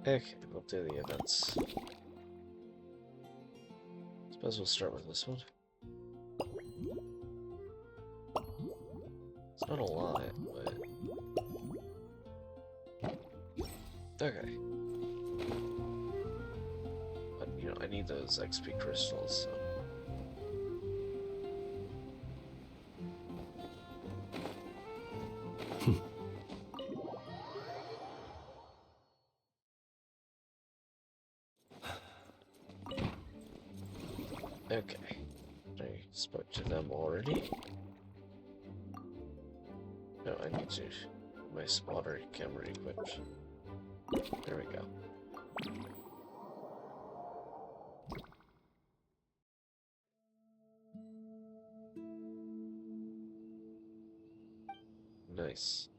Okay, we'll do the events. Suppose we'll start with this one. It's not a lot, but... Okay. But, you know, I need those XP crystals, so... Okay. I spoke to them already. No, I need to... my spotter camera equipped. There we go. Nice.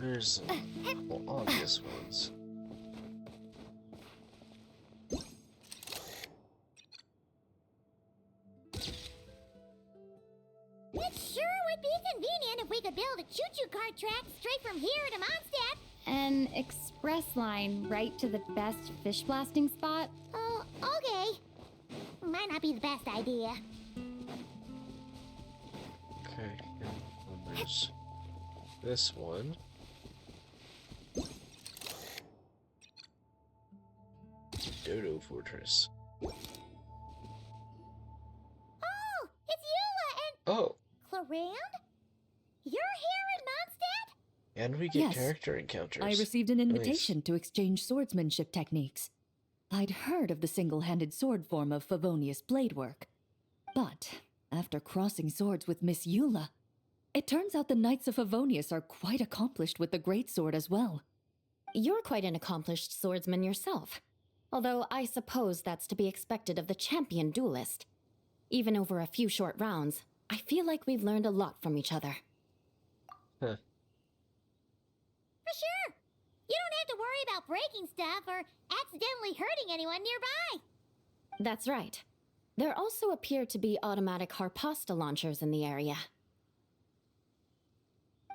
Where's a couple obvious ones? It sure would be convenient if we could build a choo-choo cart track straight from here to Mondstadt. An express line right to the best fish blasting spot? Oh, okay. Might not be the best idea. Okay, and there's this one. Dodo Fortress. Oh, it's Eula Oh, and Clarand? You're here in Mondstadt? and we get Yes. character encounters. I received an Nice. invitation to exchange swordsmanship techniques. I'd heard of the single-handed sword form of Favonius blade work. But after crossing swords with Miss Eula, it turns out the Knights of Favonius are quite accomplished with the greatsword as well. You're quite an accomplished swordsman yourself. Although I suppose that's to be expected of the champion duelist. Even over a few short rounds, I feel like we've learned a lot from each other. Huh. For sure. You don't have to worry about breaking stuff or accidentally hurting anyone nearby. That's right. There also appear to be automatic harpasta launchers in the area.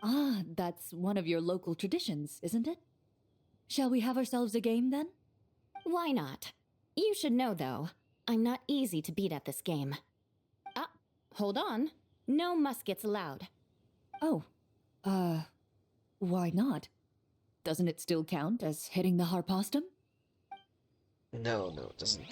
Ah, that's one of your local traditions, isn't it? Shall we have ourselves a game then? Why not? You should know, though, I'm not easy to beat at this game. Ah, hold on. No muskets allowed. Oh, why not? Doesn't it still count as hitting the harpastum? No, it doesn't.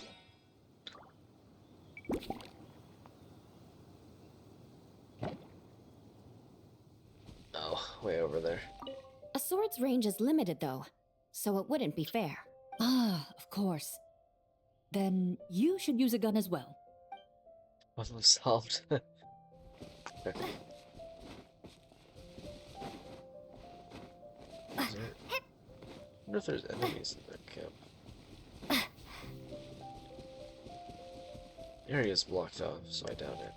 Oh, way over there. A sword's range is limited, though, so it wouldn't be fair. Ah, of course. Then you should use a gun as well. Puzzle solved. Okay. Is there... I wonder if there's enemies in that camp. The area's blocked off, so I doubt it.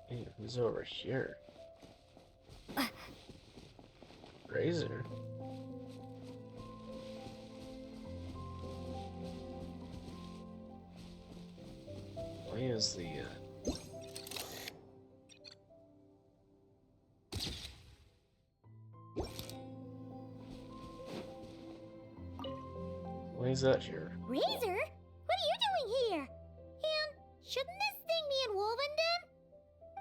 Hey, who's over here? Razor? Why is the, Why is that here? Razor? What are you doing here? And shouldn't this thing be in Wolvenden?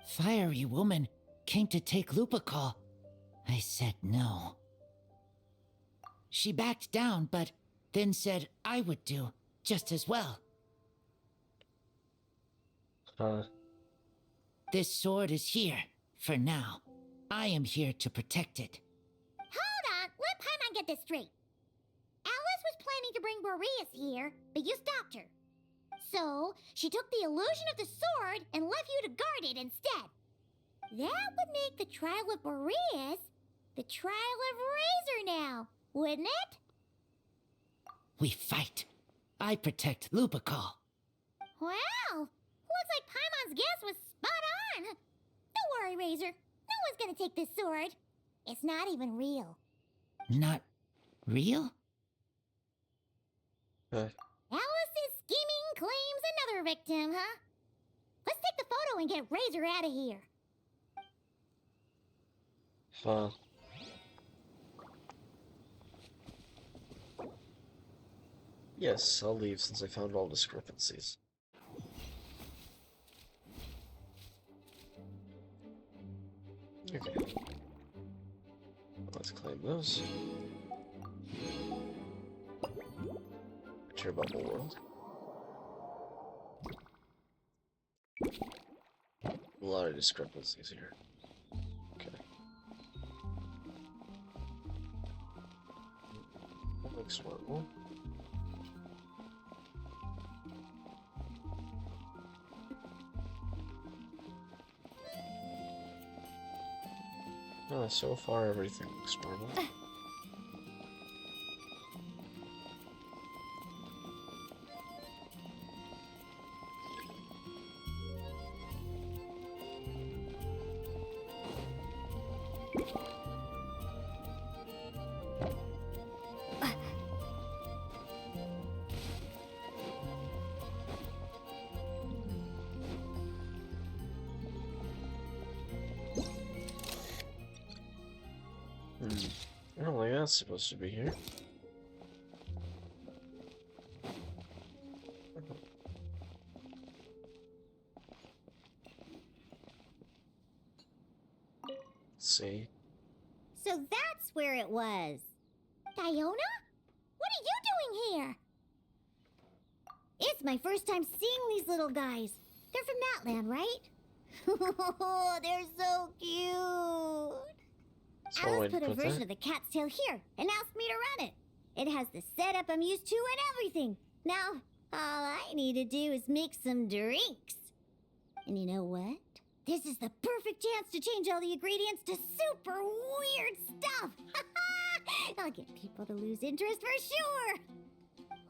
Fiery woman came to take Lupical. I said no. She backed down, but then said I would do just as well. Huh? This sword is here, for now. I am here to protect it. Hold on, let Paimon get this straight. Alice was planning to bring Boreas here, but you stopped her. So, she took the illusion of the sword and left you to guard it instead. That would make the trial of Boreas the trial of Razor now, wouldn't it? We fight. I protect Lupical. Wow, looks like Paimon's guess was spot on. Don't worry, Razor. No one's gonna take this sword. It's not even real. Not real? Alice's scheming claims another victim, huh? Let's take the photo and get Razor out of here. Huh. Yes, I'll leave since I found all discrepancies. Okay. Let's claim those. Picture bubble world. A lot of discrepancies here. Okay. That looks normal. So far everything looks normal. I don't think that's supposed to be here. Let's see. So that's where it was. Diona? What are you doing here? It's my first time seeing these little guys. They're from that land, right? Oh, they're so cute. So Alice put a version of the cat's tail here and asked me to run it. It has the setup I'm used to and everything. Now, all I need to do is make some drinks. And you know what? This is the perfect chance to change all the ingredients to super weird stuff. I'll get people to lose interest for sure.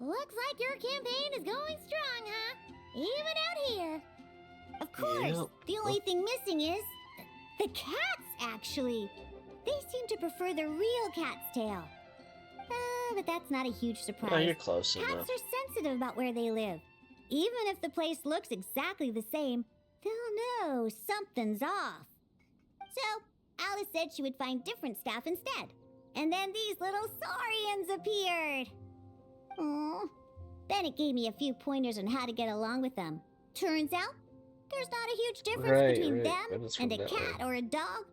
Looks like your campaign is going strong, huh? Even out here. Of course, Yep. the only thing missing is the cats, actually. They seem to prefer the real cat's tail. But that's not a huge surprise. Oh, you're close Cats enough. are sensitive about where they live. Even if the place looks exactly the same, they'll know something's off. So, Alice said she would find different staff instead. And then these little saurians appeared. Aww. Bennett gave me a few pointers on how to get along with them. Turns out, there's not a huge difference between them Bennett's and a from that cat way. or a dog.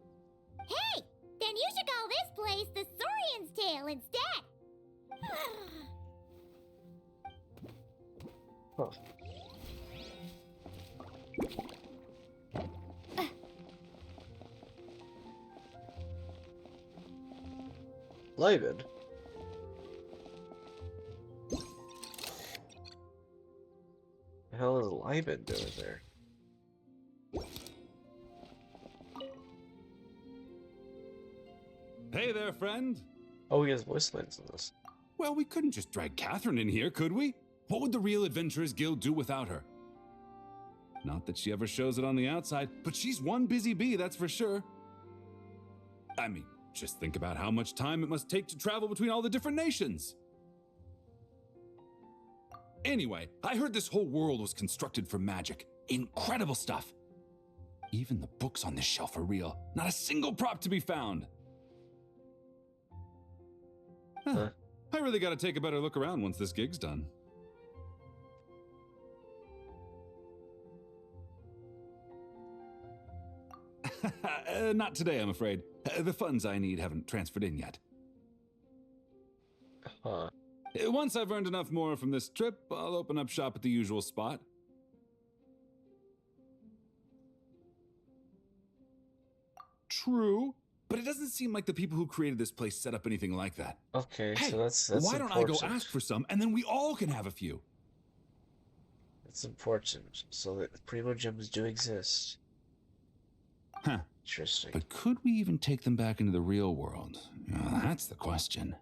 Hey, then you should call this place the Saurian's Tail instead. Huh. Laban? The hell is Laban doing there? Hey there, friend. Oh, he has voice lines in this. Well, we couldn't just drag Catherine in here, could we? What would the Real Adventurers Guild do without her? Not that she ever shows it on the outside, but she's one busy bee, that's for sure. I mean, just think about how much time it must take to travel between all the different nations. Anyway, I heard this whole world was constructed for magic. Incredible stuff. Even the books on this shelf are real. Not a single prop to be found. Huh. I really gotta take a better look around once this gig's done. Not today, I'm afraid. The funds I need haven't transferred in yet. Huh. Once I've earned enough more from this trip, I'll open up shop at the usual spot. True, but it doesn't seem like the people who created this place set up anything like that. Okay, Hey, so that's why don't I important. go ask for some, and then we all can have a few? It's important, so that Primo Gems do exist. Huh. Interesting. But could we even take them back into the real world? That's the question.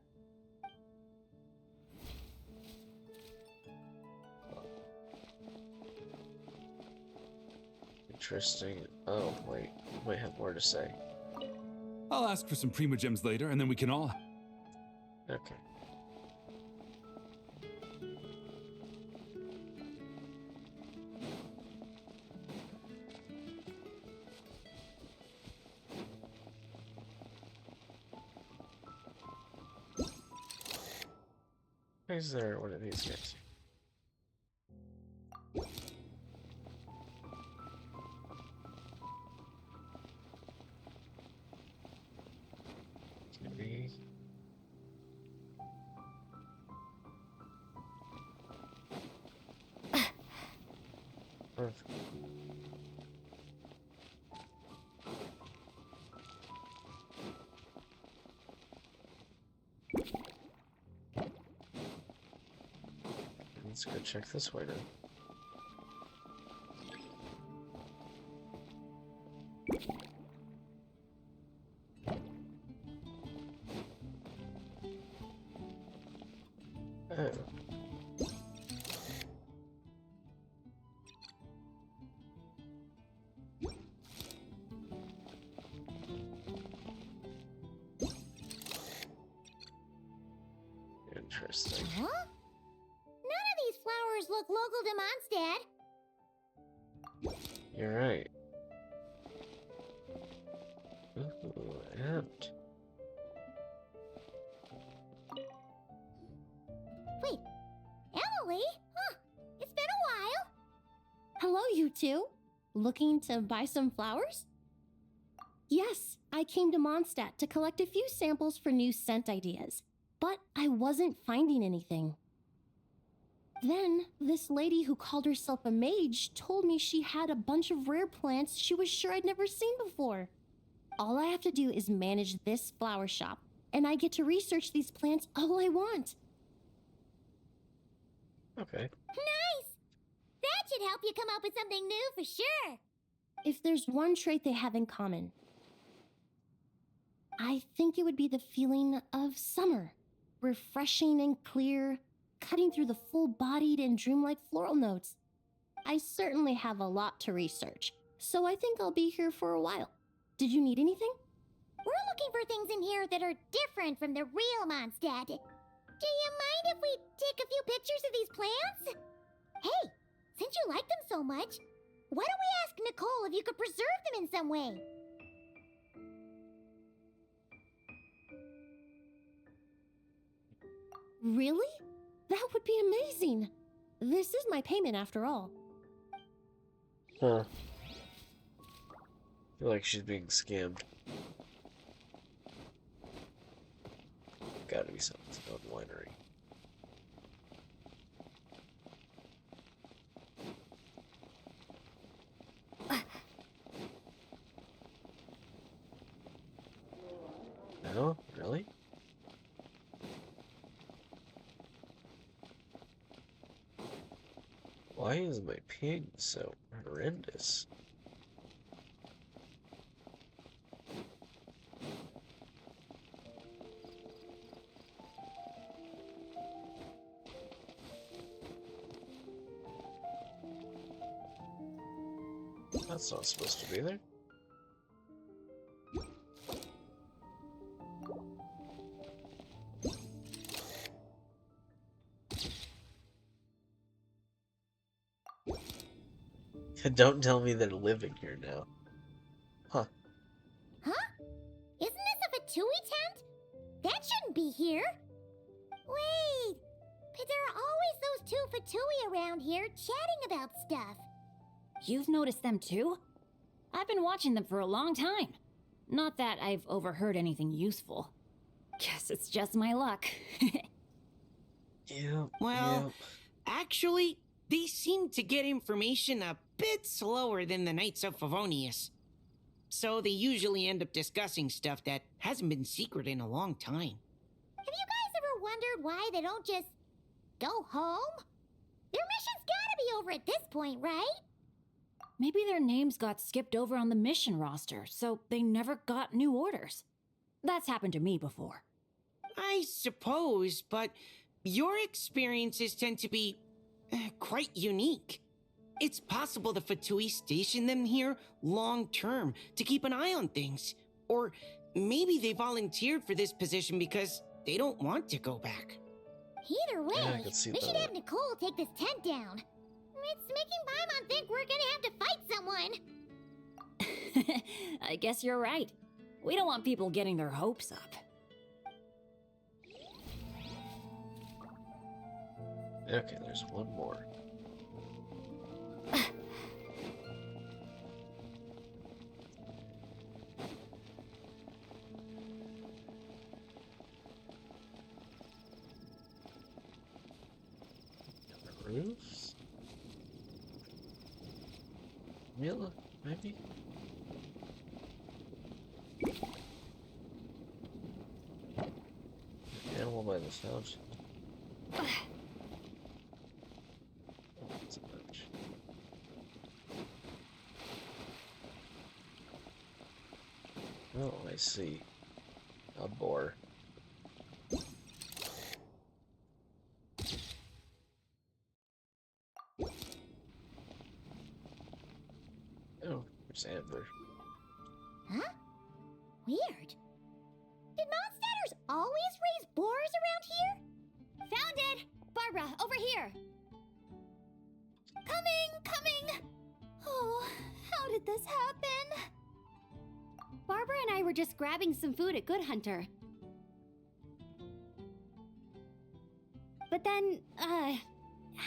Interesting. Oh, wait. I might have more to say. I'll ask for some Prima Gems later, and then we can all... Okay. Why is there one of these guys? Maybe. Perfect. Let's go check this way then. Oh. Interesting. Huh? None of these flowers look local to Mondstadt. You're right. Ooh, and Wait, Emily? Huh, it's been a while. Hello, you two. Looking to buy some flowers? Yes, I came to Mondstadt to collect a few samples for new scent ideas, but I wasn't finding anything. Then, this lady who called herself a mage told me she had a bunch of rare plants she was sure I'd never seen before. All I have to do is manage this flower shop, and I get to research these plants all I want. okay. Nice! That should help you come up with something new for sure. If there's one trait they have in common, I think it would be the feeling of summer. Refreshing and clear, cutting through the full-bodied and dreamlike floral notes. I certainly have a lot to research, so I think I'll be here for a while. Did you need anything? We're looking for things in here that are different from the real Mondstadt. Do you mind if we take a few pictures of these plants? Hey, since you like them so much, why don't we ask Nicole if you could preserve them in some way? Really? That would be amazing. This is my payment after all. Huh. I feel like she's being scammed. Gotta be something about winery. No? Really? Why is my ping so horrendous? That's not supposed to be there. Don't tell me they're living here now. Huh. Huh? Isn't this a Fatui tent? That shouldn't be here. Wait, but there are always those two Fatui around here chatting about stuff. You've noticed them too? I've been watching them for a long time. Not that I've overheard anything useful. Guess it's just my luck. Yep. Well, actually, they seem to get information a bit slower than the Knights of Favonius. So they usually end up discussing stuff that hasn't been secret in a long time. Have you guys ever wondered why they don't just go home? Their mission's gotta be over at this point, right? Maybe their names got skipped over on the mission roster, so they never got new orders. That's happened to me before. I suppose, but your experiences tend to be quite unique. It's possible the Fatui stationed them here long-term to keep an eye on things. Or maybe they volunteered for this position because they don't want to go back. Either way, Yeah, I can see we should that. have Nicole take this tent down. It's making Paimon think we're gonna have to fight someone. I guess you're right. We don't want people getting their hopes up. Okay, there's one more. Roofs? Mila, maybe? Animal by the sound. That's a bunch. Oh, I see. A boar. Oh, there's Amber. Huh? Weird. Did Mondstatters always raise boars around here? Found it! Barbara, over here! Coming! Oh, how did this happen? Barbara and I were just grabbing some food at Good Hunter. But then, how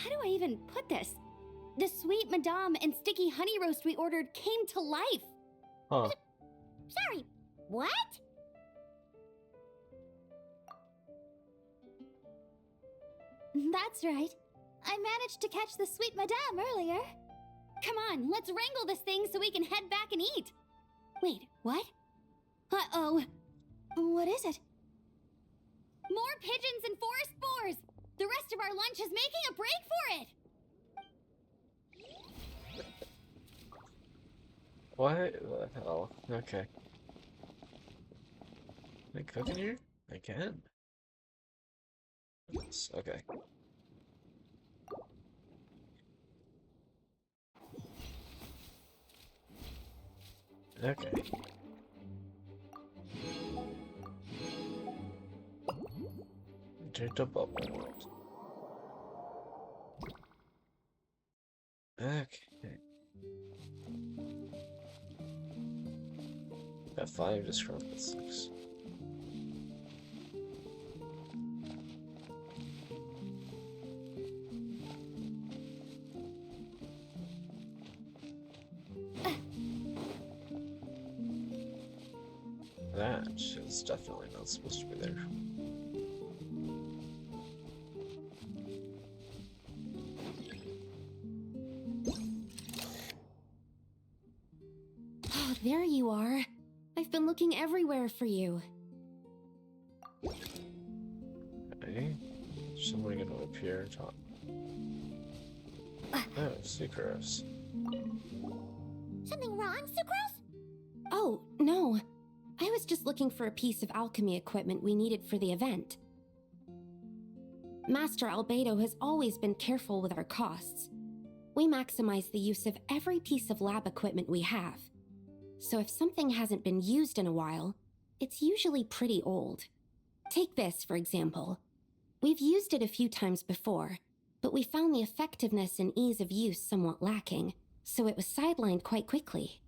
do I even put this? The sweet madame and sticky honey roast we ordered came to life. Huh. Sorry, what? That's right. I managed to catch the sweet madame earlier. Come on, let's wrangle this thing so we can head back and eat. Wait, what? Uh-oh. What is it? More pigeons and forest boars! The rest of our lunch is making a break for it! What the hell? Okay. Can I cook in here? I can. Yes, okay. Okay. Turned up my world. Okay. Got 5 discrepancies. That is definitely not supposed to be there. Oh, there you are. I've been looking everywhere for you. Okay. Someone gonna appear top. Oh, Sucrose. Something wrong, Sucrose? Oh, no. I was just looking for a piece of alchemy equipment we needed for the event. Master Albedo has always been careful with our costs. We maximize the use of every piece of lab equipment we have. So if something hasn't been used in a while, it's usually pretty old. Take this, for example. We've used it a few times before, but we found the effectiveness and ease of use somewhat lacking, so it was sidelined quite quickly.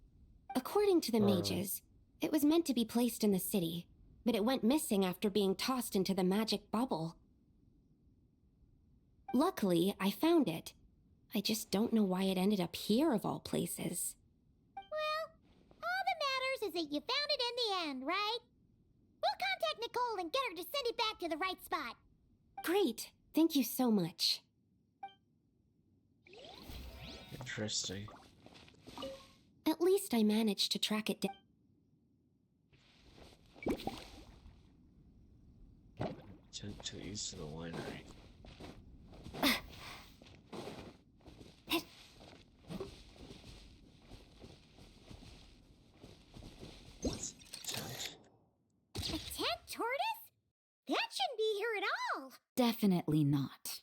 According to the mages, it was meant to be placed in the city, but it went missing after being tossed into the magic bubble. Luckily, I found it. I just don't know why it ended up here of all places. Well, all that matters is that you found it in the end, right? We'll contact Nicole and get her to send it back to the right spot. Great. Thank you so much. Interesting. At least I managed to track it down. Attempt to the east of the winery. What's tent? A tent tortoise? That shouldn't be here at all. Definitely not.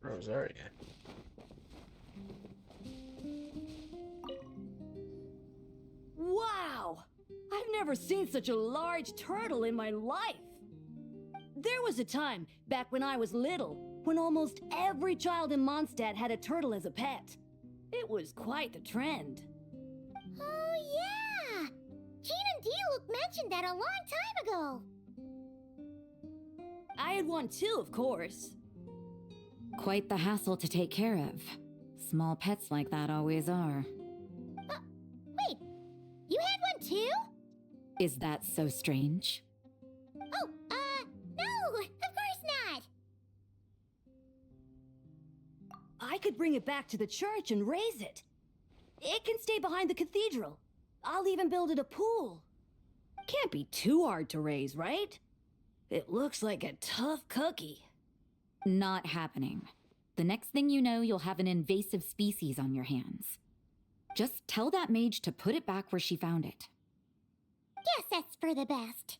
Rosaria. Wow! I've never seen such a large turtle in my life. There was a time, back when I was little, when almost every child in Mondstadt had a turtle as a pet. It was quite the trend. Oh, yeah! Gene and D-Luke mentioned that a long time ago. had one too, of course. Quite the hassle to take care of. Small pets like that always are. Wait, you had one too? Is that so strange? Oh, no, of course not. I could bring it back to the church and raise it. It can stay behind the cathedral. I'll even build it a pool. Can't be too hard to raise, right? It looks like a tough cookie. Not happening. The next thing you know, you'll have an invasive species on your hands. Just tell that mage to put it back where she found it. Guess that's for the best.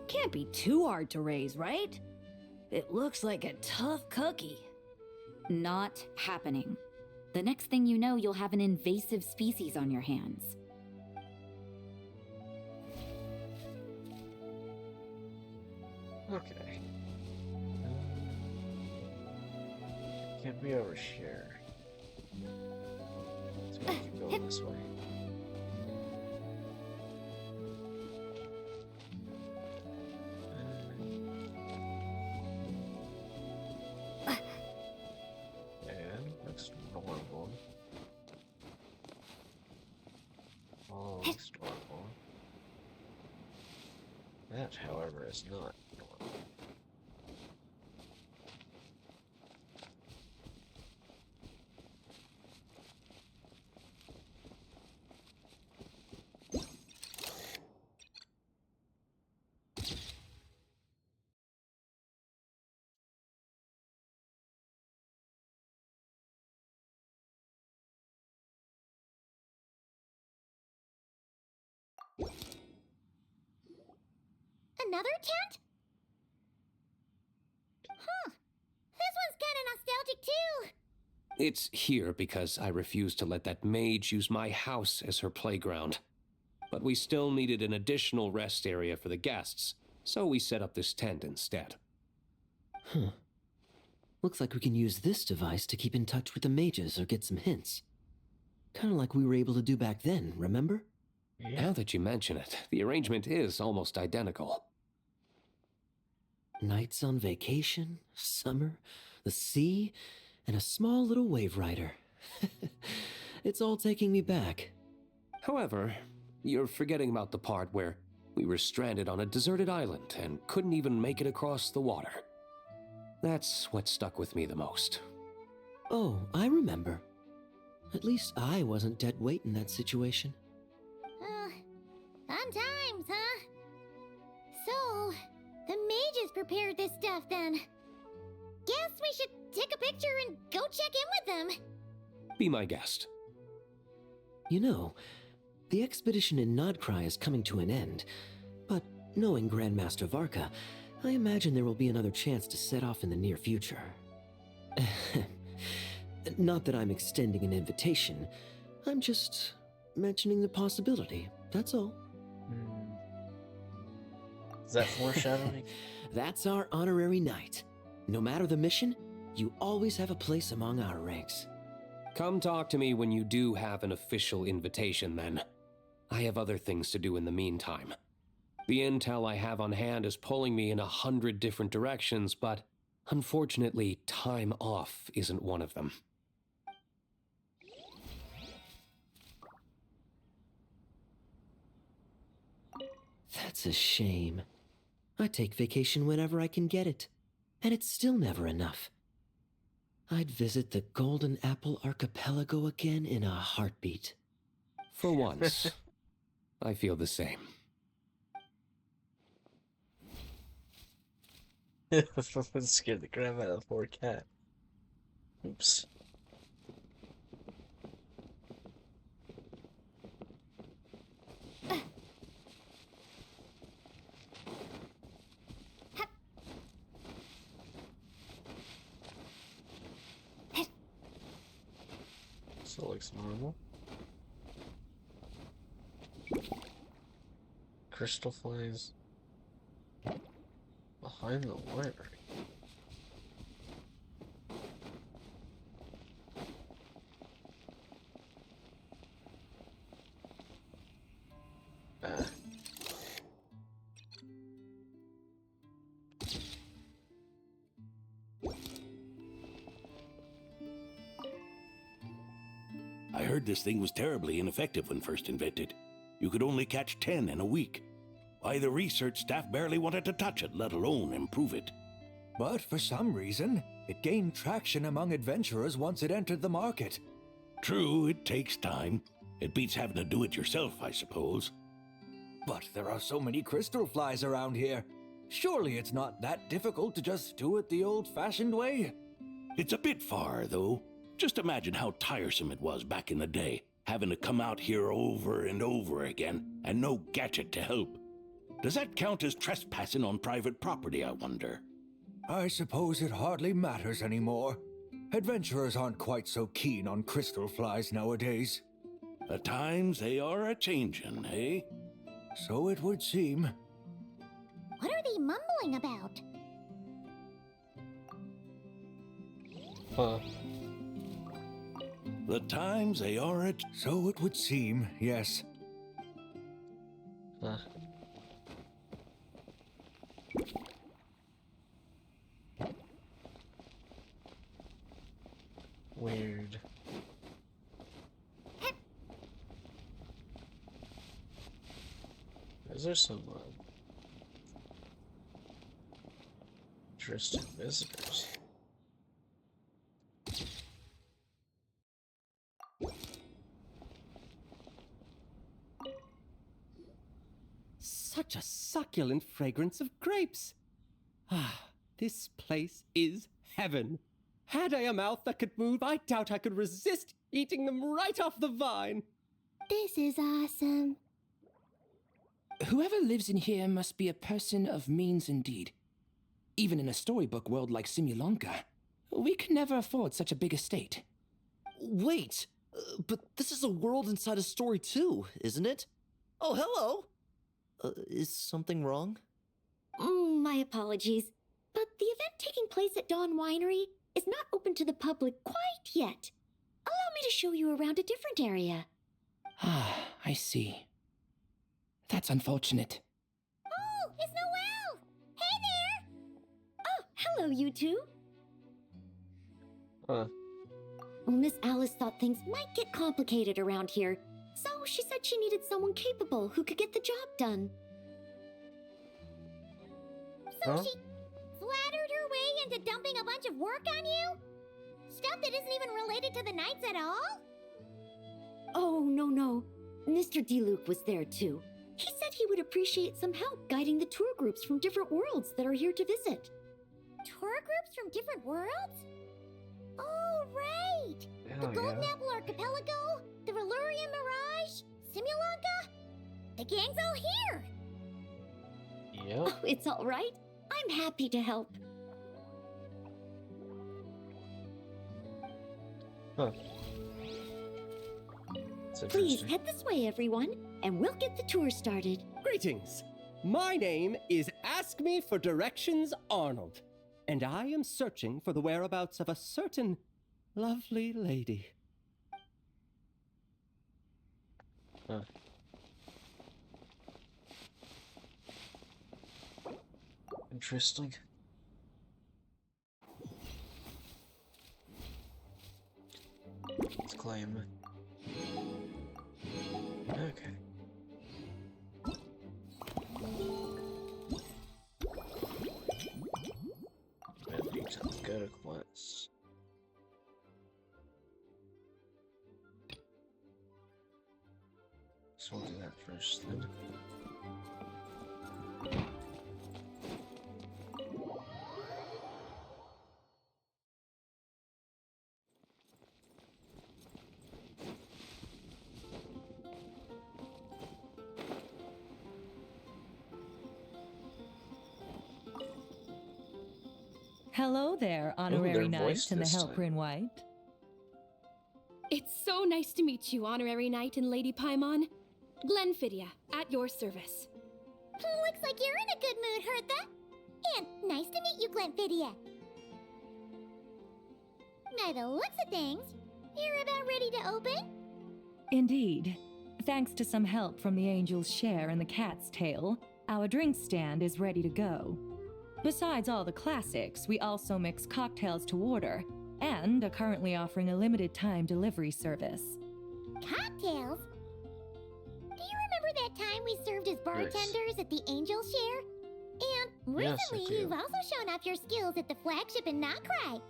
Can't be too hard to raise, right? It looks like a tough cookie. Not happening. The next thing you know, you'll have an invasive species on your hands. Okay. Can't we overshare? So we keep going this way. And next normal. Almost normal. That, however, is not normal. Another tent? Huh. This one's kinda nostalgic too. It's here because I refused to let that mage use my house as her playground. But we still needed an additional rest area for the guests, so we set up this tent instead. Huh. Looks like we can use this device to keep in touch with the mages or get some hints. Kinda like we were able to do back then, remember? Yeah. Now that you mention it, the arrangement is almost identical. Nights on vacation, summer, the sea, and a small little wave rider. It's all taking me back. However, you're forgetting about the part where we were stranded on a deserted island and couldn't even make it across the water. That's what stuck with me the most. Oh, I remember. At least I wasn't dead weight in that situation. Fun times, huh? So, the mages prepared this stuff then. Guess we should take a picture and go check in with them. Be my guest. You know, the expedition in Nodcry is coming to an end, but knowing Grandmaster Varka, I imagine there will be another chance to set off in the near future. Not that I'm extending an invitation, I'm just mentioning the possibility, that's all. Is that foreshadowing? That's our honorary knight. No matter the mission, you always have a place among our ranks. Come talk to me when you do have an official invitation, then. I have other things to do in the meantime. The intel I have on hand is pulling me in 100 different directions, but unfortunately, time off isn't one of them. That's a shame. I take vacation whenever I can get it, and it's still never enough. I'd visit the Golden Apple Archipelago again in a heartbeat. For once, I feel the same. Scared the crap out of the poor cat. Oops. Still looks normal. Crystal flies behind the winery. Ah. I heard this thing was terribly ineffective when first invented. You could only catch 10 in a week. Why, the research staff barely wanted to touch it, let alone improve it. But for some reason, it gained traction among adventurers once it entered the market. True, it takes time. It beats having to do it yourself, I suppose. But there are so many crystal flies around here. Surely it's not that difficult to just do it the old-fashioned way? It's a bit far, though. Just imagine how tiresome it was back in the day, having to come out here over and over again, and no gadget to help. Does that count as trespassing on private property, I wonder? I suppose it hardly matters anymore. Adventurers aren't quite so keen on crystal flies nowadays. The times they are a-changin', eh? So it would seem. What are they mumbling about? Huh. The times they are So it would seem, yes. Huh. Weird. Is there some interesting visitors? Such a succulent fragrance of grapes. Ah, this place is heaven. Had I a mouth that could move, I doubt I could resist eating them right off the vine. This is awesome. Whoever lives in here must be a person of means indeed. Even in a storybook world like Simulanka, we could never afford such a big estate. Wait, but this is a world inside a story too, isn't it? Oh, hello! Is something wrong? My apologies, but the event taking place at Dawn Winery is not open to the public quite yet. Allow me to show you around a different area. Ah, I see. That's unfortunate. Oh, it's Noelle! Hey there! Oh, hello, you two. Huh. Well, Miss Alice thought things might get complicated around here, so she said she needed someone capable who could get the job done. So she flattered her way into dumping a bunch of work on you? Stuff that isn't even related to the Knights at all? Oh, no. Mr. DeLuke was there too. He said he would appreciate some help guiding the tour groups from different worlds that are here to visit. Tour groups from different worlds? Oh, right! The Golden Apple Archipelago, the Valurian Mirage, Simulanka. The gang's all here! Yep. Oh, it's all right. I'm happy to help. Huh. Please head this way, everyone, and we'll get the tour started. Greetings. My name is Ask Me for Directions Arnold, and I am searching for the whereabouts of a certain lovely lady. Huh. Interesting. Let's climb. Okay. At least let's go to quest. So we'll do that first then. Hello there, honorary knight in the Helper in White. It's so nice to meet you, honorary knight and Lady Paimon. Glenfidia, at your service. Looks like you're in a good mood, Hertha. And nice to meet you, Glenfidia. By the looks of things, you're about ready to open? Indeed. Thanks to some help from the angel's share and the cat's tail, our drink stand is ready to go. Besides all the classics, we also mix cocktails to order, and are currently offering a limited-time delivery service. Cocktails? Do you remember that time we served as bartenders at the Angel Share? And recently, you've also shown off your skills at the flagship in Nokrai.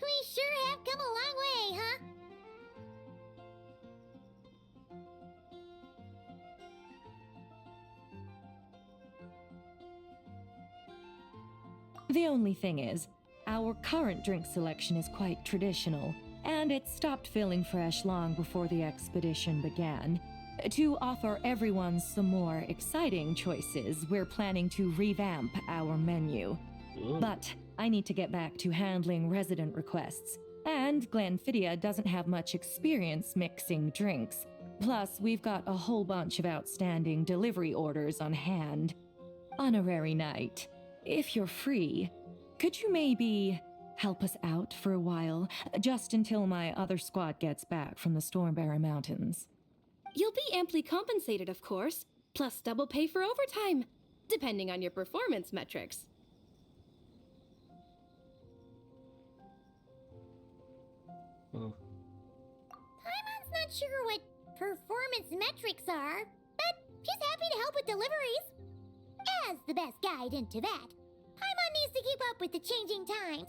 We sure have come a long way, huh? The only thing is, our current drink selection is quite traditional, and it stopped feeling fresh long before the expedition began. To offer everyone some more exciting choices, we're planning to revamp our menu. But I need to get back to handling resident requests, and Glenfidia doesn't have much experience mixing drinks. Plus, we've got a whole bunch of outstanding delivery orders on hand. Honorary Knight, if you're free, could you maybe help us out for a while, just until my other squad gets back from the Stormbearer Mountains? You'll be amply compensated, of course, plus double pay for overtime, depending on your performance metrics. Paimon's not sure what performance metrics are, but she's happy to help with deliveries. As the best guide into that, Paimon needs to keep up with the changing times.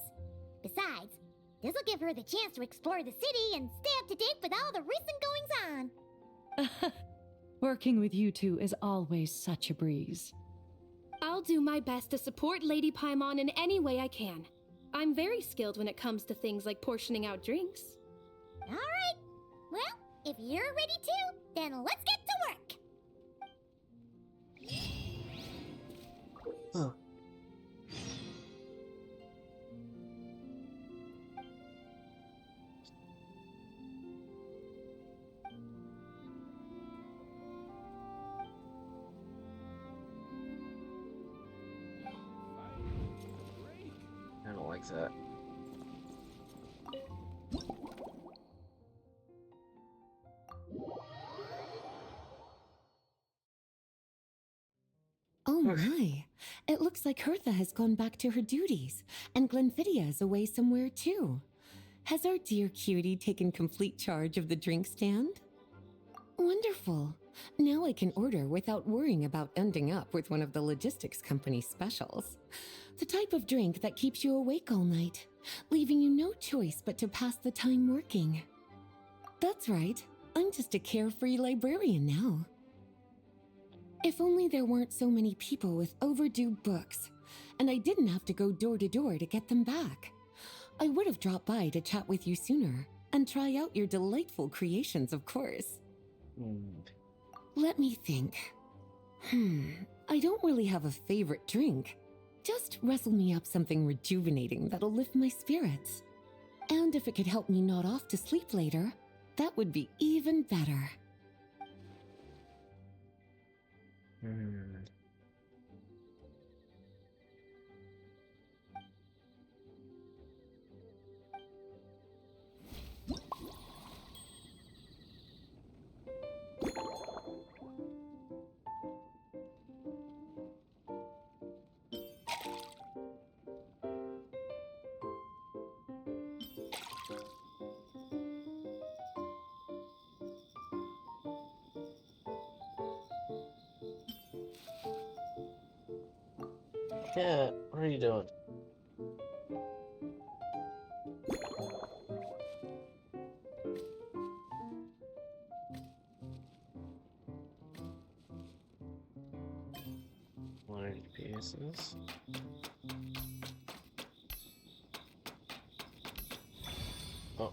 Besides, this'll give her the chance to explore the city and stay up to date with all the recent goings-on. Working with you two is always such a breeze. I'll do my best to support Lady Paimon in any way I can. I'm very skilled when it comes to things like portioning out drinks. All right. Well, if you're ready to, then let's get to work. Huh. I don't like that. Oh my. It looks like Hertha has gone back to her duties, and Glenfidia is away somewhere too. Has our dear cutie taken complete charge of the drink stand? Wonderful. Now I can order without worrying about ending up with one of the logistics company specials. The type of drink that keeps you awake all night, leaving you no choice but to pass the time working. That's right. I'm just a carefree librarian now. If only there weren't so many people with overdue books, and I didn't have to go door to door to get them back. I would have dropped by to chat with you sooner, and try out your delightful creations, of course. Let me think. I don't really have a favorite drink. Just wrestle me up something rejuvenating that'll lift my spirits. And if it could help me nod off to sleep later, that would be even better. Cat, what are you doing? Large pieces. Oh.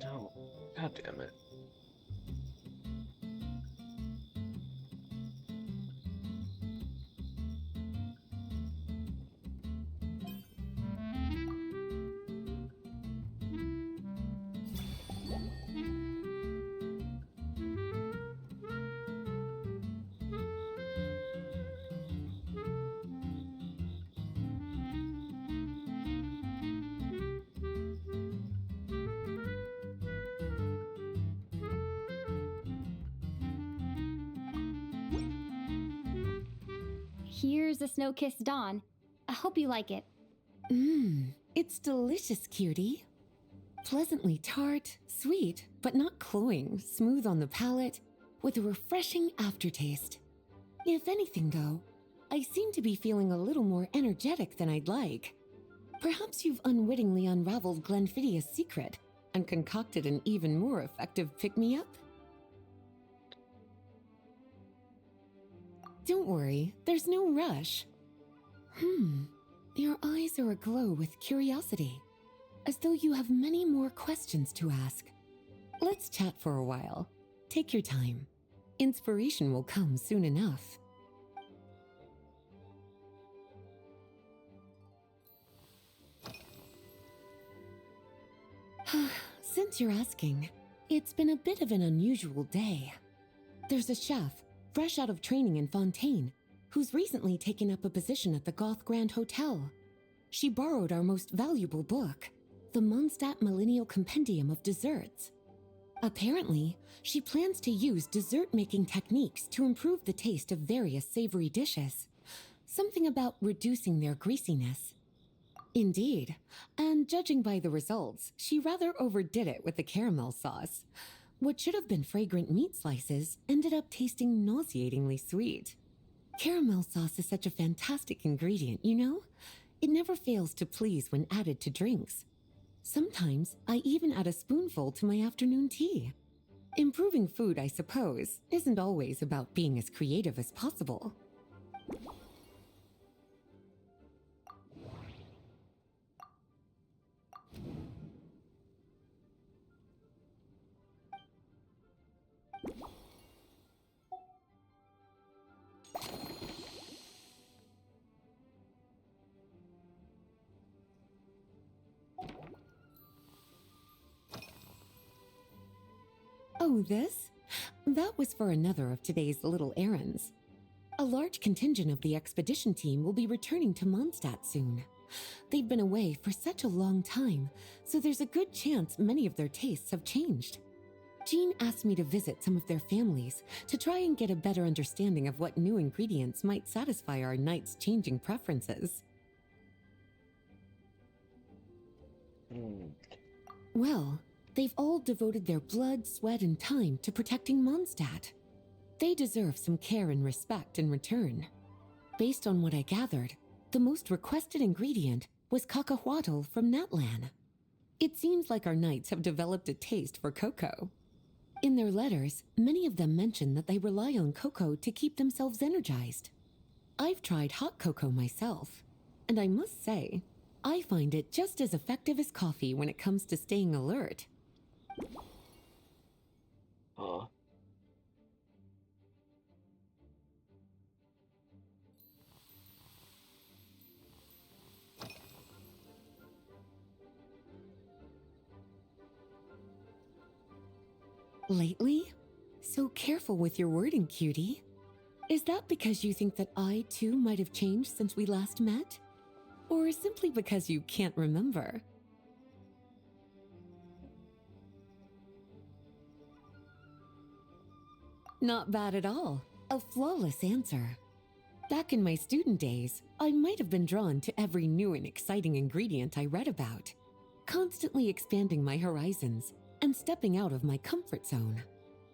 No, god damn it. Here's a snow-kissed dawn. I hope you like it. It's delicious, cutie. Pleasantly tart, sweet, but not cloying, smooth on the palate, with a refreshing aftertaste. If anything, though, I seem to be feeling a little more energetic than I'd like. Perhaps you've unwittingly unraveled Glenfiddia's secret and concocted an even more effective pick-me-up? Don't worry, there's no rush. Your eyes are aglow with curiosity, as though you have many more questions to ask. Let's chat for a while. Take your time. Inspiration will come soon enough. Since you're asking, it's been a bit of an unusual day. There's a chef, fresh out of training in Fontaine, who's recently taken up a position at the Goth Grand Hotel. She borrowed our most valuable book, the Mondstadt Millennial Compendium of Desserts. Apparently, she plans to use dessert-making techniques to improve the taste of various savory dishes. Something about reducing their greasiness. Indeed, and judging by the results, she rather overdid it with the caramel sauce. What should have been fragrant meat slices ended up tasting nauseatingly sweet. Caramel sauce is such a fantastic ingredient, you know? It never fails to please when added to drinks. Sometimes I even add a spoonful to my afternoon tea. Improving food, I suppose, isn't always about being as creative as possible. Oh, this? That was for another of today's little errands. A large contingent of the expedition team will be returning to Mondstadt soon. They've been away for such a long time, so there's a good chance many of their tastes have changed. Jean asked me to visit some of their families to try and get a better understanding of what new ingredients might satisfy our knights' changing preferences. Well, they've all devoted their blood, sweat, and time to protecting Mondstadt. They deserve some care and respect in return. Based on what I gathered, the most requested ingredient was cacahuatl from Natlan. It seems like our knights have developed a taste for cocoa. In their letters, many of them mention that they rely on cocoa to keep themselves energized. I've tried hot cocoa myself, and I must say, I find it just as effective as coffee when it comes to staying alert. Huh. Lately? So careful with your wording, cutie. Is that because you think that I, too, might have changed since we last met? Or simply because you can't remember? Not bad at all. A flawless answer. Back in my student days, I might have been drawn to every new and exciting ingredient I read about, constantly expanding my horizons and stepping out of my comfort zone.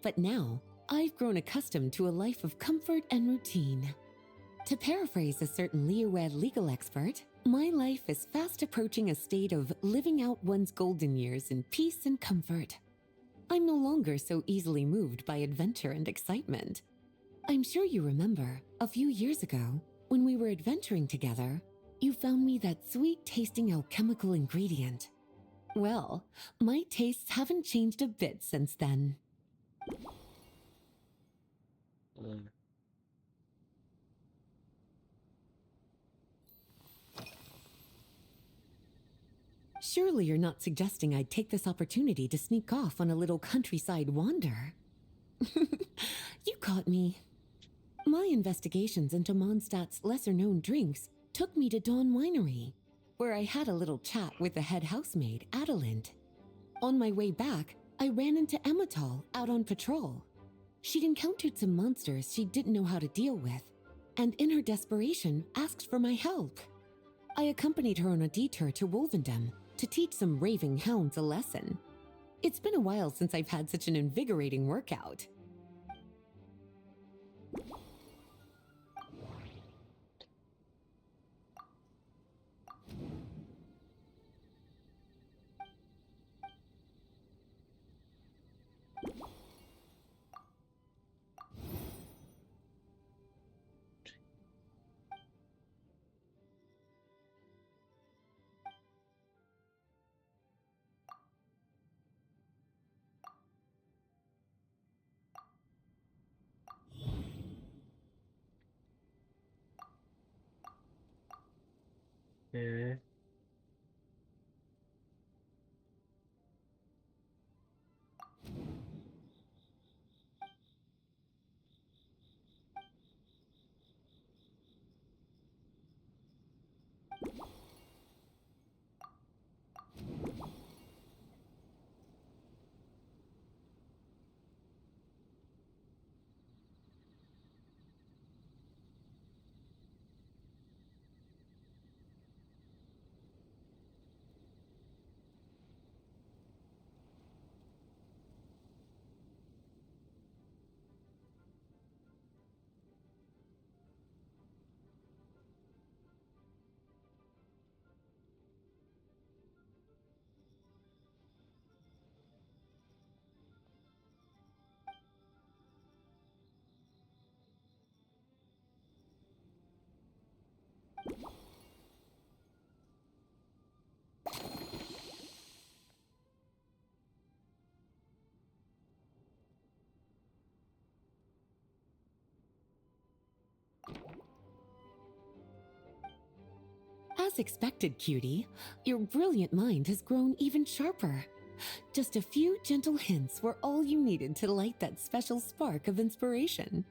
But now, I've grown accustomed to a life of comfort and routine. To paraphrase a certain Leowed legal expert, my life is fast approaching a state of living out one's golden years in peace and comfort. I'm no longer so easily moved by adventure and excitement. I'm sure you remember, a few years ago, when we were adventuring together, you found me that sweet-tasting alchemical ingredient. Well, my tastes haven't changed a bit since then. Surely you're not suggesting I'd take this opportunity to sneak off on a little countryside wander? You caught me. My investigations into Mondstadt's lesser-known drinks took me to Dawn Winery, where I had a little chat with the head housemaid, Adelind. On my way back, I ran into Emmetall out on patrol. She'd encountered some monsters she didn't know how to deal with, and in her desperation, asked for my help. I accompanied her on a detour to Wolvendam to teach some raving hounds a lesson. It's been a while since I've had such an invigorating workout. Yeah. As expected, cutie, your brilliant mind has grown even sharper. Just a few gentle hints were all you needed to light that special spark of inspiration.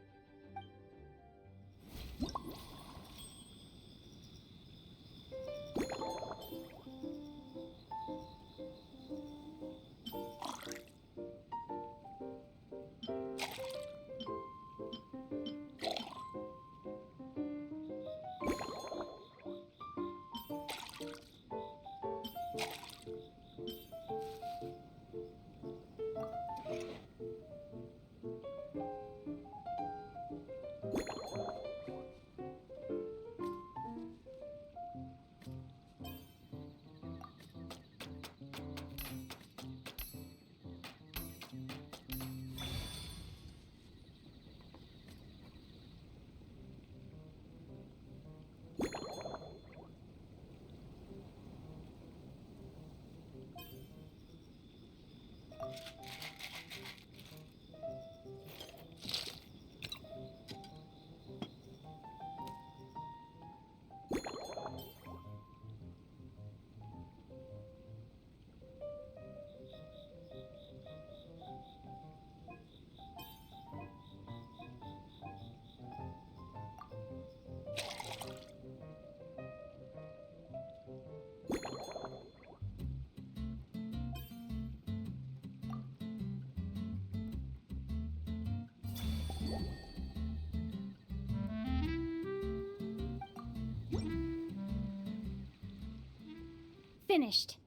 finished.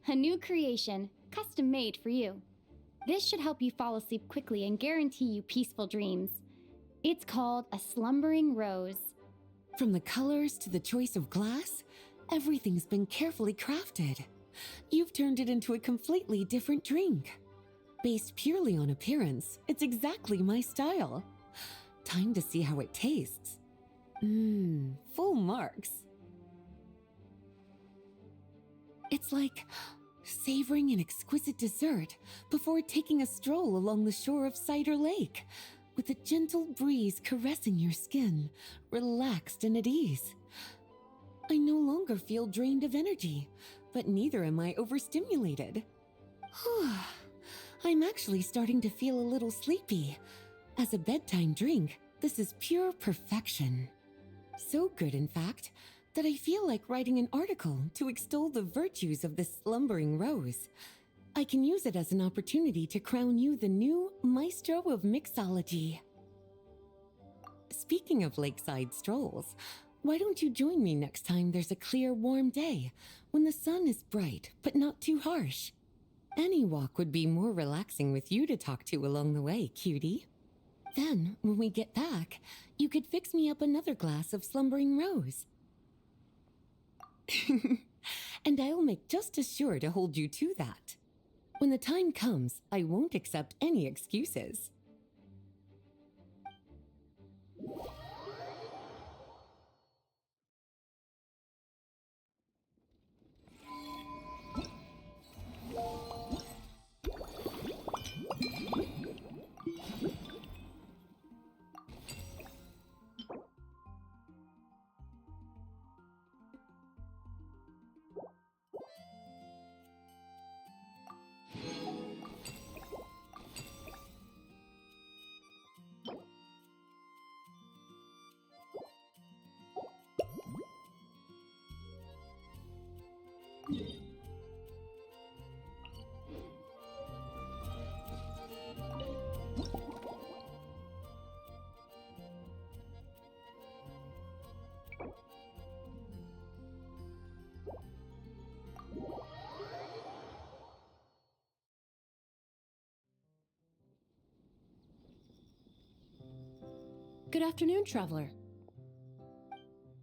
A new creation, custom made for you. This should help you fall asleep quickly and guarantee you peaceful dreams. It's called a slumbering rose. From the colors to the choice of glass, everything's been carefully crafted. You've turned it into a completely different drink. Based purely on appearance, it's exactly my style. Time to see how it tastes. Full marks. It's like savoring an exquisite dessert before taking a stroll along the shore of Cider Lake, with a gentle breeze caressing your skin, relaxed and at ease. I no longer feel drained of energy, but neither am I overstimulated. I'm actually starting to feel a little sleepy. As a bedtime drink, this is pure perfection. So good, in fact, that I feel like writing an article to extol the virtues of this slumbering rose. I can use it as an opportunity to crown you the new maestro of mixology. Speaking of lakeside strolls, why don't you join me next time there's a clear, warm day, when the sun is bright but not too harsh? Any walk would be more relaxing with you to talk to along the way, cutie. Then, when we get back, you could fix me up another glass of slumbering rose. And I'll make just as sure to hold you to that. When the time comes, I won't accept any excuses. Good afternoon, traveler.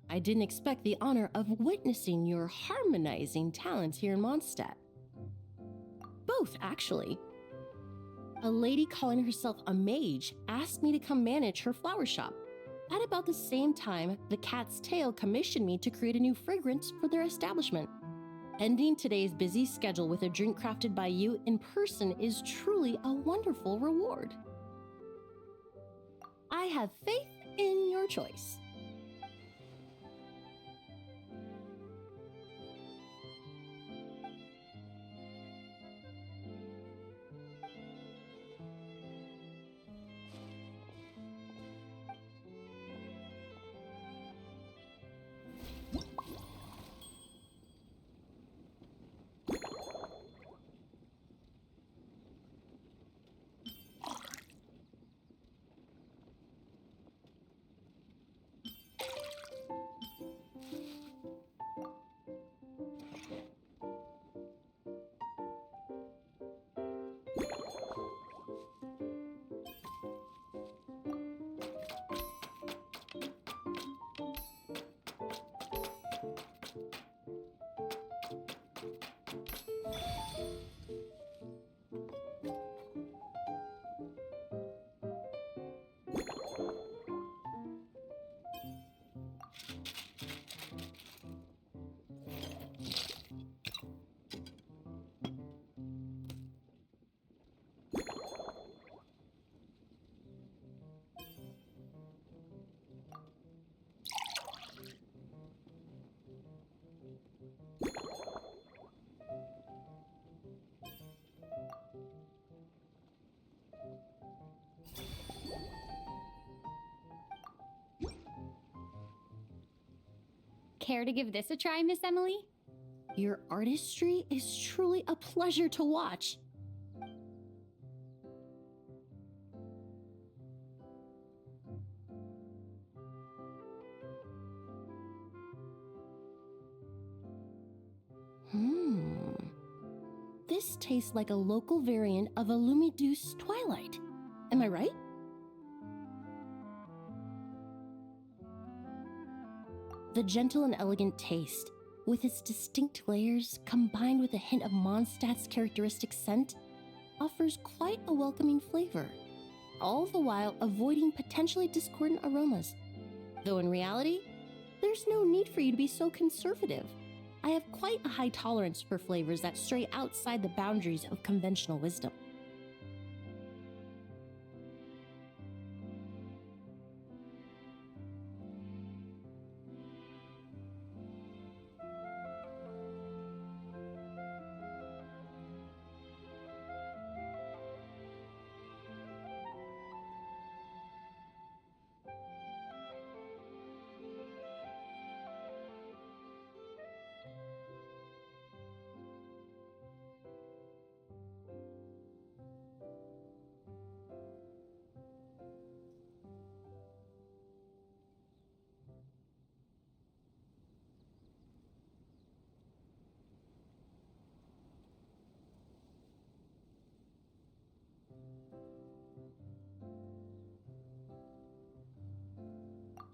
I didn't expect the honor of witnessing your harmonizing talent here in Mondstadt. Both, actually. A lady calling herself a mage asked me to come manage her flower shop. At about the same time, the Cat's Tail commissioned me to create a new fragrance for their establishment. Ending today's busy schedule with a drink crafted by you in person is truly a wonderful reward. I have faith in your choice. Care to give this a try, Miss Emily? Your artistry is truly a pleasure to watch. this tastes like a local variant of a Lumideuse Twilight. Am I right? The gentle and elegant taste, with its distinct layers combined with a hint of Mondstadt's characteristic scent, offers quite a welcoming flavor, all the while avoiding potentially discordant aromas. Though in reality, there's no need for you to be so conservative. I have quite a high tolerance for flavors that stray outside the boundaries of conventional wisdom.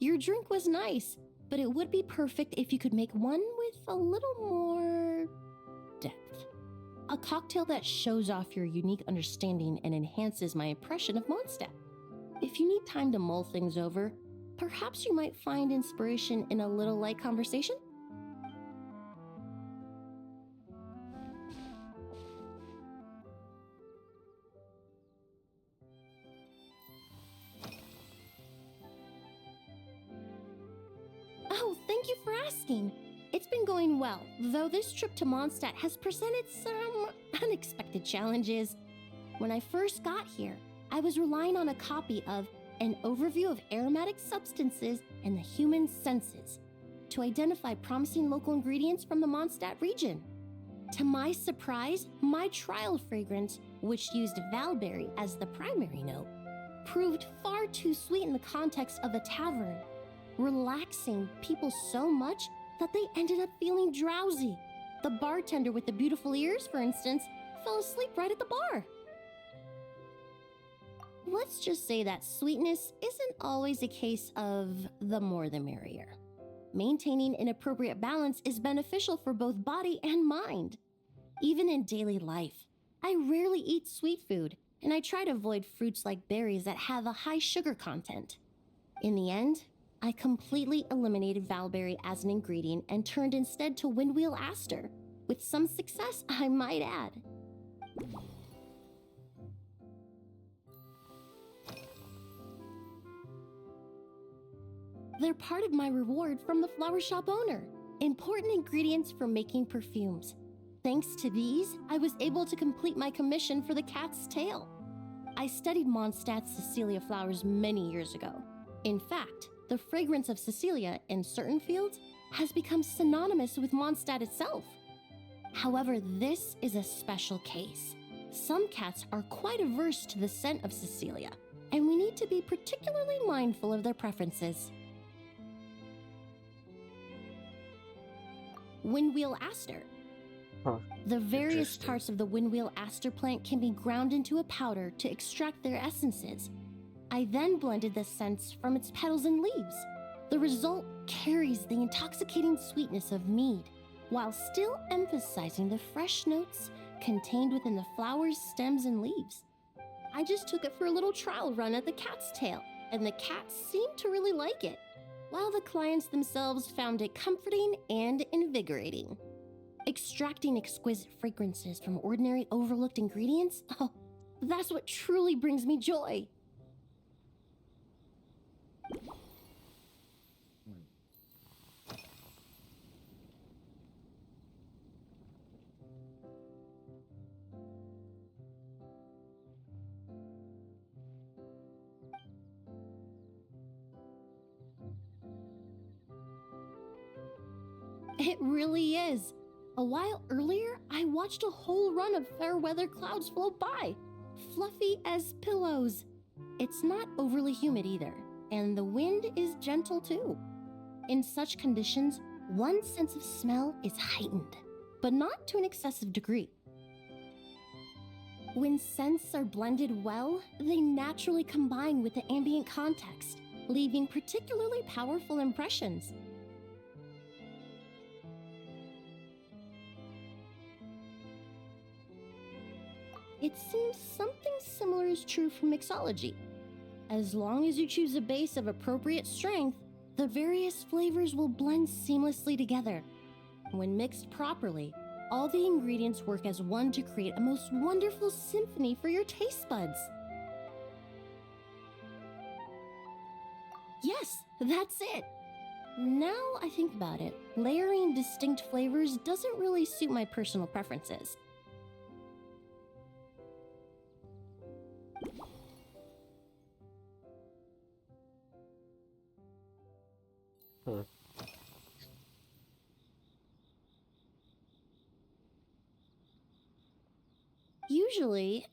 Your drink was nice, but it would be perfect if you could make one with a little more depth. A cocktail that shows off your unique understanding and enhances my impression of Mondstadt. If you need time to mull things over, perhaps you might find inspiration in a little light conversation? Oh, thank you for asking. It's been going well, though this trip to Mondstadt has presented some unexpected challenges. When I first got here, I was relying on a copy of An Overview of Aromatic Substances and the Human Senses to identify promising local ingredients from the Mondstadt region. To my surprise, my trial fragrance, which used Valberry as the primary note, proved far too sweet in the context of a tavern, relaxing people so much that they ended up feeling drowsy. The bartender with the beautiful ears, for instance, fell asleep right at the bar. Let's just say that sweetness isn't always a case of the more the merrier. Maintaining an appropriate balance is beneficial for both body and mind. Even in daily life, I rarely eat sweet food, and I try to avoid fruits like berries that have a high sugar content. In the end, I completely eliminated Valberry as an ingredient and turned instead to Windwheel Aster, with some success, I might add. They're part of my reward from the flower shop owner. Important ingredients for making perfumes. Thanks to these, I was able to complete my commission for the cat's tail. I studied Mondstadt's Cecilia flowers many years ago. In fact, the fragrance of Cecilia in certain fields has become synonymous with Mondstadt itself. However, this is a special case. Some cats are quite averse to the scent of Cecilia, and we need to be particularly mindful of their preferences. Windwheel Aster. The various parts of the Windwheel Aster plant can be ground into a powder to extract their essences. I then blended the scents from its petals and leaves. The result carries the intoxicating sweetness of mead, while still emphasizing the fresh notes contained within the flower's stems and leaves. I just took it for a little trial run at the cat's tail, and the cats seemed to really like it, while the clients themselves found it comforting and invigorating. Extracting exquisite fragrances from ordinary overlooked ingredients? Oh, that's what truly brings me joy. It really is. A while earlier, I watched a whole run of fair weather clouds float by, fluffy as pillows. It's not overly humid either, and the wind is gentle too. In such conditions, one's sense of smell is heightened, but not to an excessive degree. When scents are blended well, they naturally combine with the ambient context, leaving particularly powerful impressions. It seems something similar is true for mixology. As long as you choose a base of appropriate strength, the various flavors will blend seamlessly together. When mixed properly, all the ingredients work as one to create a most wonderful symphony for your taste buds. Yes, that's it. Now I think about it, layering distinct flavors doesn't really suit my personal preferences. Usually,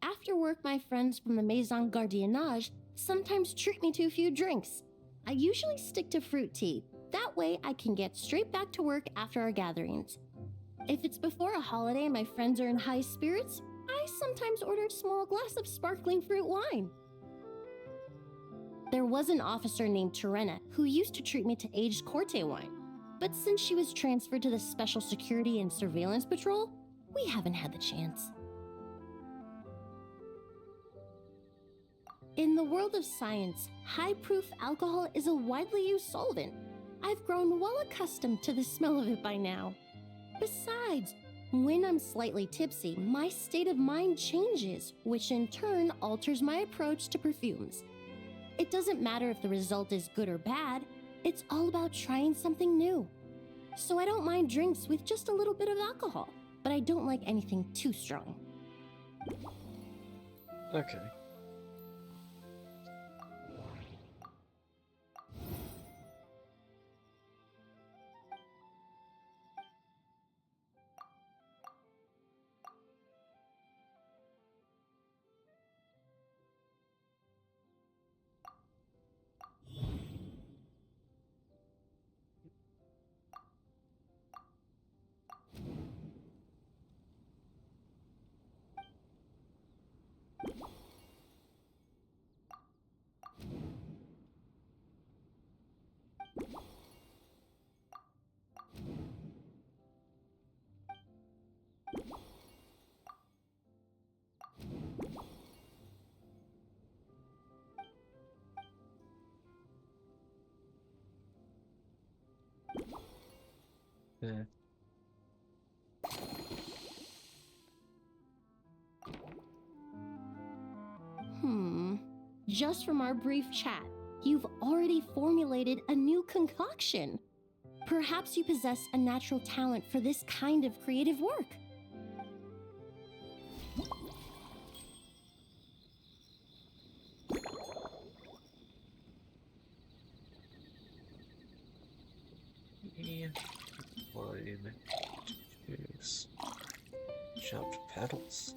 after work, my friends from the Maison Gardiennage sometimes treat me to a few drinks. I usually stick to fruit tea. That way I can get straight back to work after our gatherings. If it's before a holiday and my friends are in high spirits, I sometimes order a small glass of sparkling fruit wine. There was an officer named Terena who used to treat me to aged Corte wine. But since she was transferred to the Special Security and Surveillance Patrol, we haven't had the chance. In the world of science, high-proof alcohol is a widely used solvent. I've grown well accustomed to the smell of it by now. Besides, when I'm slightly tipsy, my state of mind changes, which in turn alters my approach to perfumes. It doesn't matter if the result is good or bad, it's all about trying something new. So I don't mind drinks with just a little bit of alcohol, but I don't like anything too strong. Okay. Yeah. Just from our brief chat, you've already formulated a new concoction. Perhaps you possess a natural talent for this kind of creative work. Wine, juice, chopped petals.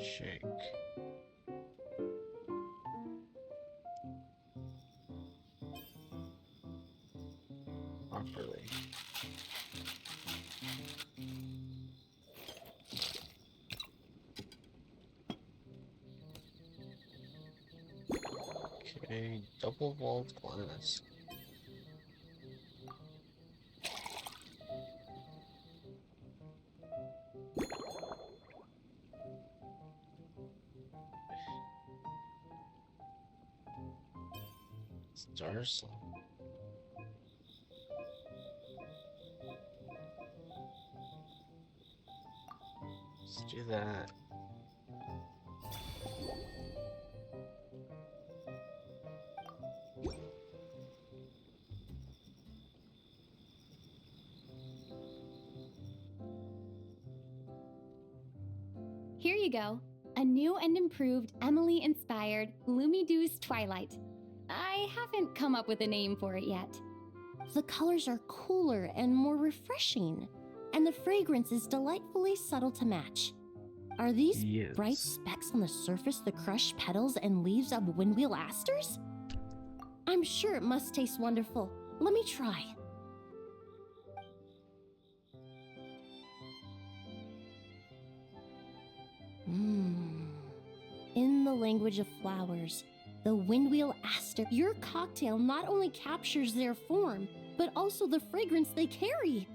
Shake. Properly. Okay, double-walled glass. Stars. Let's do that. Here you go. A new and improved Emily-inspired Lumidews Twilight. I I haven't come up with a name for it yet. The colors are cooler and more refreshing, and the fragrance is delightfully subtle to match. Are these bright specks on the surface the crushed petals and leaves of windwheel asters? I'm sure it must taste wonderful. Let me try. In the language of flowers, the windwheel aster, your cocktail not only captures their form, but also the fragrance they carry.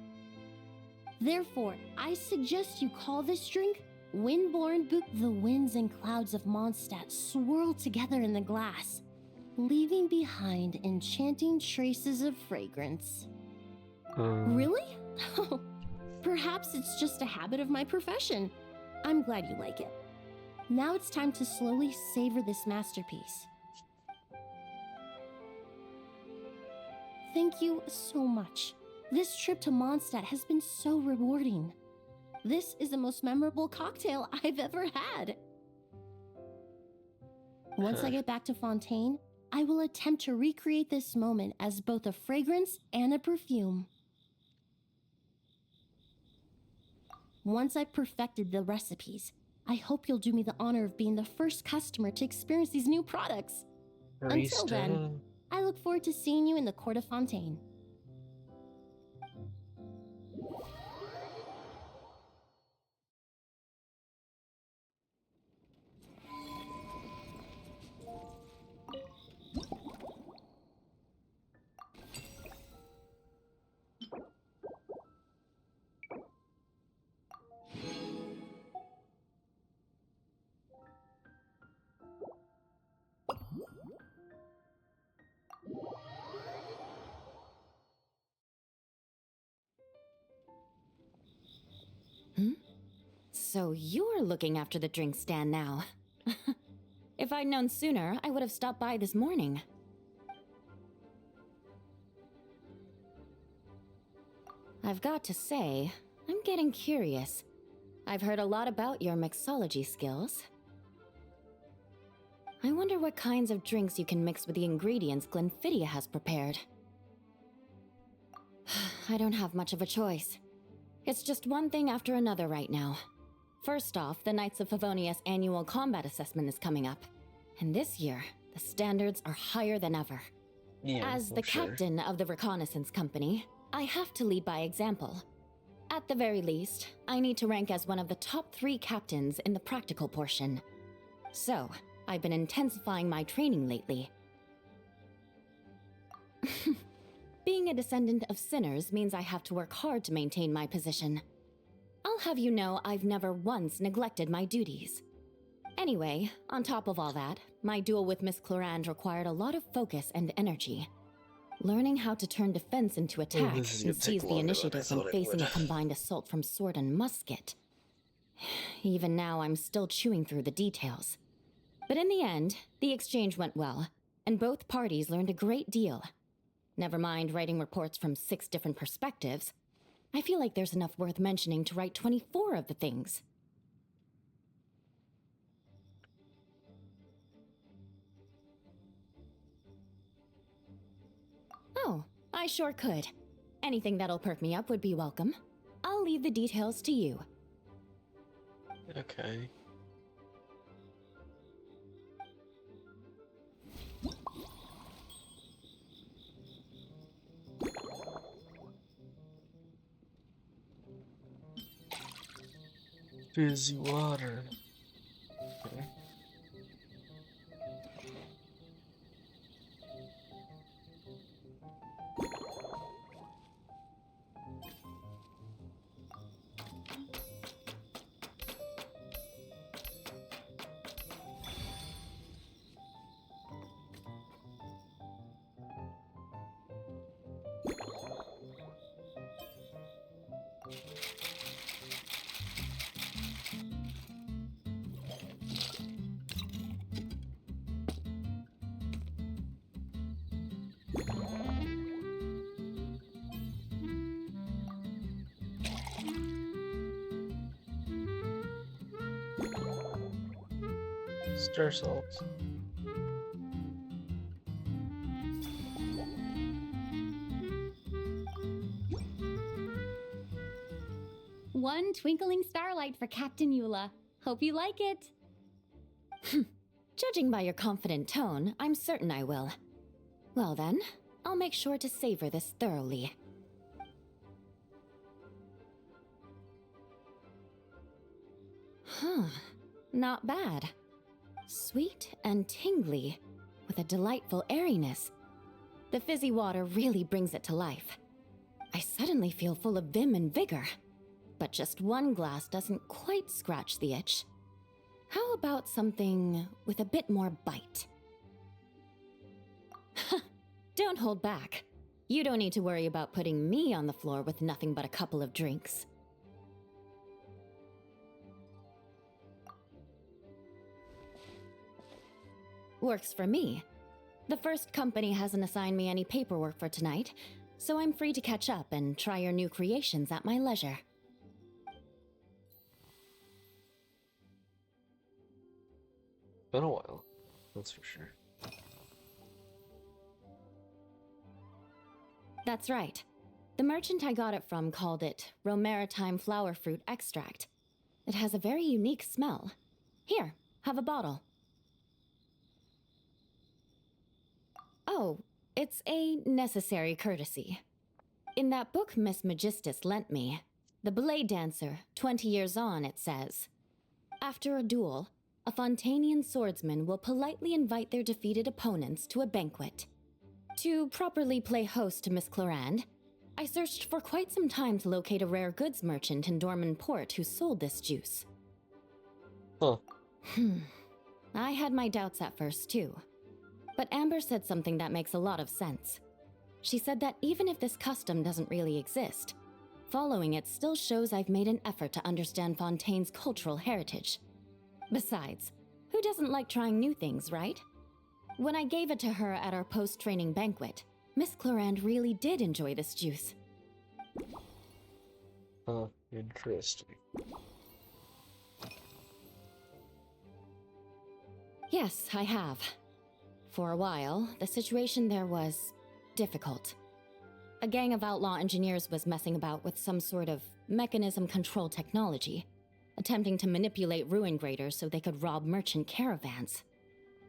Therefore, I suggest you call this drink Windborne Book. The winds and clouds of Mondstadt swirl together in the glass, leaving behind enchanting traces of fragrance. Really? Perhaps it's just a habit of my profession. I'm glad you like it. Now it's time to slowly savor this masterpiece. Thank you so much. This trip to Mondstadt has been so rewarding. This is the most memorable cocktail I've ever had. Once I get back to Fontaine, I will attempt to recreate this moment as both a fragrance and a perfume. Once I've perfected the recipes, I hope you'll do me the honor of being the first customer to experience these new products. Until then, I look forward to seeing you in the Court of Fontaine. So you're looking after the drink stand now. If I'd known sooner, I would have stopped by this morning. I've got to say, I'm getting curious. I've heard a lot about your mixology skills. I wonder what kinds of drinks you can mix with the ingredients Glenfiddich has prepared. I don't have much of a choice. It's just one thing after another right now. First off, the Knights of Favonius annual combat assessment is coming up. And this year, the standards are higher than ever. As the captain of the reconnaissance company, I have to lead by example. At the very least, I need to rank as one of the top 3 captains in the practical portion. So, I've been intensifying my training lately. Being a descendant of sinners means I have to work hard to maintain my position. I'll have you know I've never once neglected my duties. Anyway, on top of all that, my duel with Miss Clorand required a lot of focus and energy. Learning how to turn defense into attack and seize the initiative when facing a combined assault from sword and musket. Even now, I'm still chewing through the details. But in the end, the exchange went well, and both parties learned a great deal. Never mind writing reports from 6 different perspectives. I feel like there's enough worth mentioning to write 24 of the things. Oh, I sure could. Anything that'll perk me up would be welcome. I'll leave the details to you. Okay. Fizzy water. Okay. Stir salt. One twinkling starlight for Captain Eula. Hope you like it. Judging by your confident tone, I'm certain I will. Well then, I'll make sure to savor this thoroughly. Huh, not bad. Sweet and tingly, with a delightful airiness. The fizzy water really brings it to life. I suddenly feel full of vim and vigor. But just one glass doesn't quite scratch the itch. How about something with a bit more bite? Don't hold back. You don't need to worry about putting me on the floor with nothing but a couple of drinks. Works for me. The first company hasn't assigned me any paperwork for tonight, so I'm free to catch up and try your new creations at my leisure. Been a while, that's for sure. That's right. The merchant I got it from called it Romaritime flower fruit extract. It has a very unique smell. Here, have a bottle. Oh, it's a necessary courtesy. In that book Miss Magistus lent me, The Blade Dancer, 20 years on, it says, after a duel, a Fontanian swordsman will politely invite their defeated opponents to a banquet. To properly play host to Miss Clorand, I searched for quite some time to locate a rare goods merchant in Dorman Port who sold this juice. Huh. I had my doubts at first, too. But Amber said something that makes a lot of sense. She said that even if this custom doesn't really exist, following it still shows I've made an effort to understand Fontaine's cultural heritage. Besides, who doesn't like trying new things, right? When I gave it to her at our post-training banquet, Miss Clorand really did enjoy this juice. Huh, interesting. Yes, I have. For a while, the situation there was difficult. A gang of outlaw engineers was messing about with some sort of mechanism control technology, attempting to manipulate ruin graders so they could rob merchant caravans.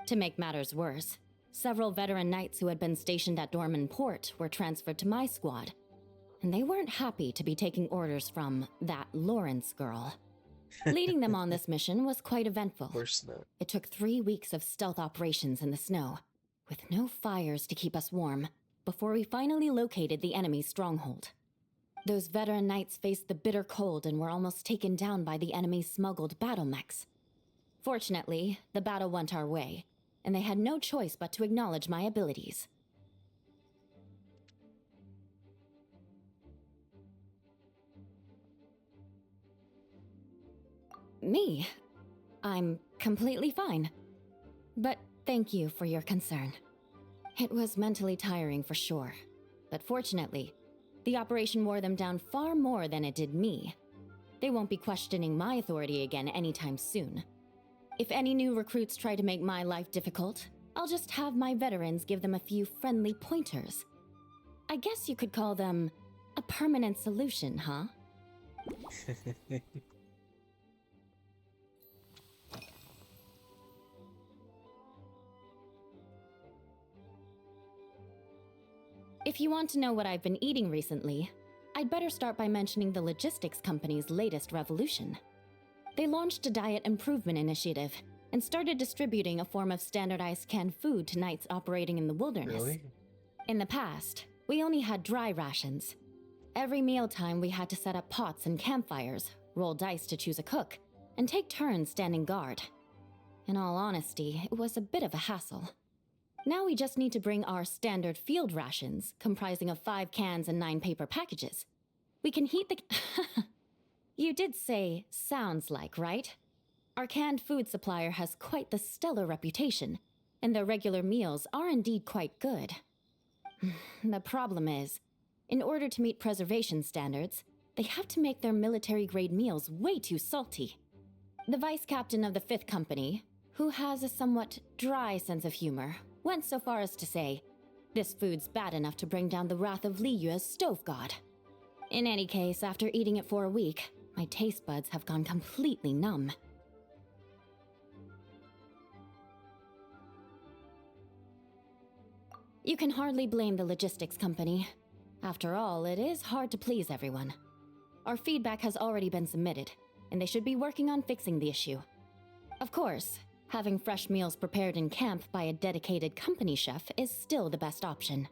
To make matters worse, several veteran knights who had been stationed at Dorman Port were transferred to my squad, and they weren't happy to be taking orders from that Lawrence girl. Leading them on this mission was quite eventful. Of course not. It took 3 weeks of stealth operations in the snow, with no fires to keep us warm, before we finally located the enemy's stronghold. Those veteran knights faced the bitter cold and were almost taken down by the enemy's smuggled battle mechs. Fortunately, the battle went our way, and they had no choice but to acknowledge my abilities. Me? I'm completely fine. But thank you for your concern. It was mentally tiring for sure, but fortunately, the operation wore them down far more than it did me. They won't be questioning my authority again anytime soon. If any new recruits try to make my life difficult, I'll just have my veterans give them a few friendly pointers. I guess you could call them a permanent solution, huh? If you want to know what I've been eating recently, I'd better start by mentioning the logistics company's latest revolution. They launched a diet improvement initiative and started distributing a form of standardized canned food to knights operating in the wilderness. Really? In the past, we only had dry rations. Every mealtime we had to set up pots and campfires, roll dice to choose a cook, and take turns standing guard. In all honesty, it was a bit of a hassle. Now we just need to bring our standard field rations, comprising of 5 cans and 9 paper packages. We can heat the... You did say, sounds like, right? Our canned food supplier has quite the stellar reputation, and their regular meals are indeed quite good. The problem is, in order to meet preservation standards, they have to make their military-grade meals way too salty. The vice captain of the 5th Company, who has a somewhat dry sense of humor, went so far as to say, this food's bad enough to bring down the wrath of Liyue's stove god. In any case, after eating it for a week, My taste buds have gone completely numb. You can hardly blame the logistics company. After all, it is hard to please everyone. Our feedback has already been submitted, and they should be working on fixing the issue. Of course, having fresh meals prepared in camp by a dedicated company chef is still the best option.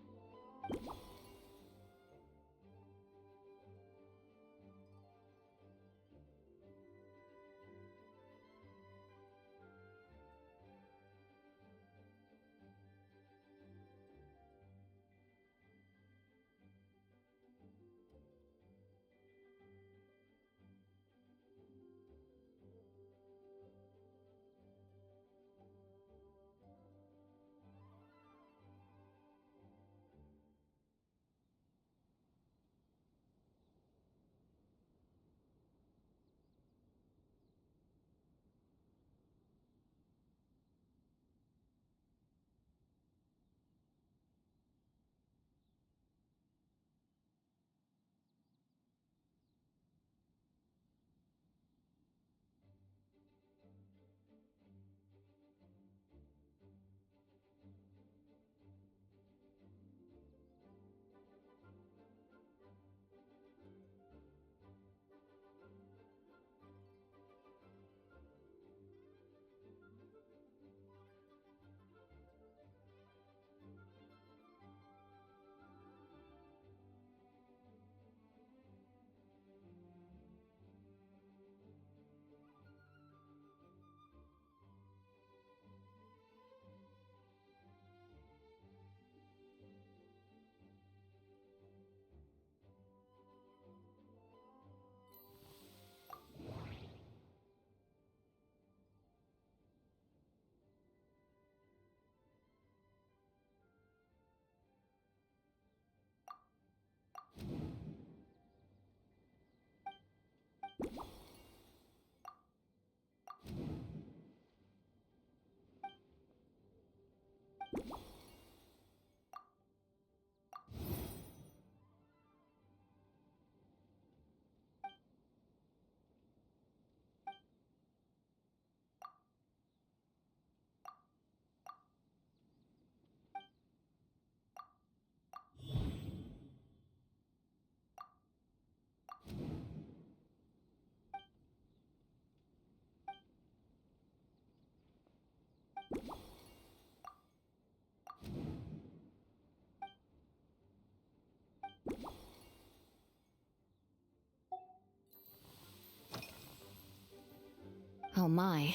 Oh my.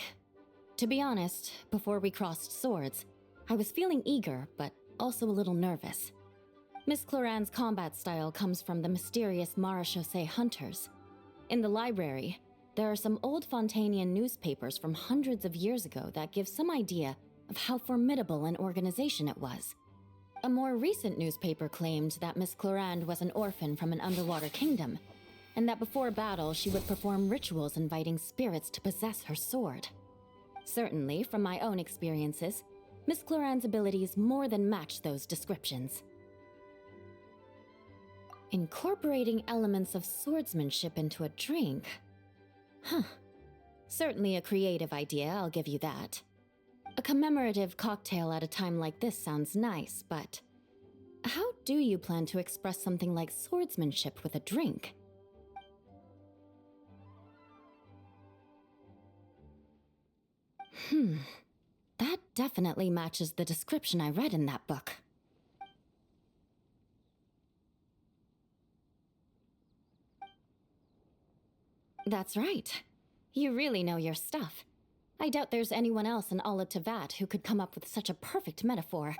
To be honest, before we crossed swords, I was feeling eager, but also a little nervous. Miss Cloran's combat style comes from the mysterious Marechaussee hunters. In the library, there are some old Fontanian newspapers from hundreds of years ago that give some idea of how formidable an organization it was. A more recent newspaper claimed that Miss Cloran was an orphan from an underwater kingdom, and that before battle she would perform rituals inviting spirits to possess her sword. Certainly, from my own experiences, Miss Cloran's abilities more than match those descriptions. Incorporating elements of swordsmanship into a drink? Huh. Certainly a creative idea, I'll give you that. A commemorative cocktail at a time like this sounds nice, but how do you plan to express something like swordsmanship with a drink? That definitely matches the description I read in that book. That's right. You really know your stuff. I doubt there's anyone else in all of Tevat who could come up with such a perfect metaphor.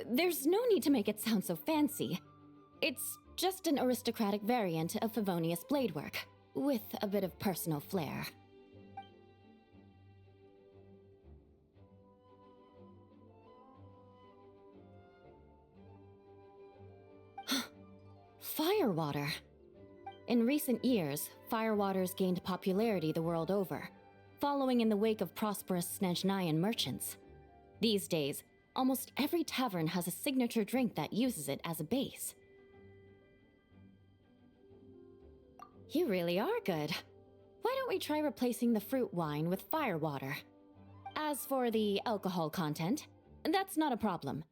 There's no need to make it sound so fancy. It's just an aristocratic variant of Favonius bladework. with a bit of personal flair. Firewater. In recent years, firewaters gained popularity the world over, following in the wake of prosperous Snezhnayan merchants. These days, almost every tavern has a signature drink that uses it as a base. You really are good. Why don't we try replacing the fruit wine with firewater? As for the alcohol content, that's not a problem.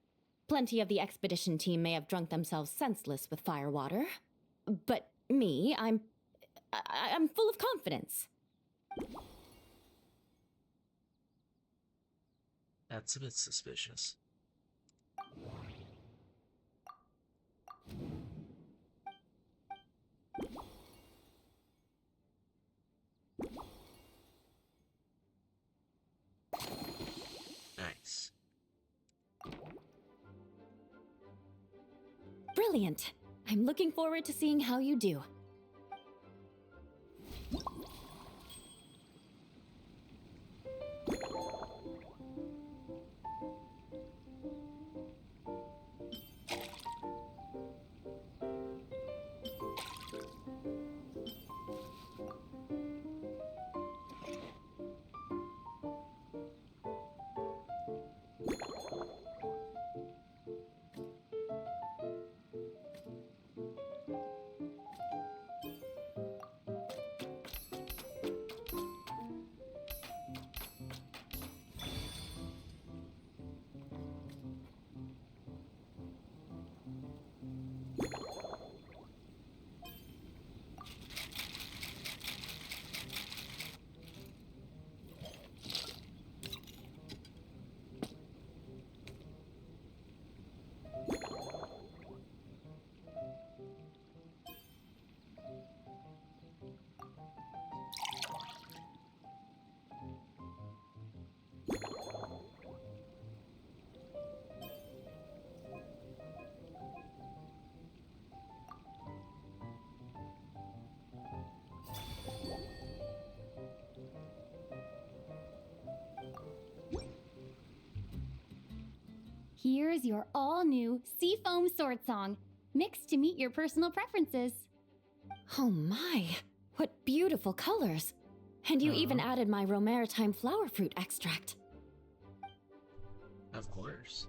Plenty of the expedition team may have drunk themselves senseless with firewater. But me, I'm full of confidence. That's a bit suspicious. Nice. Brilliant. I'm looking forward to seeing how you do. Here's your all-new Seafoam Sword Song, mixed to meet your personal preferences. Oh my, what beautiful colors! And you even added my Romaritime flower fruit extract. Of course.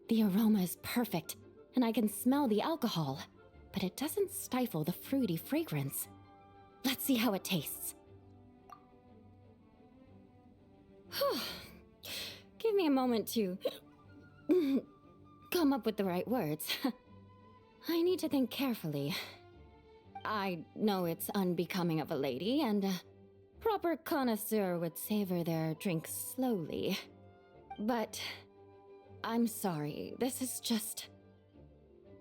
The aroma is perfect, and I can smell the alcohol, but it doesn't stifle the fruity fragrance. Let's see how it tastes. Give me a moment to come up with the right words. I need to think carefully. I know it's unbecoming of a lady, and a proper connoisseur would savor their drink slowly. But I'm sorry, this is just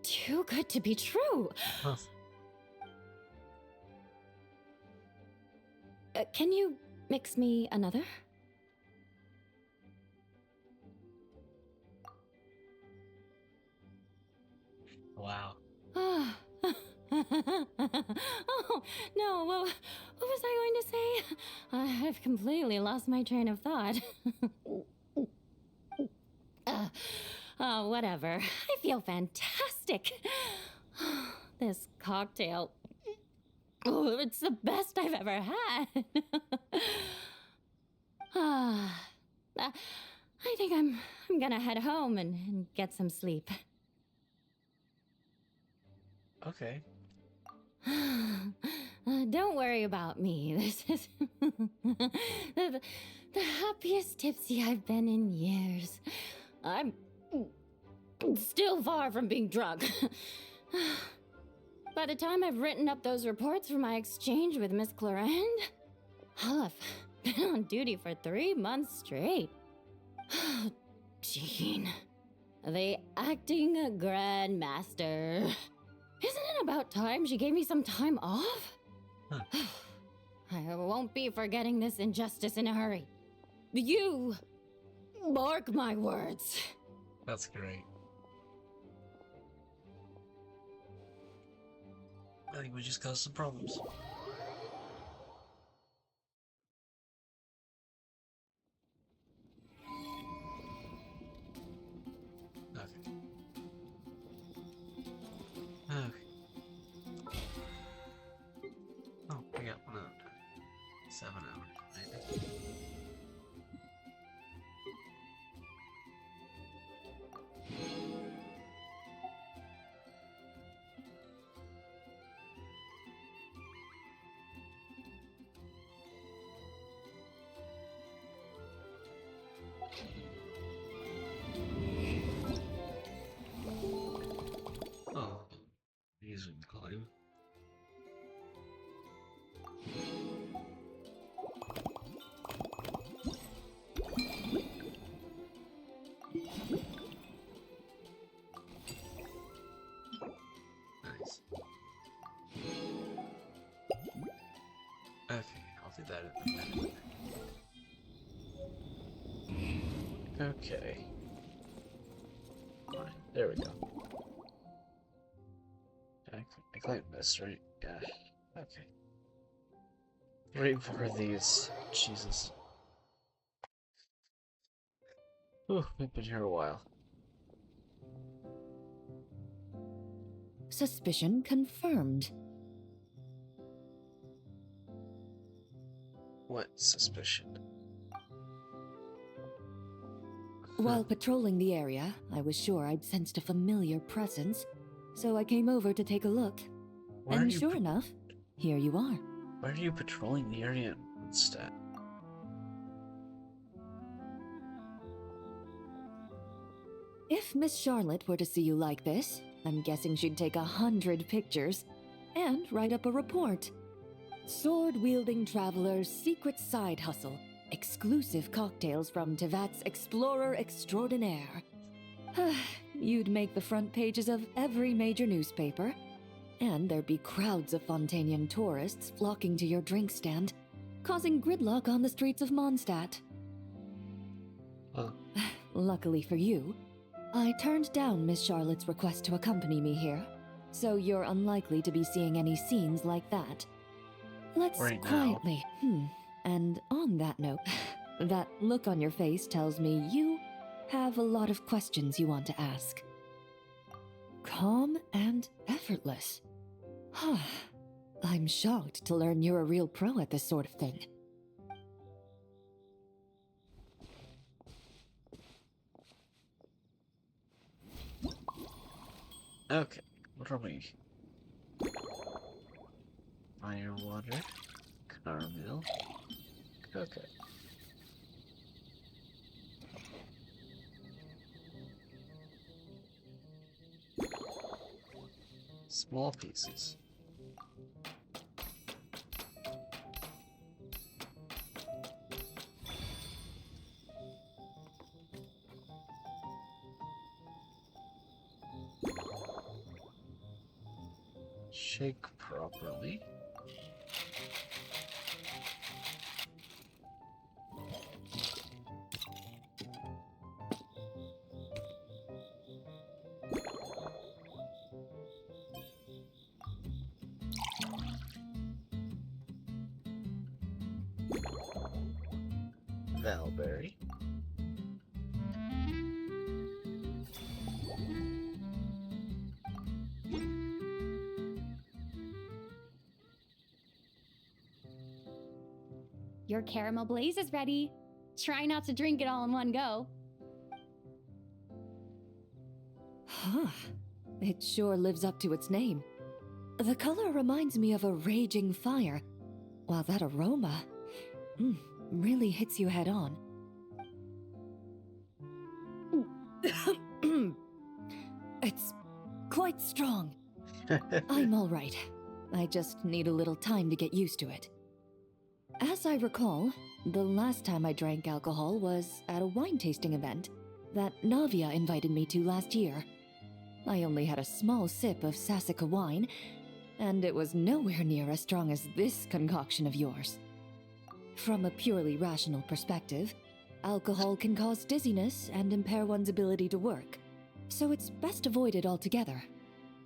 too good to be true. Can you mix me another? Wow. Oh, no, what was I going to say? I've completely lost my train of thought. Whatever. I feel fantastic. This cocktail. Oh, it's the best I've ever had. I think I'm gonna head home and get some sleep. Okay. Don't worry about me. This is the happiest tipsy I've been in years. I'm still far from being drunk. By the time I've written up those reports for my exchange with Miss Clarend, I'll have been on duty for 3 months straight. Jean, the acting grandmaster. Isn't it about time she gave me some time off? I won't be forgetting this injustice in a hurry. You mark my words. That's great. I think we just caused some problems. Okay. Okay. Oh, we got 1 out. 7 out, maybe. Oh, these we can climb. Nice. Okay, I'll do that in a minute. Okay. Alright, there we go. I claimed this, right? Yeah. Okay. 3 more of these. Jesus. Whew, we've been here a while. Suspicion confirmed. What suspicion? While patrolling the area, I was sure I'd sensed a familiar presence, so I came over to take a look. Where And are you sure enough, here you are. Why are you patrolling the area instead? If Miss Charlotte were to see you like this, I'm guessing she'd take 100 pictures and write up a report. Sword-wielding traveler's secret side hustle. Exclusive cocktails from Tevat's Explorer Extraordinaire. You'd make the front pages of every major newspaper, and there'd be crowds of Fontanian tourists flocking to your drink stand, causing gridlock on the streets of Mondstadt. Luckily for you, I turned down Miss Charlotte's request to accompany me here, so you're unlikely to be seeing any scenes like that. Let's Right now. quietly. And on that note, that look on your face tells me you have a lot of questions you want to ask. Calm and effortless. I'm shocked to learn you're a real pro at this sort of thing. Okay, what are we? Firewater, caramel. Okay. Small pieces. Shake properly. Valberry. Your caramel blaze is ready. Try not to drink it all in one go. It sure lives up to its name. The color reminds me of a raging fire, while that aroma really hits you head on. It's quite strong. I'm all right. I just need a little time to get used to it. As I recall, the last time I drank alcohol was at a wine tasting event that Navia invited me to last year. I only had a small sip of Sassica wine, and it was nowhere near as strong as this concoction of yours. From a purely rational perspective, alcohol can cause dizziness and impair one's ability to work, so it's best avoided altogether.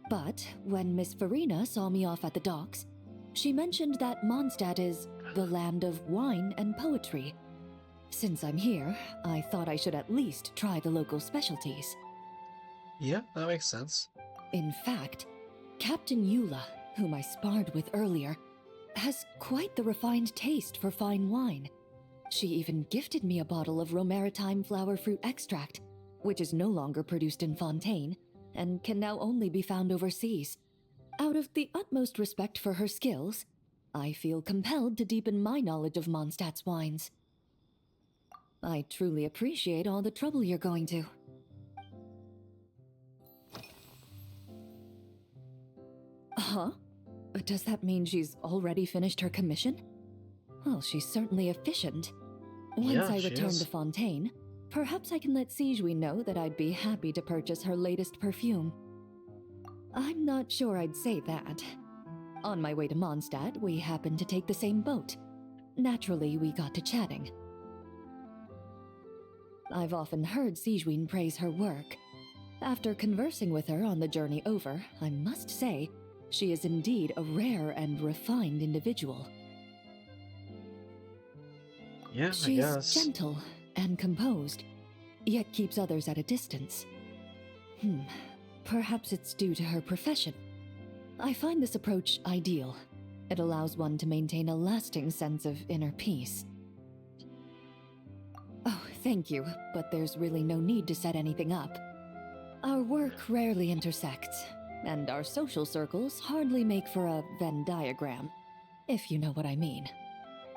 But when Miss Farina saw me off at the docks, she mentioned that Mondstadt is the land of wine and poetry. Since I'm here, I thought I should at least try the local specialties. Yeah, that makes sense. In fact, Captain Eula, whom I sparred with earlier, has quite the refined taste for fine wine. She even gifted me a bottle of Romaritime flower fruit extract, which is no longer produced in Fontaine, and can now only be found overseas. Out of the utmost respect for her skills, I feel compelled to deepen my knowledge of Mondstadt's wines. I truly appreciate all the trouble you're going to. Huh? Does that mean she's already finished her commission? Well, she's certainly efficient. Once I return to Fontaine, perhaps I can let Sigewin know that I'd be happy to purchase her latest perfume. I'm not sure I'd say that. On my way to Mondstadt, we happened to take the same boat. Naturally, we got to chatting. I've often heard Sigewin praise her work. After conversing with her on the journey over, I must say, she is indeed a rare and refined individual. Yeah, She's I guess. gentle and composed, yet keeps others at a distance. Perhaps it's due to her profession. I find this approach ideal. It allows one to maintain a lasting sense of inner peace. Oh, thank you, but there's really no need to set anything up. Our work rarely intersects, and our social circles hardly make for a Venn diagram, if you know what I mean.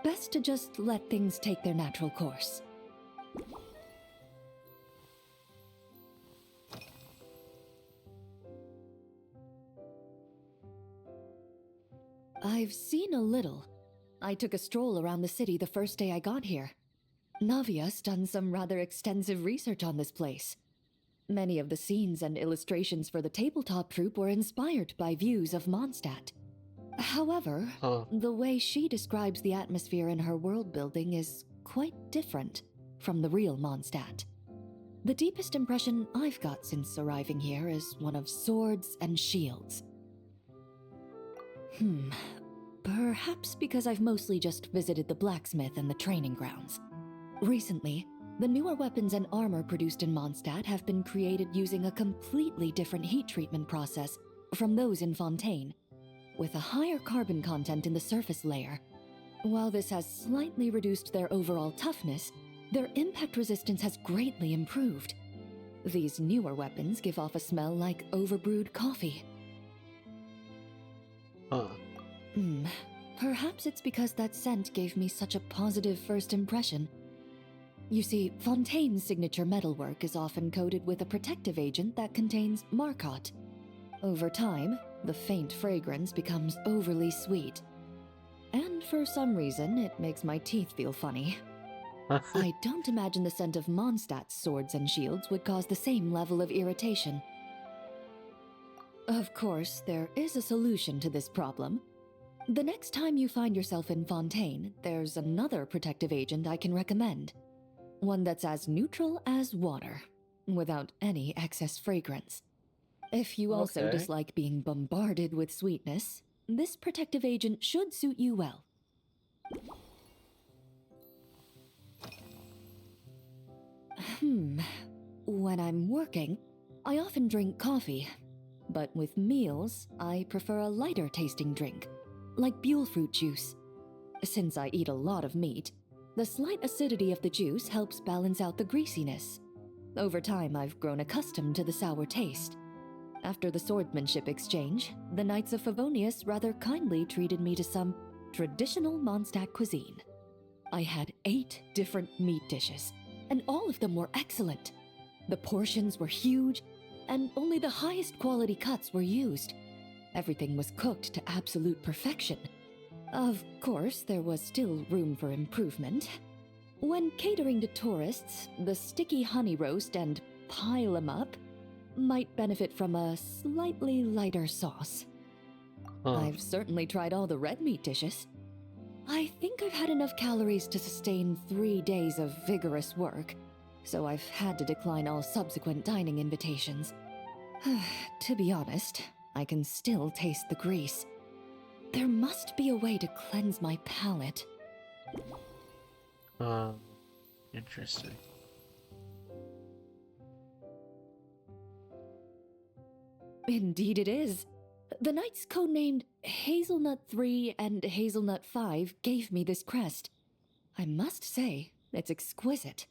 Best to just let things take their natural course. I've seen a little. I took a stroll around the city the first day I got here. Navia's done some rather extensive research on this place. Many of the scenes and illustrations for the tabletop troupe were inspired by views of Mondstadt. However, the way she describes the atmosphere in her world building is quite different from the real Mondstadt. The deepest impression I've got since arriving here is one of swords and shields. Perhaps because I've mostly just visited the blacksmith and the training grounds. Recently, the newer weapons and armor produced in Mondstadt have been created using a completely different heat treatment process from those in Fontaine, with a higher carbon content in the surface layer. While this has slightly reduced their overall toughness, their impact resistance has greatly improved. These newer weapons give off a smell like overbrewed coffee. Perhaps it's because that scent gave me such a positive first impression. You see, Fontaine's signature metalwork is often coated with a protective agent that contains Marcotte. Over time, the faint fragrance becomes overly sweet. And for some reason, it makes my teeth feel funny. I don't imagine the scent of Mondstadt's swords and shields would cause the same level of irritation. Of course, there is a solution to this problem. The next time you find yourself in Fontaine, there's another protective agent I can recommend. One that's as neutral as water, without any excess fragrance. If you also dislike being bombarded with sweetness, this protective agent should suit you well. When I'm working, I often drink coffee. But with meals, I prefer a lighter tasting drink, like Buell fruit juice. Since I eat a lot of meat, the slight acidity of the juice helps balance out the greasiness. Over time, I've grown accustomed to the sour taste. After the swordsmanship exchange, the Knights of Favonius rather kindly treated me to some traditional Mondstadt cuisine. I had 8 different meat dishes, and all of them were excellent. The portions were huge, and only the highest quality cuts were used. Everything was cooked to absolute perfection. Of course, there was still room for improvement. When catering to tourists, the sticky honey roast and pile 'em up might benefit from a slightly lighter sauce. I've certainly tried all the red meat dishes. I think I've had enough calories to sustain 3 days of vigorous work, so I've had to decline all subsequent dining invitations. To be honest, I can still taste the grease. There must be a way to cleanse my palate. Interesting. Indeed it is. The knights codenamed Hazelnut 3 and Hazelnut 5 gave me this crest. I must say, it's exquisite.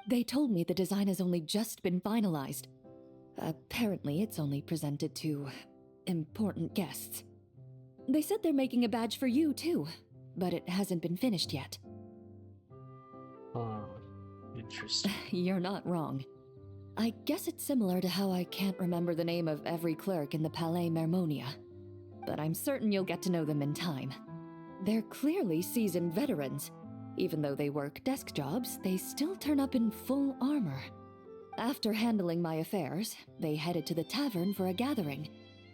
They told me the design has only just been finalized. Apparently, it's only presented to important guests. They said they're making a badge for you, too, but it hasn't been finished yet. Interesting. You're not wrong. I guess it's similar to how I can't remember the name of every clerk in the Palais Mermonia, but I'm certain you'll get to know them in time. They're clearly seasoned veterans. Even though they work desk jobs, they still turn up in full armor. After handling my affairs, they headed to the tavern for a gathering,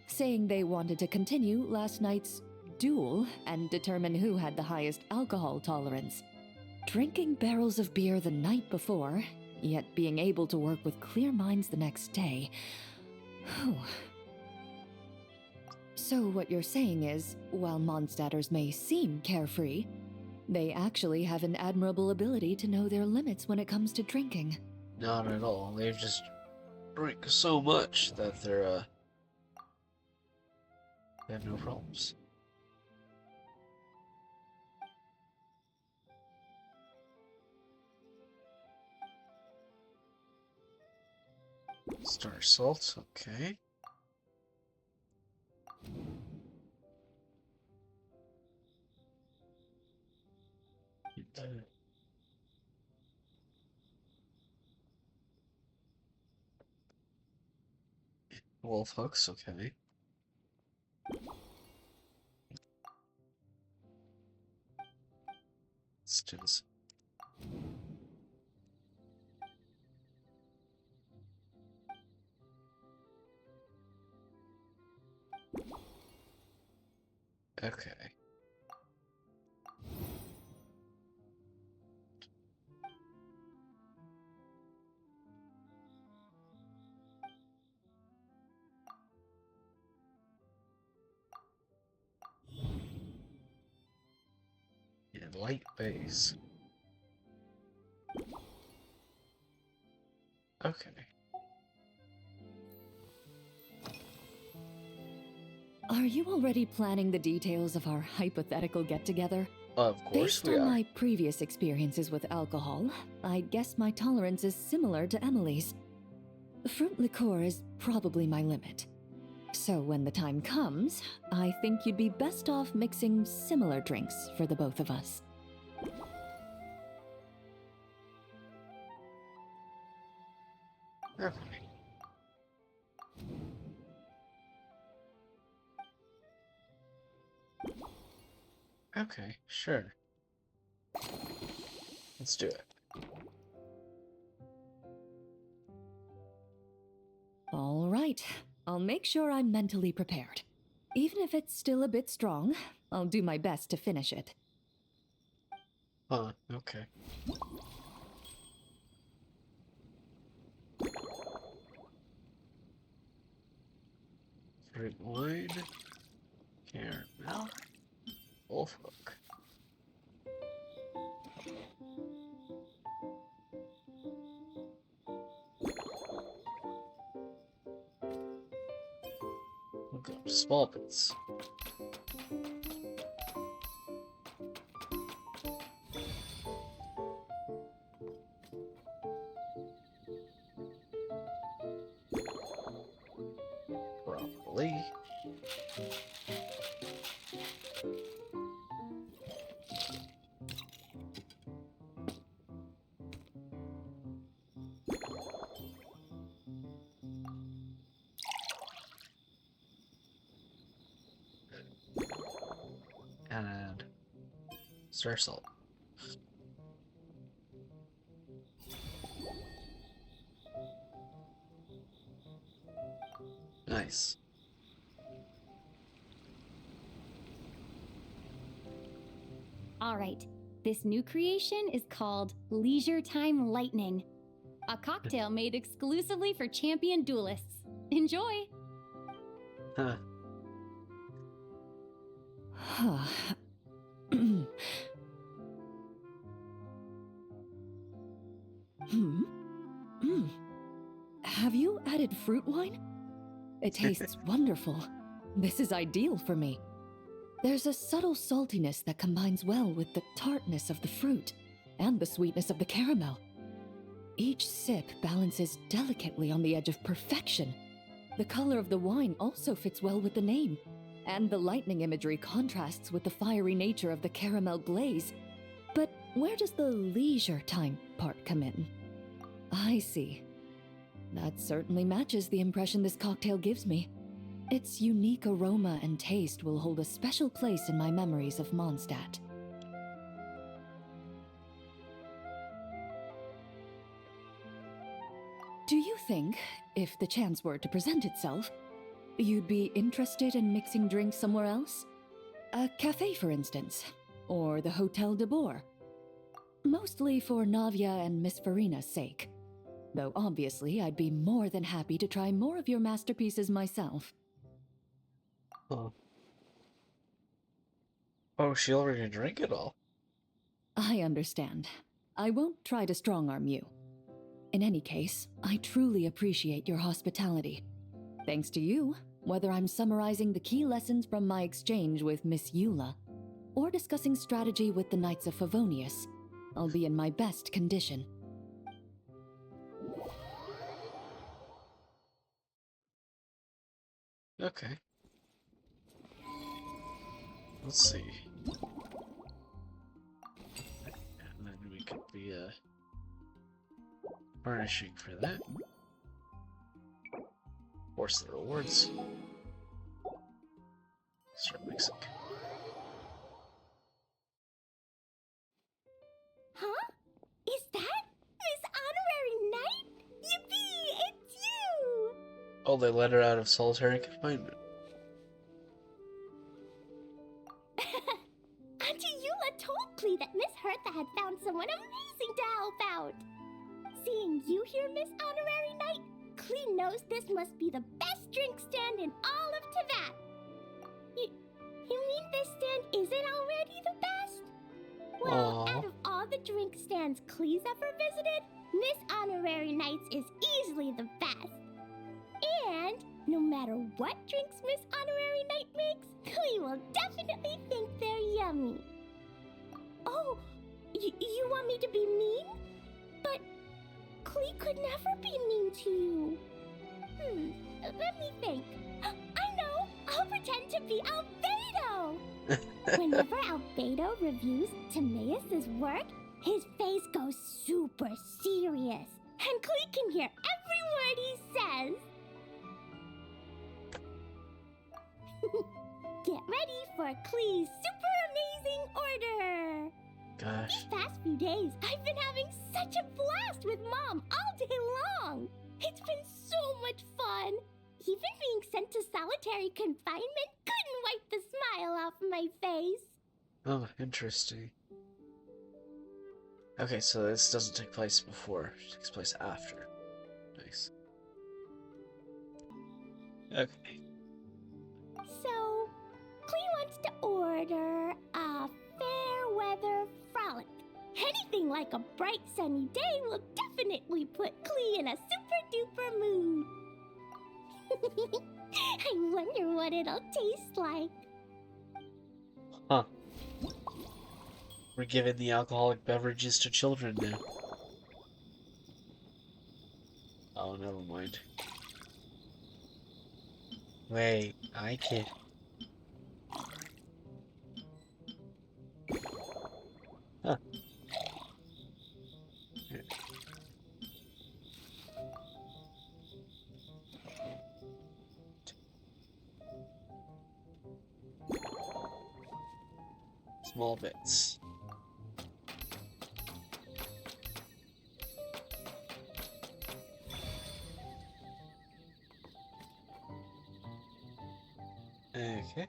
saying they wanted to continue last night's duel and determine who had the highest alcohol tolerance. Drinking barrels of beer the night before, yet being able to work with clear minds the next day. Whew. So what you're saying is, while Mondstadters may seem carefree, they actually have an admirable ability to know their limits when it comes to drinking. Not at all. They just drink so much that they're, they have no problems. Star salt, okay. Wolf hooks, okay. Let's do this. Okay. Yeah, light base. Okay. Are you already planning the details of our hypothetical get-together? Of course we are. Based on my previous experiences with alcohol, I guess my tolerance is similar to Emily's. Fruit liqueur is probably my limit. So when the time comes, I think you'd be best off mixing similar drinks for the both of us. Okay. Okay, sure. Let's do it. All right, I'll make sure I'm mentally prepared. Even if it's still a bit strong, I'll do my best to finish it. Okay. Fruit wine, caramel, wolf hook. We'll go to small bits. Properly. And star salt. Nice. All right, this new creation is called Leisure Time Lightning, a cocktail made exclusively for champion duelists. Enjoy! Huh. Huh. Have you added fruit wine? It tastes wonderful. This is ideal for me. There's a subtle saltiness that combines well with the tartness of the fruit and the sweetness of the caramel. Each sip balances delicately on the edge of perfection. The color of the wine also fits well with the name, and the lightning imagery contrasts with the fiery nature of the caramel glaze. But where does the leisure time part come in? I see. That certainly matches the impression this cocktail gives me. Its unique aroma and taste will hold a special place in my memories of Mondstadt. Do you think, if the chance were to present itself, you'd be interested in mixing drinks somewhere else? A cafe, for instance, or the Hotel de Boer? Mostly for Navia and Miss Farina's sake. Though obviously I'd be more than happy to try more of your masterpieces myself. Huh. Oh, she already drank it all. I understand. I won't try to strong-arm you. In any case, I truly appreciate your hospitality. Thanks to you, whether I'm summarizing the key lessons from my exchange with Miss Eula, or discussing strategy with the Knights of Favonius, I'll be in my best condition. Okay. Let's see. And then we could be furnishing for that. Force the rewards. Start mixing. Huh? Is that Miss Honorary Knight? Yippee! It's you! Oh, they let her out of solitary confinement. Auntie Eula told Klee that Miss Hertha had found someone amazing to help out. Seeing you here, Miss Honorary Knight, Klee knows this must be the best drink stand in all of Teyvat. You mean this stand isn't already the best? Well, Aww. out of all the drink stands Klee's ever visited, Miss Honorary Knight's is easily the best. And no matter what drinks Miss Honorary Knight makes, Klee will definitely think they're yummy. Oh, you want me to be mean? But Klee could never be mean to you. Let me think. I know! I'll pretend to be Albedo! Whenever Albedo reviews Timaeus' work, his face goes super serious, and Klee can hear every word he says. Get ready for Klee's super amazing order! Gosh. These past few days, I've been having such a blast with Mom all day long! It's been so much fun! Even being sent to solitary confinement couldn't wipe the smile off my face. Oh, interesting. Okay, so this doesn't take place before, it takes place after. Nice. Okay. So, Klee wants to order a fair weather frolic. Anything like a bright sunny day will definitely put Klee in a super duper mood. I wonder what it'll taste like. Huh. We're giving the alcoholic beverages to children now. Oh, never mind. Wait, I can. Huh. Small bits. Okay.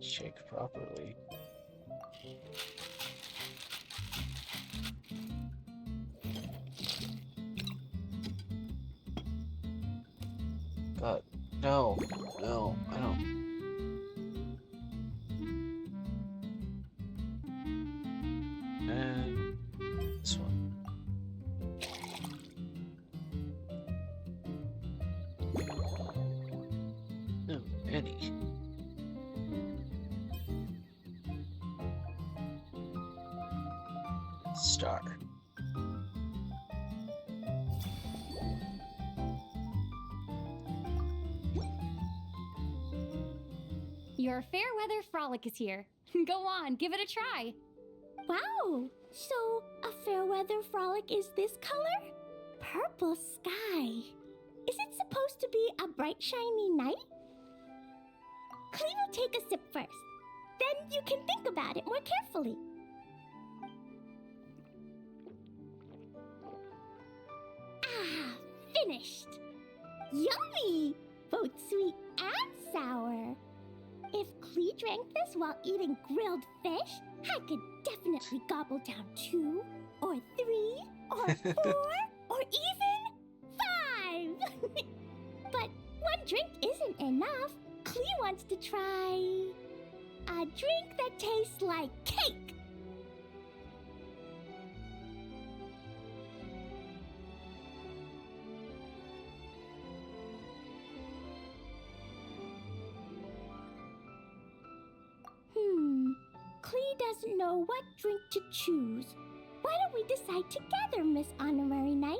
Shake properly. God, no, no, I don't. And this one. No, Annie. Star. Your fair weather frolic is here. Go on, give it a try. Wow! So, a fair weather frolic is this color? Purple sky. Is it supposed to be a bright, shiny night? Clee will take a sip first. Then you can think about it more carefully. Ah, finished! Yummy! Both sweet and sour. If Clee drank this while eating grilled fish, I could definitely gobble down 2, or 3, or 4, or even 5! But one drink isn't enough. Clee wants to try a drink that tastes like cake. Clee doesn't know what drink to choose. Why don't we decide together, Miss Honorary Knight?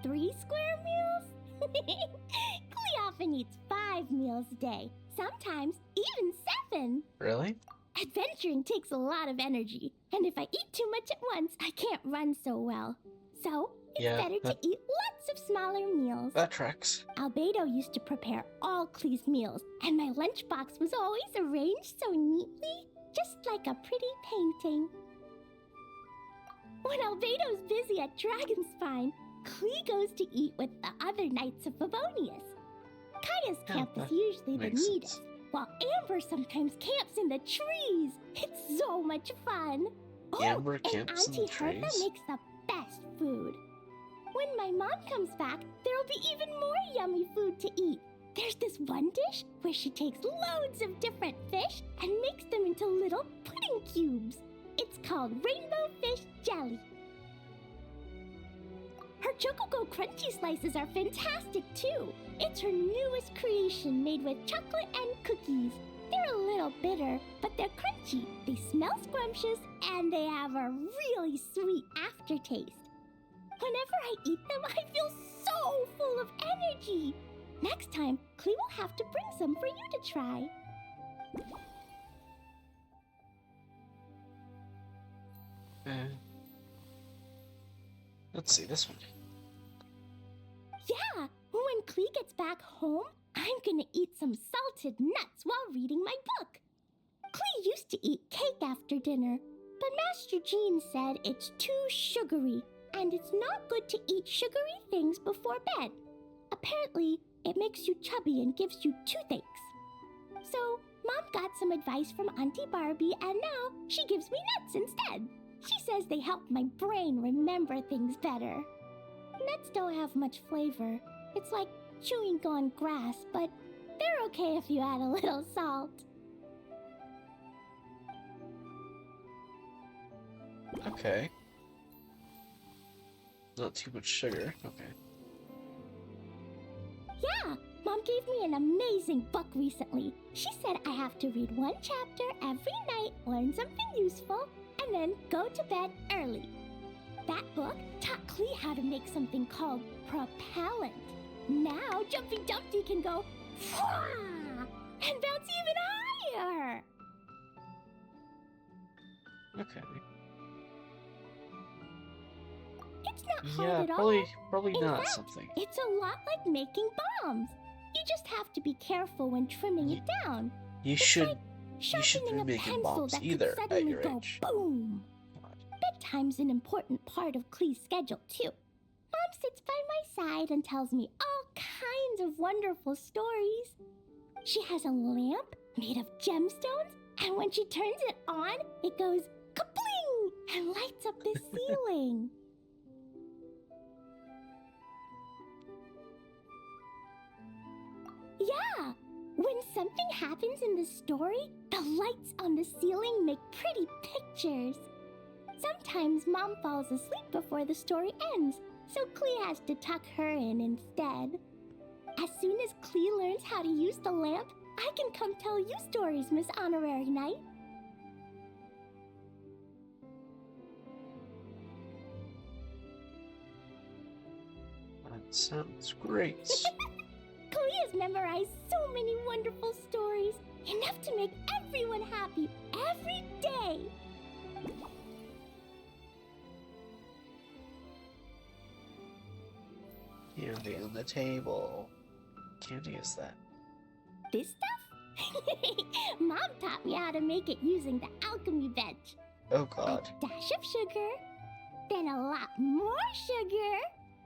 Three square meals? Clee often eats 5 meals a day, sometimes even 7. Really? Adventuring takes a lot of energy, and if I eat too much at once, I can't run so well. So, it's better to eat lots of smaller meals. That tracks. Albedo used to prepare all Clee's meals, and my lunchbox was always arranged so neatly, just like a pretty painting. When Albedo's busy at Dragonspine, Clee goes to eat with the other Knights of Favonius. Kaya's camp is usually the neatest, while Amber sometimes camps in the trees. It's so much fun. Amber camps in the Auntie Hertha trees? makes the best food. When my mom comes back, there'll be even more yummy food to eat. There's this one dish where she takes loads of different fish and makes them into little pudding cubes. It's called rainbow fish jelly. Her Chocogo Crunchy slices are fantastic too. It's her newest creation made with chocolate and cookies. They're a little bitter, but they're crunchy. They smell scrumptious, and they have a really sweet aftertaste. Whenever I eat them, I feel so full of energy. Next time, Clee will have to bring some for you to try. Let's see this one. Yeah, when Clee gets back home, I'm gonna eat some salted nuts while reading my book. Clee used to eat cake after dinner, but Master Jean said it's too sugary, and it's not good to eat sugary things before bed. Apparently, it makes you chubby and gives you toothaches. So, Mom got some advice from Auntie Barbie, and now she gives me nuts instead. She says they help my brain remember things better. Nuts don't have much flavor. It's like chewing on grass, but they're okay if you add a little salt. Okay. Not too much sugar. Okay. Yeah, Mom gave me an amazing book recently. She said I have to read one chapter every night, learn something useful, and then go to bed early. That book taught Clee how to make something called propellant. Now Jumpy Dumpty can go and bounce even higher. Okay. It's not hard at probably all. not In fact, something. It's a lot like making bombs. You just have to be careful when trimming it down. You shouldn't be making bombs either at suddenly your go age. boom. Bedtime's an important part of Clee's schedule too. Mom sits by my side and tells me all kinds of wonderful stories. She has a lamp made of gemstones, and when she turns it on, it goes kabling and lights up the ceiling. Yeah, when something happens in the story, the lights on the ceiling make pretty pictures. Sometimes Mom falls asleep before the story ends, so Klee has to tuck her in instead. As soon as Klee learns how to use the lamp, I can come tell you stories, Miss Honorary Knight. That sounds great. Klee has memorized so many wonderful stories, enough to make everyone happy every day. Candy on the table. Candy is that? This stuff? Mom taught me how to make it using the alchemy bench. Oh god. A dash of sugar, then a lot more sugar,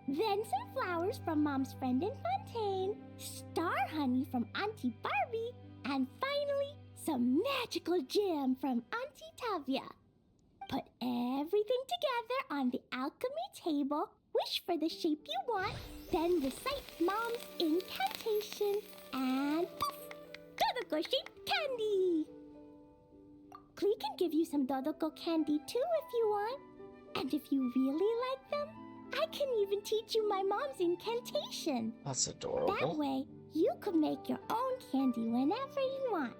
then some flowers from Mom's friend in Fontaine, star honey from Auntie Barbie, and finally, some magical jam from Auntie Tavia. Put everything together on the alchemy table, wish for the shape you want, then recite Mom's incantation, and poof! Dodoko-shaped candy! Klee can give you some Dodoko candy too if you want. And if you really like them, I can even teach you my mom's incantation. That's adorable. That way, you could make your own candy whenever you want.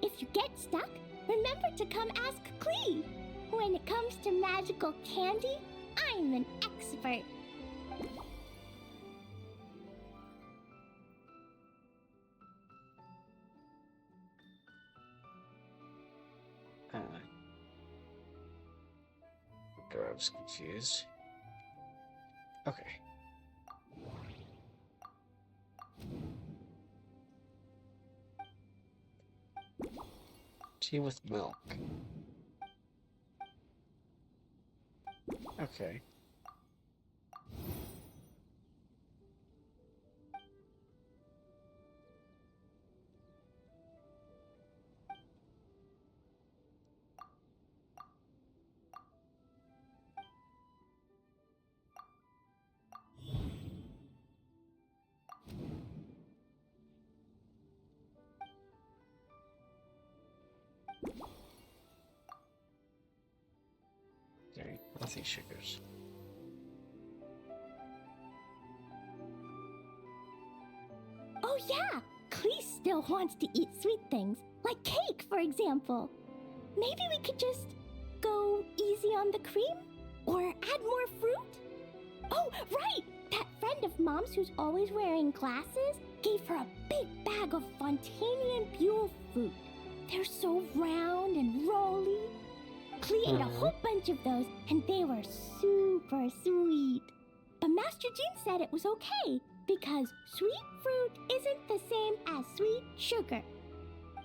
If you get stuck, remember to come ask Klee. When it comes to magical candy, I'm an expert. I was confused. Okay. Tea with milk. Okay. Okay, nothing sugars. Oh yeah, Klee still wants to eat sweet things, like cake, for example. Maybe we could just go easy on the cream? Or add more fruit? Oh, right! That friend of Mom's who's always wearing glasses gave her a big bag of Fontanian Buell fruit. They're so round and rolly. Klee ate a whole bunch of those, and they were super sweet. But Master Jean said it was okay, because sweet fruit isn't the same as sweet sugar.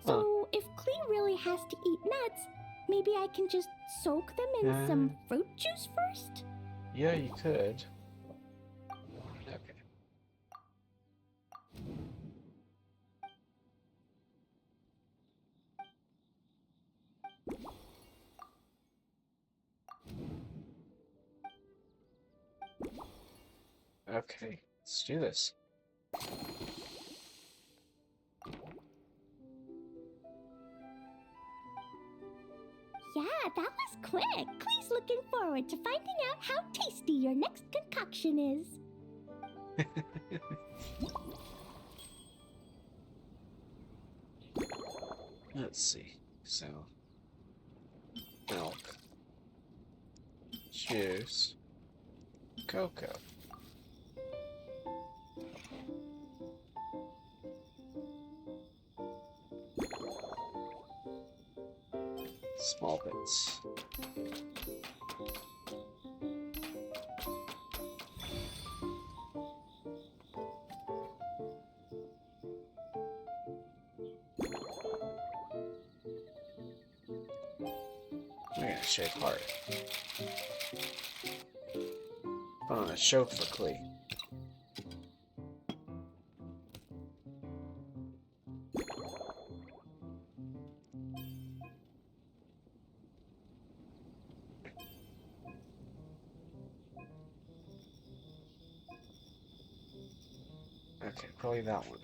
So if Klee really has to eat nuts, maybe I can just soak them in some fruit juice first? Yeah, you could. Okay. Okay, let's do this. Yeah, that was quick. Klee's looking forward to finding out how tasty your next concoction is. Let's see. So, milk, juice, cocoa. Small bits. gonna shave hard. Oh, choke for Klee. Okay, probably that one.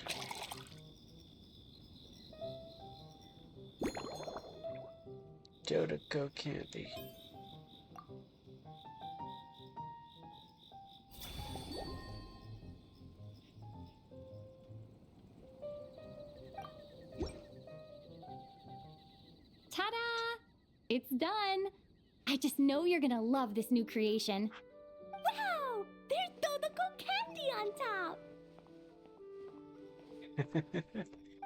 Go candy. Ta-da! It's done. I just know you're gonna love this new creation. Wow! There's Dodoko candy on top!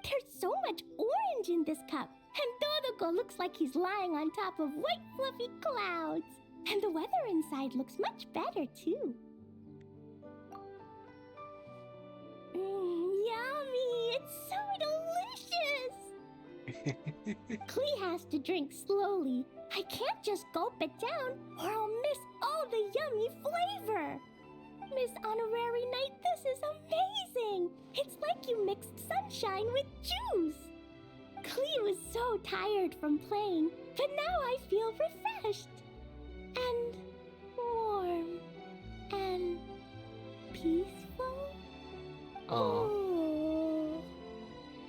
There's so much orange in this cup, and Dodoko looks like he's lying on top of white fluffy clouds. And the weather inside looks much better, too. Yummy! It's so delicious! Klee has to drink slowly. I can't just gulp it down, or I'll miss all the yummy flavor. Miss Honorary Knight, this is amazing! It's like you mixed sunshine with juice. Klee was so tired from playing, but now I feel refreshed. And warm. And peaceful. Oh.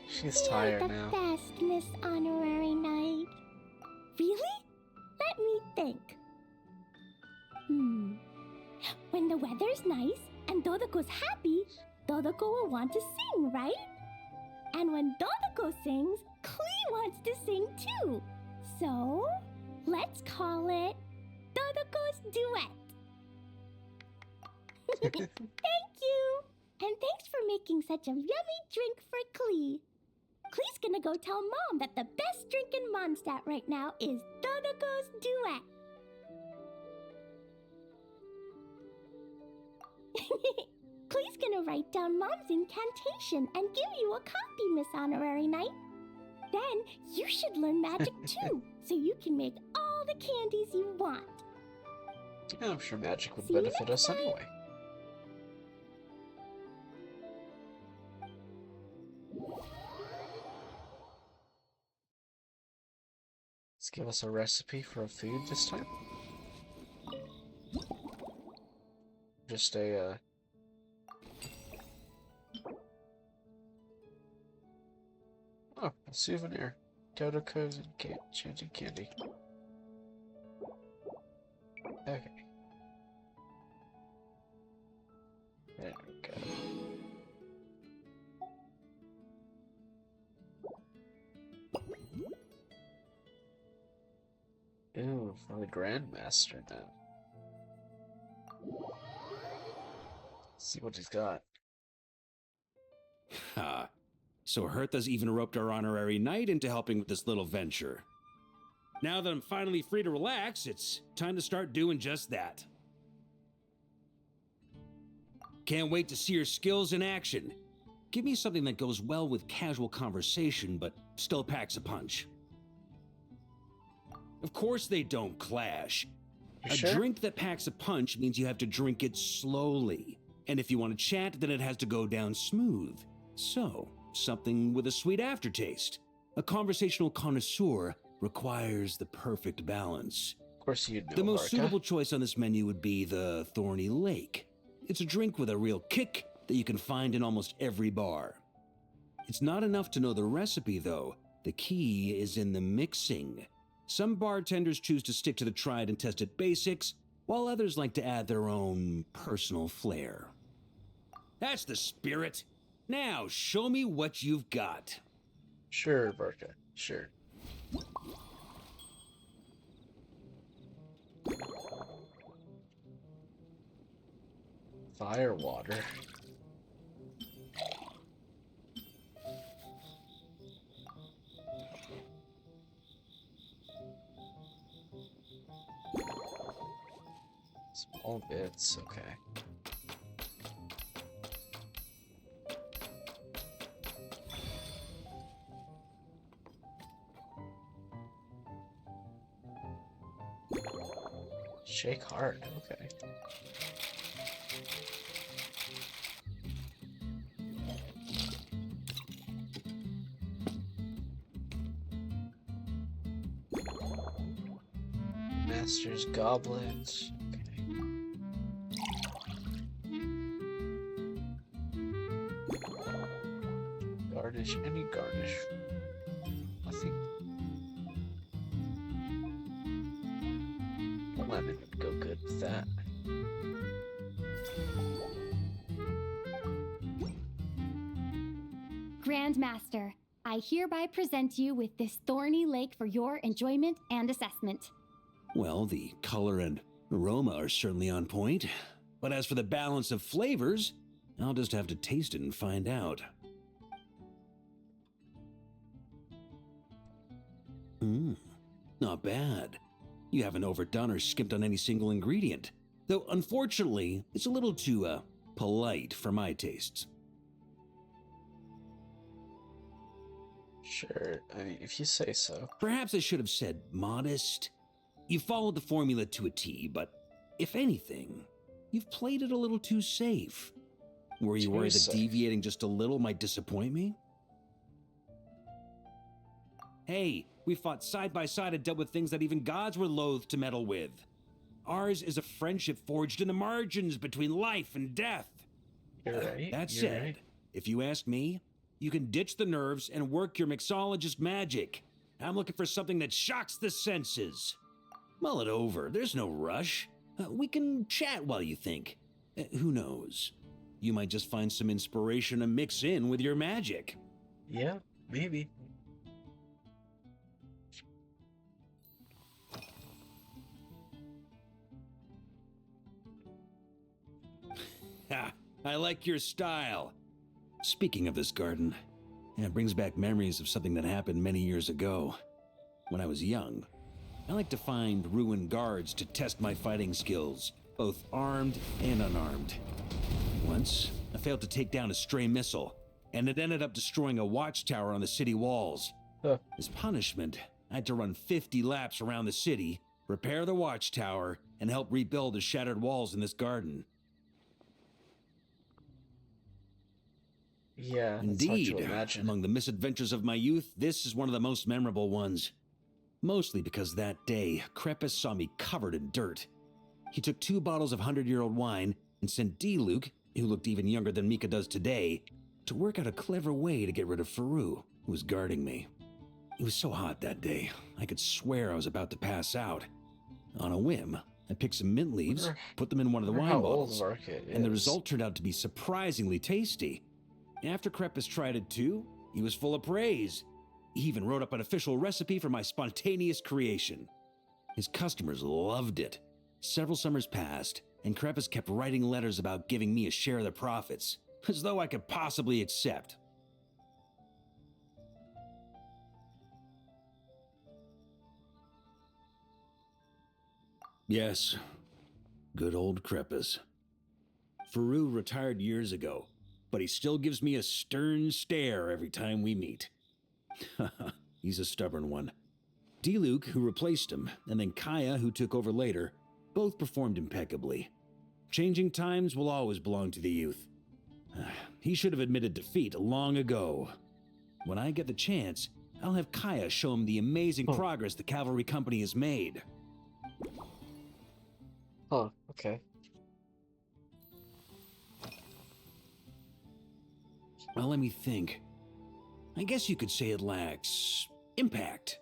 She's tired You're now. the best, Miss Honorary Knight. Really? Let me think. When the weather's nice and Dodoko's happy, Dodoko will want to sing, right? And when Dodoko sings, Klee wants to sing too. So, let's call it Dodoko's Duet. Thank you! And thanks for making such a yummy drink for Klee. Klee's gonna go tell Mom that the best drink in Mondstadt right now is Dodoko's Duet. Klee's gonna write down Mom's incantation and give you a copy, Miss Honorary Knight. Then you should learn magic too, so you can make all the candies you want. Yeah, I'm sure magic would See you benefit next us anyway. Let's give us a recipe for a food this time. Just a, oh, a souvenir. Dodoko's and enchanted candy. Okay. There we go. Ooh, for the Grandmaster now. Let's see what he's got. Ha. So Hertha's even roped our honorary knight into helping with this little venture. Now that I'm finally free to relax, it's time to start doing just that. Can't wait to see your skills in action. Give me something that goes well with casual conversation, but still packs a punch. Of course they don't clash. You A sure? drink that packs a punch means you have to drink it slowly. And if you want to chat, then it has to go down smooth. So, something with a sweet aftertaste. A conversational connoisseur requires the perfect balance. Of course you'd know, The most Barca. suitable choice on this menu would be the Thorny Lake. It's a drink with a real kick that you can find in almost every bar. It's not enough to know the recipe, though. The key is in the mixing. Some bartenders choose to stick to the tried and tested basics, while others like to add their own personal flair. That's the spirit. Now, show me what you've got. Sure, Barca. Sure. Fire water. Small bits, okay. Shake hard, okay. Master's goblets. Okay. Garnish, any garnish. Nothing. Lemon would go good with that. Grandmaster, I hereby present you with this thorny lake for your enjoyment and assessment. Well, the color and aroma are certainly on point. But as for the balance of flavors, I'll just have to taste it and find out. Not bad. You haven't overdone or skimped on any single ingredient. Though, unfortunately, it's a little too, polite for my tastes. Sure, I mean, if you say so. Perhaps I should have said modest. You followed the formula to a T, but if anything, you've played it a little too safe. Were you worried that deviating just a little might disappoint me? Hey, we fought side by side and dealt with things that even gods were loath to meddle with. Ours is a friendship forged in the margins between life and death. You're right. That said, if you ask me, you can ditch the nerves and work your mixologist magic. I'm looking for something that shocks the senses. Mull it over. There's no rush. We can chat while you think. Who knows? You might just find some inspiration to mix in with your magic. Yeah, maybe. Ha! I like your style. Speaking of this garden, it brings back memories of something that happened many years ago. When I was young, I like to find ruined guards to test my fighting skills, both armed and unarmed. Once, I failed to take down a stray missile, and it ended up destroying a watchtower on the city walls. As punishment, I had to run 50 laps around the city, repair the watchtower, and help rebuild the shattered walls in this garden. Yeah, indeed. Among the misadventures of my youth, this is one of the most memorable ones. Mostly because that day, Crepus saw me covered in dirt. He took 2 bottles of 100-year-old wine and sent D-Luke, who looked even younger than Mika does today, to work out a clever way to get rid of Faru, who was guarding me. It was so hot that day, I could swear I was about to pass out. On a whim, I picked some mint leaves, put them in one of the wine bottles, and the result turned out to be surprisingly tasty. After Crepus tried it too, he was full of praise. He even wrote up an official recipe for my spontaneous creation. His customers loved it. Several summers passed, and Crepus kept writing letters about giving me a share of the profits, as though I could possibly accept. Yes, good old Crepus. Faru retired years ago, but he still gives me a stern stare every time we meet. He's a stubborn one. D-Luke, who replaced him, and then Kaya, who took over later, both performed impeccably. Changing times will always belong to the youth. He should have admitted defeat long ago. When I get the chance, I'll have Kaya show him the amazing progress the cavalry company has made. Oh, okay. Well, let me think. I guess you could say it lacks impact.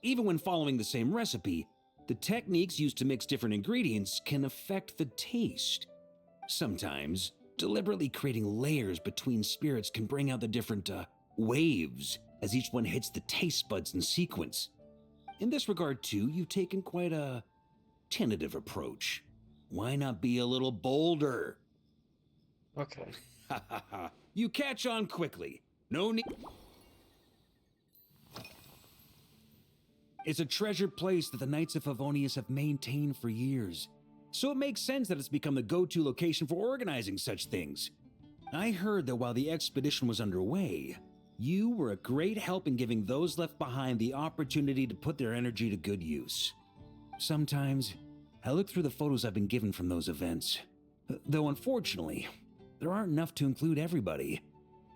Even when following the same recipe, the techniques used to mix different ingredients can affect the taste. Sometimes, deliberately creating layers between spirits can bring out the different waves as each one hits the taste buds in sequence. In this regard, too, you've taken quite a tentative approach. Why not be a little bolder? Okay. Ha ha ha. You catch on quickly. No need. It's a treasured place that the Knights of Favonius have maintained for years. So it makes sense that it's become the go-to location for organizing such things. I heard that while the expedition was underway, you were a great help in giving those left behind the opportunity to put their energy to good use. Sometimes, I looked through the photos I've been given from those events. Though unfortunately, there aren't enough to include everybody.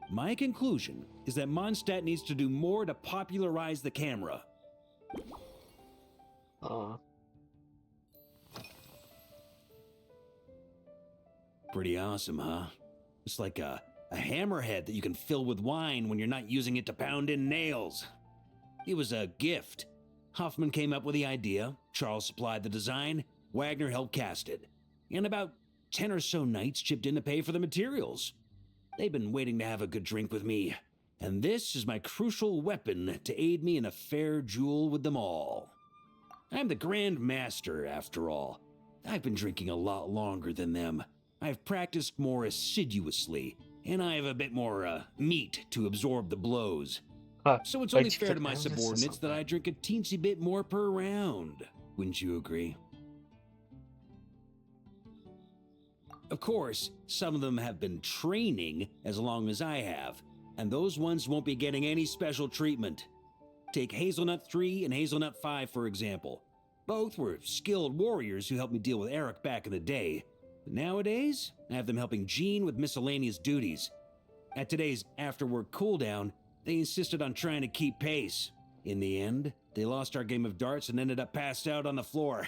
My conclusion is that Mondstadt needs to do more to popularize the camera. Pretty awesome, huh? It's like a hammerhead that you can fill with wine when you're not using it to pound in nails. It was a gift. Hoffman came up with the idea, Charles supplied the design, Wagner helped cast it. And about 10 or so knights chipped in to pay for the materials. They've been waiting to have a good drink with me, and this is my crucial weapon to aid me in a fair duel with them all. I'm the Grand Master, after all. I've been drinking a lot longer than them. I've practiced more assiduously, and I have a bit more meat to absorb the blows. So it's only fair to my subordinates that I drink a teensy bit more per round. Wouldn't you agree? Of course, some of them have been training as long as I have, and those ones won't be getting any special treatment. Take Hazelnut 3 and Hazelnut 5, for example. Both were skilled warriors who helped me deal with Eric back in the day. But nowadays, I have them helping Jean with miscellaneous duties. At today's after-work cooldown, they insisted on trying to keep pace. In the end, they lost our game of darts and ended up passed out on the floor.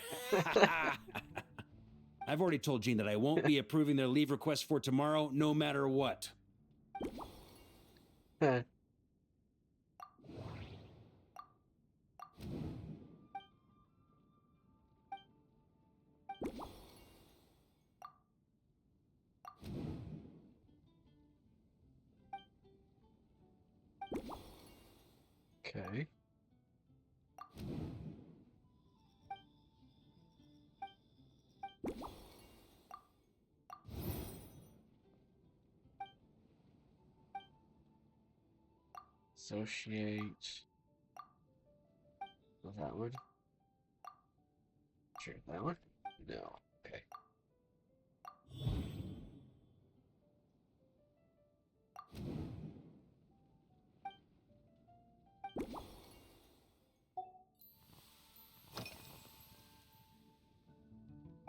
I've already told Jean that I won't be approving their leave request for tomorrow, no matter what. Okay. Associate with that one. Sure, that one? No. Okay.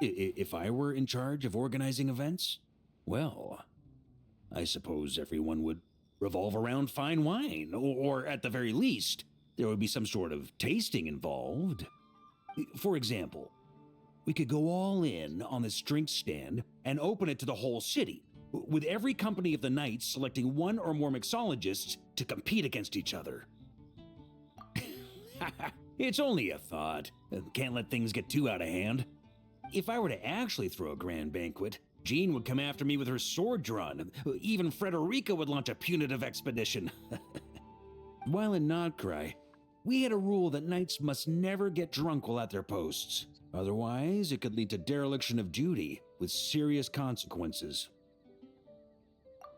If I were in charge of organizing events, well, I suppose everyone would revolve around fine wine, or at the very least, there would be some sort of tasting involved. For example, we could go all in on this drink stand and open it to the whole city, with every company of the Knights selecting one or more mixologists to compete against each other. It's only a thought. Can't let things get too out of hand. If I were to actually throw a grand banquet, Jean would come after me with her sword drawn. Even Frederica would launch a punitive expedition. While in Nodcry, we had a rule that knights must never get drunk while at their posts. Otherwise, it could lead to dereliction of duty, with serious consequences.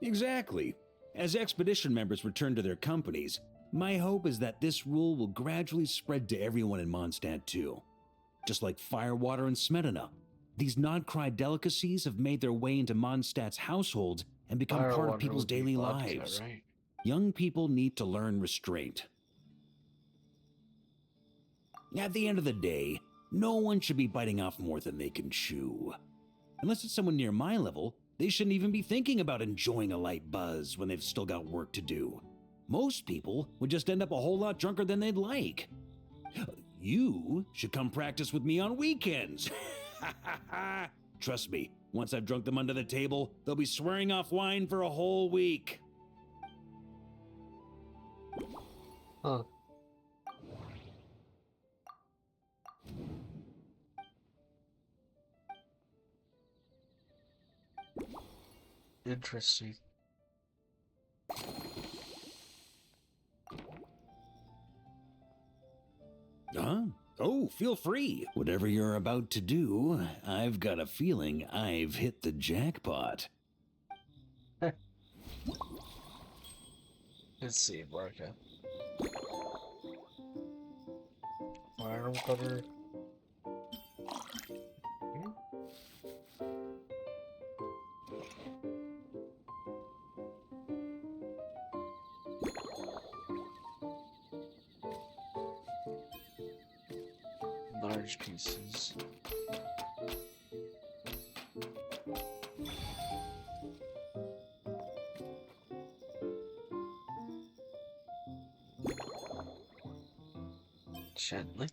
Exactly. As expedition members return to their companies, my hope is that this rule will gradually spread to everyone in Mondstadt too. Just like firewater and Smedina, these Nodcry delicacies have made their way into Mondstadt's households and become part of people's daily lives. Right? Young people need to learn restraint. At the end of the day, no one should be biting off more than they can chew. Unless it's someone near my level, they shouldn't even be thinking about enjoying a light buzz when they've still got work to do. Most people would just end up a whole lot drunker than they'd like. You should come practice with me on weekends. Trust me, once I've drunk them under the table, they'll be swearing off wine for a whole week. Huh. Interesting. Oh, feel free. Whatever you're about to do, I've got a feeling I've hit the jackpot. Let's see, Barca. Fire cover. Large pieces. Gently.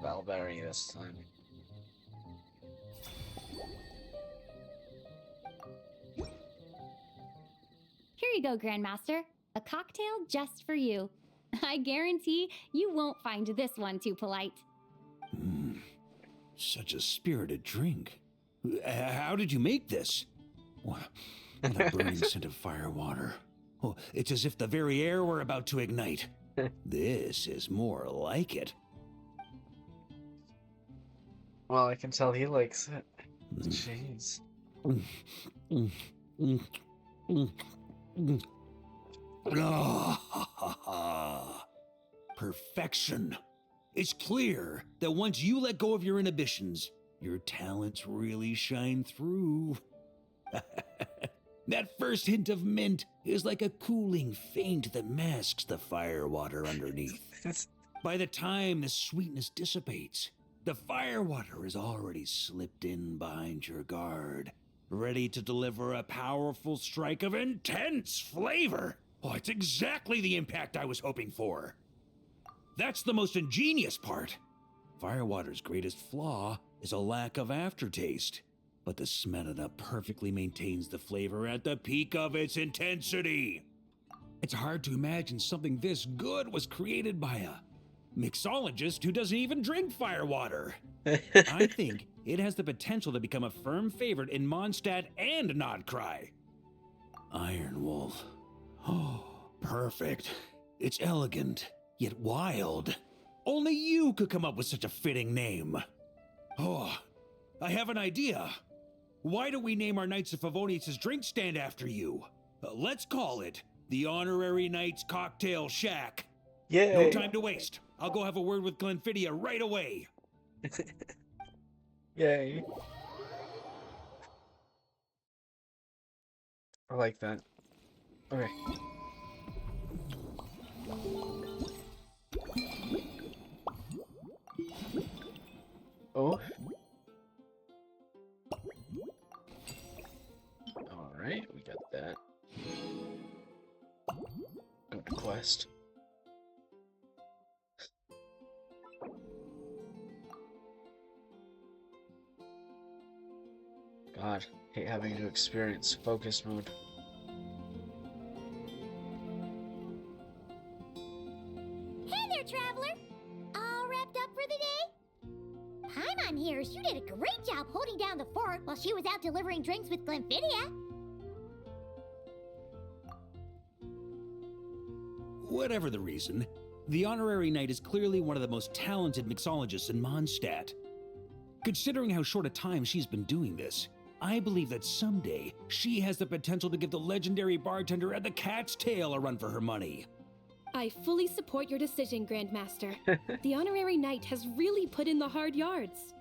Valberry this time. Here you go, Grandmaster. A cocktail just for you. I guarantee you won't find this one too polite. Such a spirited drink. How did you make this? What a burning scent of fire water. Oh, it's as if the very air were about to ignite. This is more like it. Well, I can tell he likes it. Jeez. Perfection. It's clear that once you let go of your inhibitions, your talents really shine through. That first hint of mint is like a cooling feint that masks the firewater underneath. By the time the sweetness dissipates, the firewater is already slipped in behind your guard, ready to deliver a powerful strike of intense flavor. Oh, it's exactly the impact I was hoping for. That's the most ingenious part. Firewater's greatest flaw is a lack of aftertaste, but the Smetana perfectly maintains the flavor at the peak of its intensity. It's hard to imagine something this good was created by a mixologist who doesn't even drink firewater. I think it has the potential to become a firm favorite in Mondstadt and Nodcry. Iron Wolf. Oh, perfect. It's elegant, yet wild. Only you could come up with such a fitting name. Oh, I have an idea. Why don't we name our Knights of Favonius' drink stand after you? Let's call it the Honorary Knights Cocktail Shack. Yay. No time to waste. I'll go have a word with Glenfidia right away. Yay. I like that. Okay. Oh. Alright, we got that. Good quest. God, hate having to experience focus mode. Hey there, traveler! All wrapped up for the day? Paimon hears you did a great job holding down the fort while she was out delivering drinks with Glenfidia. Whatever the reason, the Honorary Knight is clearly one of the most talented mixologists in Mondstadt. Considering how short a time she's been doing this, I believe that someday she has the potential to give the legendary bartender at the Cat's Tail a run for her money. I fully support your decision, Grandmaster. The Honorary Knight has really put in the hard yards.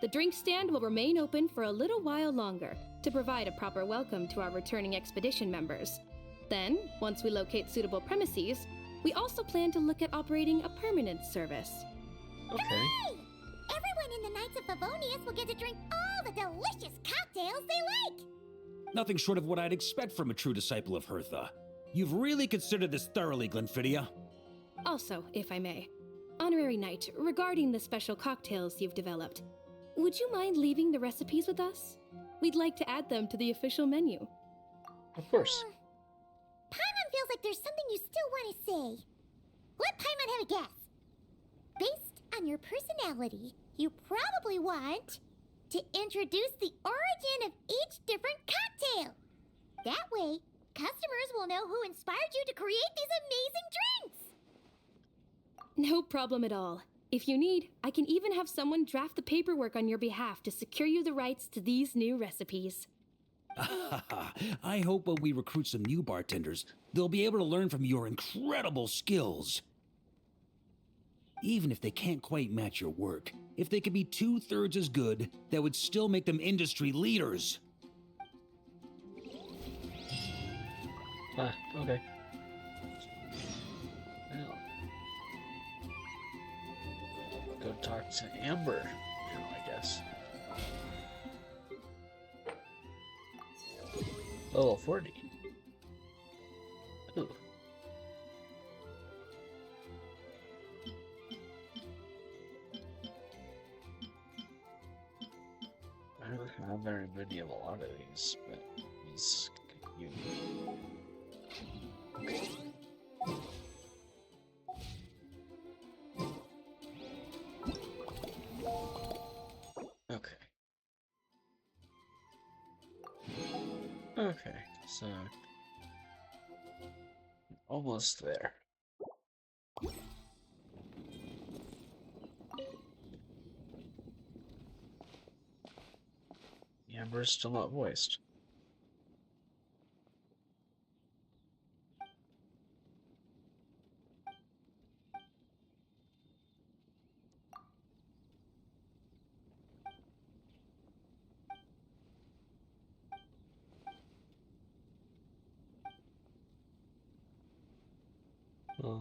The drink stand will remain open for a little while longer to provide a proper welcome to our returning expedition members. Then, once we locate suitable premises, we also plan to look at operating a permanent service. Okay. Hooray! Everyone in the Knights of Favonius will get to drink all the delicious cocktails they like! Nothing short of what I'd expect from a true disciple of Hertha. You've really considered this thoroughly, Glenfidia. Also, if I may, Honorary Knight, regarding the special cocktails you've developed, would you mind leaving the recipes with us? We'd like to add them to the official menu. Of course. Paimon feels like there's something you still want to say. Let Paimon have a guess. Based on your personality, you probably want to introduce the origin of each different cocktail. That way, customers will know who inspired you to create these amazing drinks. No problem at all. If you need, I can even have someone draft the paperwork on your behalf to secure you the rights to these new recipes. I hope when we recruit some new bartenders, they'll be able to learn from your incredible skills. Even if they can't quite match your work, if they could be 2/3 as good, that would still make them industry leaders. Okay. Well, go talk to Amber now, I guess. Level 40. Ooh. I don't have very many of a lot of these, but these you. Okay. Okay, so almost there. Amber's still not voiced. Oh.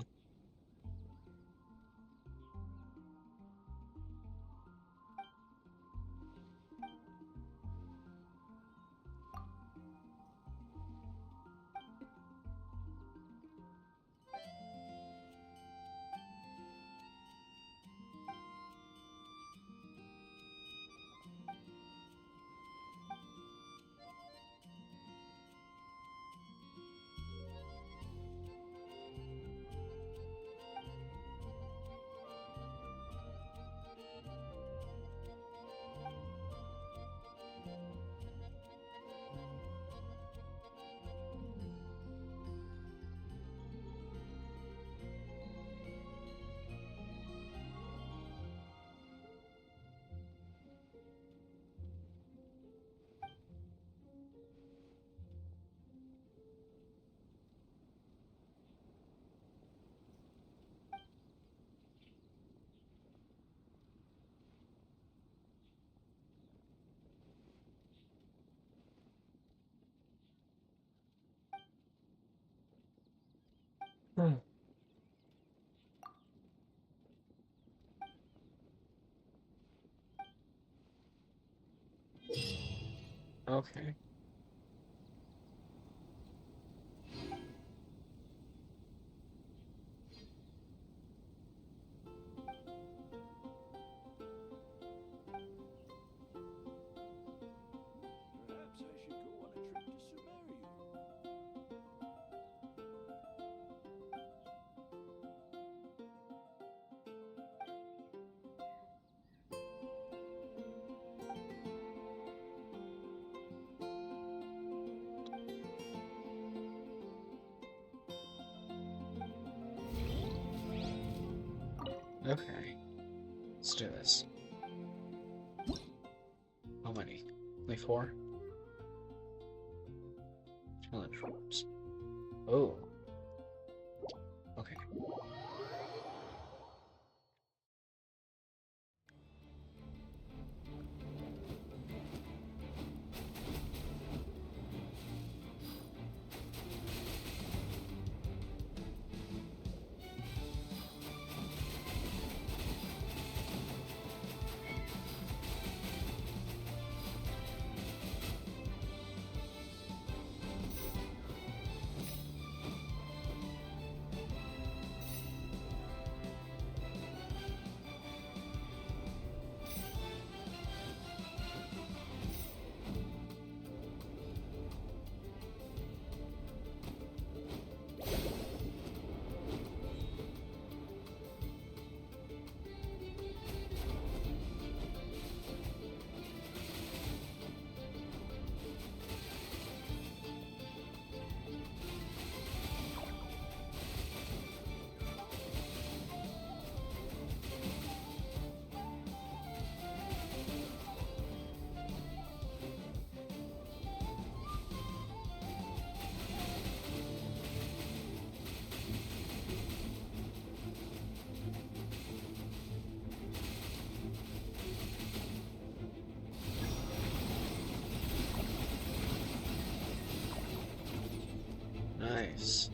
Okay. Perhaps I should go on a trip to Sumeria. Okay. Let's do this. How many? Only 4? Challenge rooms. Oh. Okay. place.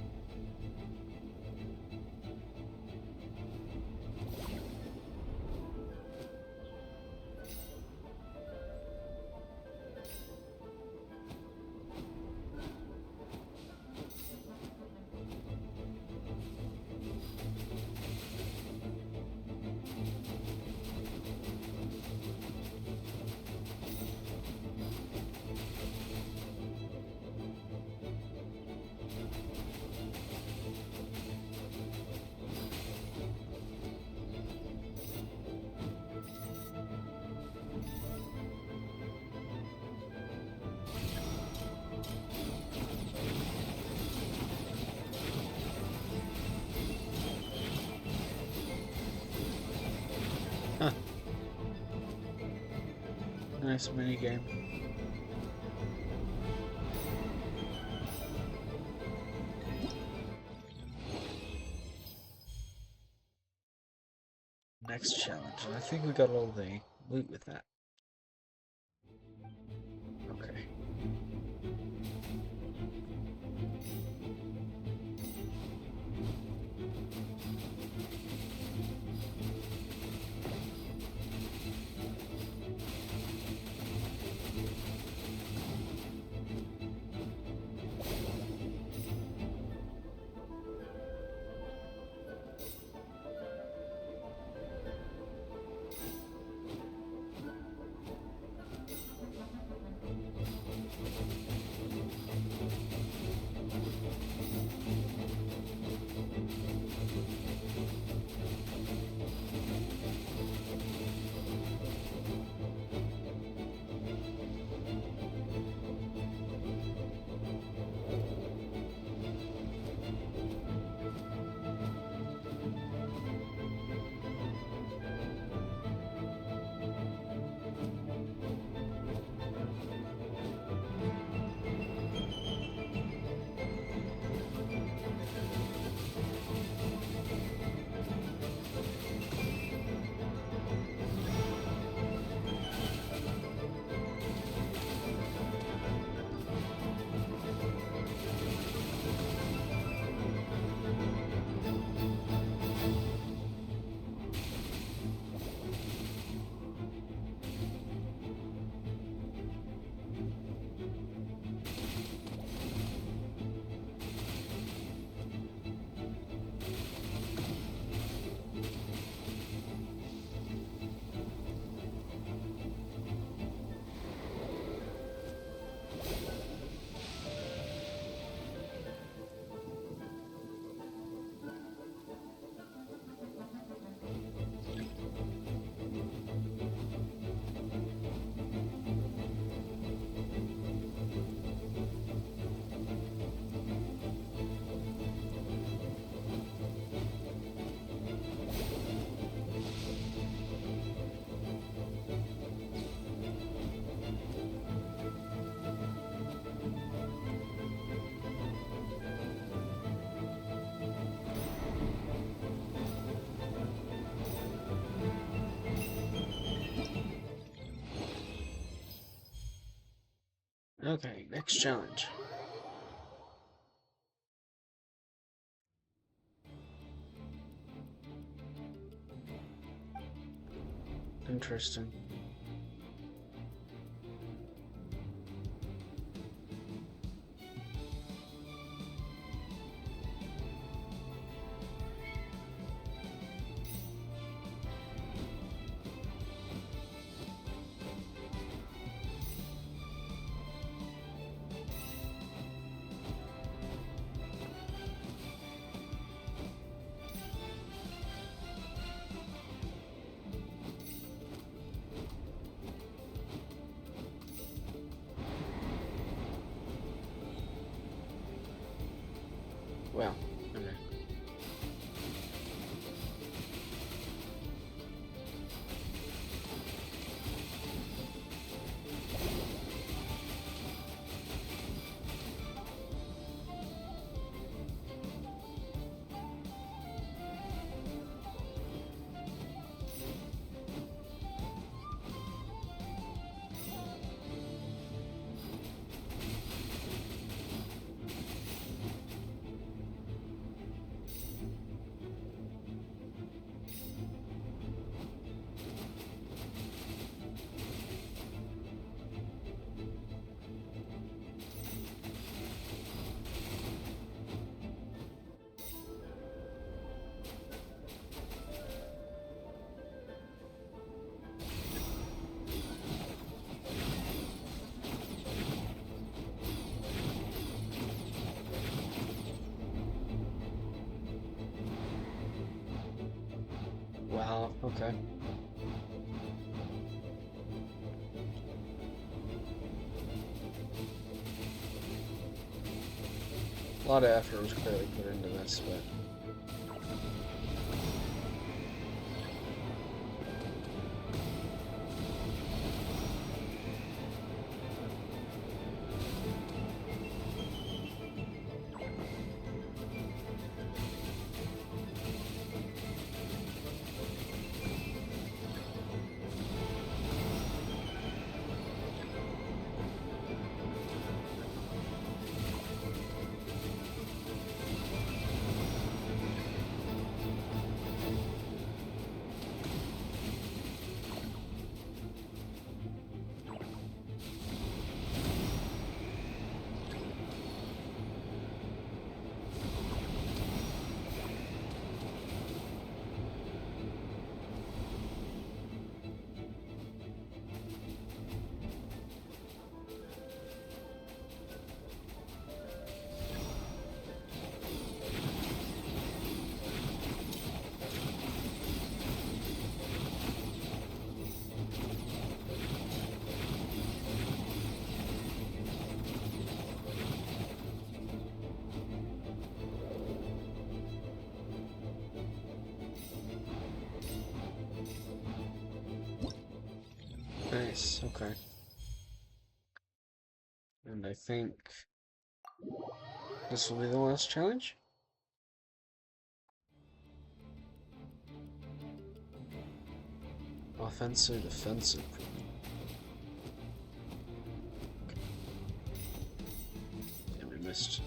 Huh. Nice minigame. Next challenge, and I think we got all the loot with that. Okay. Okay, next challenge. Interesting. Well, okay. Okay. A lot of effort was clearly put into this, but... Nice, okay. And I think this will be the last challenge. Offensive, defensive. Yeah, we missed.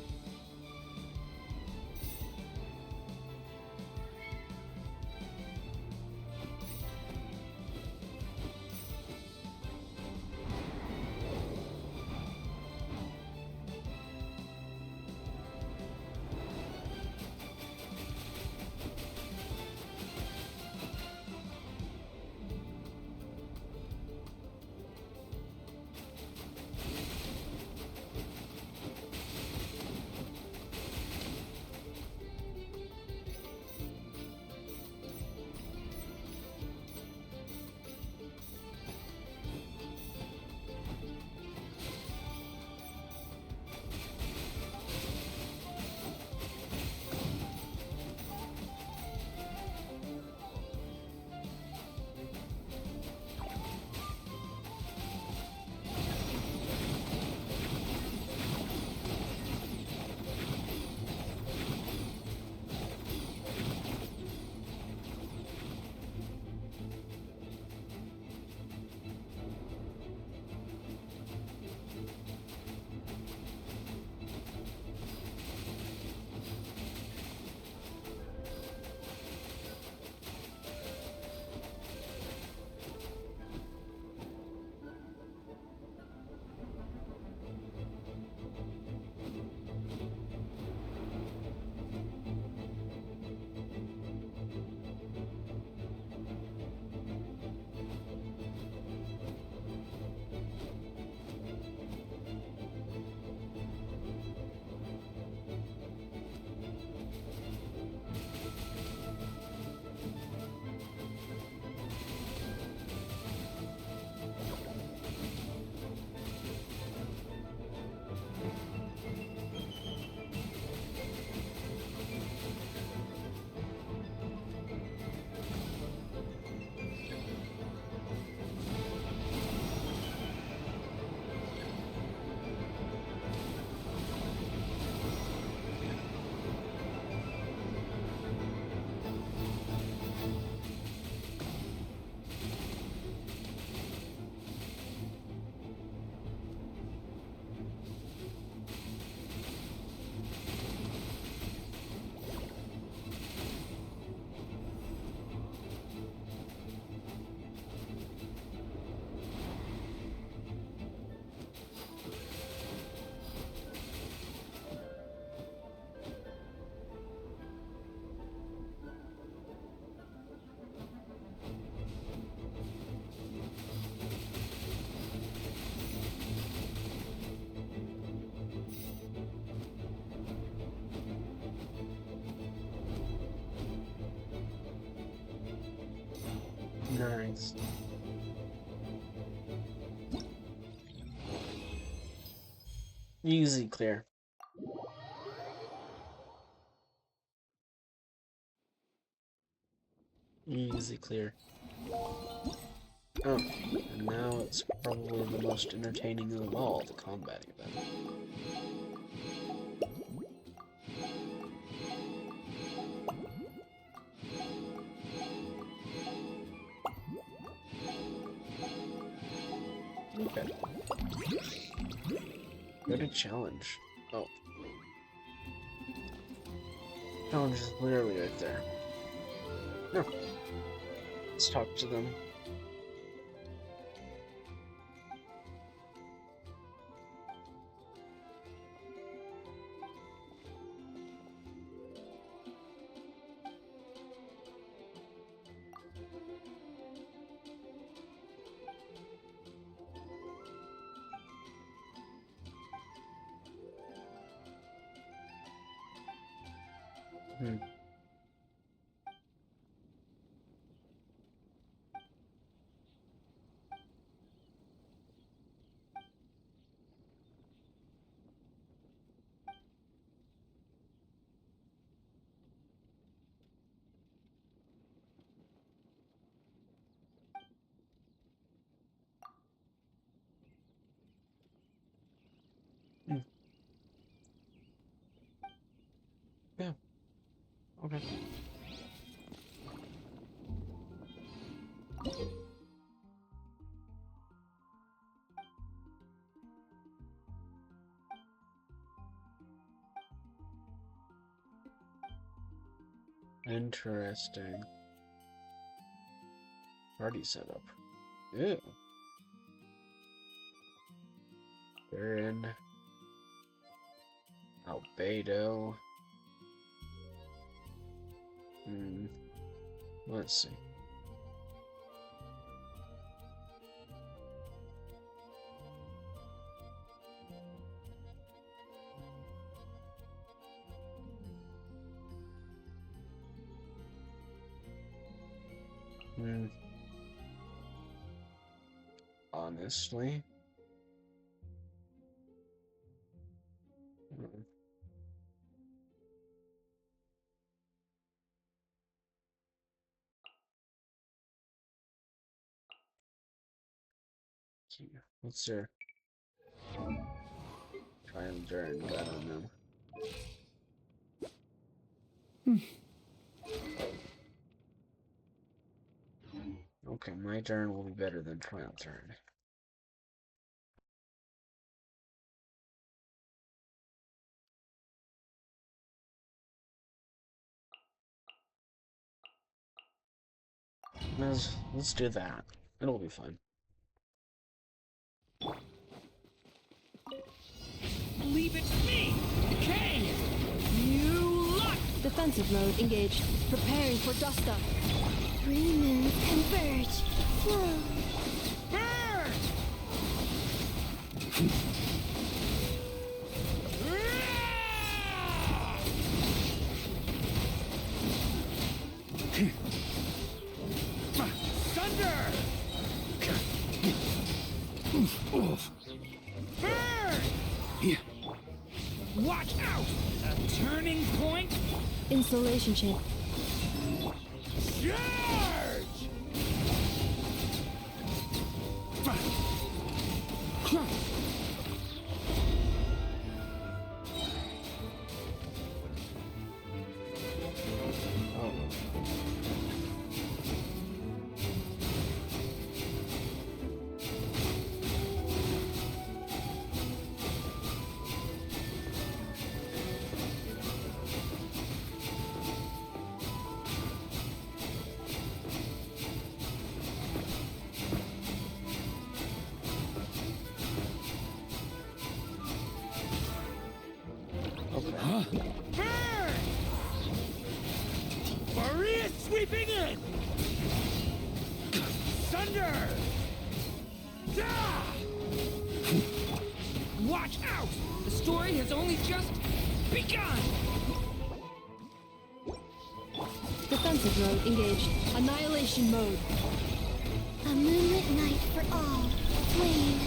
Nice. Easy clear. Easy clear. Oh, and now it's probably the most entertaining of all, the combat event. Okay. Go to challenge. Oh. Challenge is literally right there. No. Let's talk to them. Yeah. Okay. Interesting. Party setup. Ew. They're in Albedo. Let's see. Honestly. What's their triumph during? I don't know. Okay, my turn will be better than triumph turn. Let's do that. It'll be fun. Leave it to me! K! You luck! Defensive mode engaged. Preparing for dust up. 3 moons converge. Flow. Burn! Thunder! Burn! Watch out! A turning point? Installation chip. Charge! Maria sweeping in! Thunder! Watch out! The story has only just begun! Defensive mode engaged. Annihilation mode. A moonlit night for all. Wayne.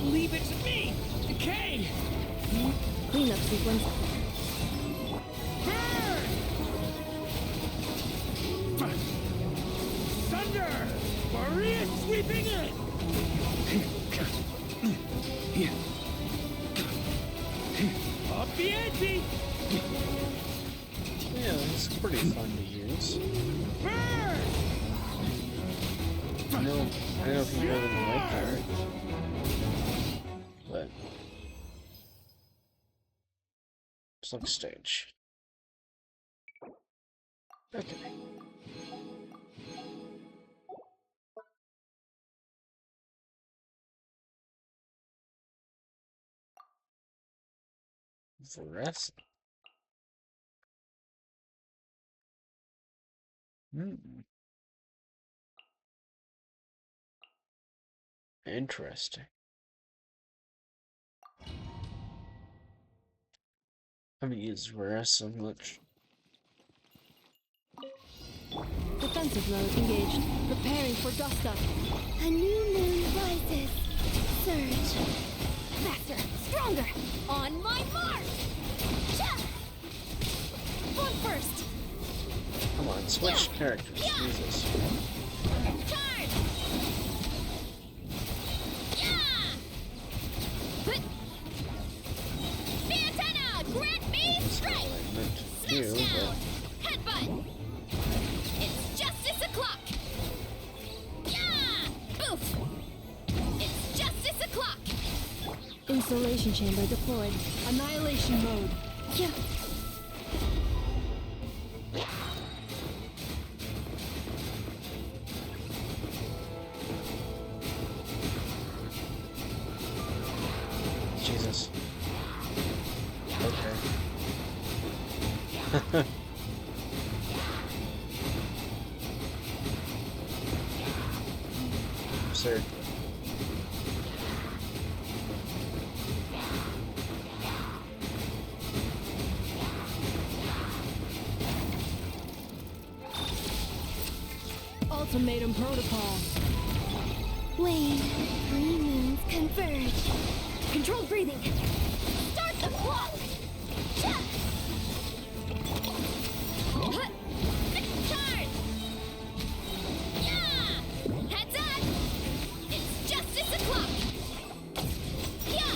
Leave it to me! Decay! Cleanup sequence. Thunder! Maria sweeping in! Up the ante! Yeah, it's pretty fun to use. I don't know if you really like her, but select stage. Okay. The rest. Interesting. I haven't used rest so much. Defensive mode engaged. Preparing for dust up. A new moon rises. Surge. Faster, stronger. On my mark. Cha! One first. Come on, switch characters. Jesus. Charge. Yeah. The antenna. Grant me strike. Smash down. Headbutt. It's justice o'clock. Yeah. Boof. It's justice o'clock. Insulation chamber deployed. Annihilation mode. Yeah. Jesus. Okay. Absurd. Ultimatum protocol. Wayne. Three moons converge. Controlled breathing. Start the clock. Cha! Charge. Yeah. Heads up. It's justice o'clock. Yeah.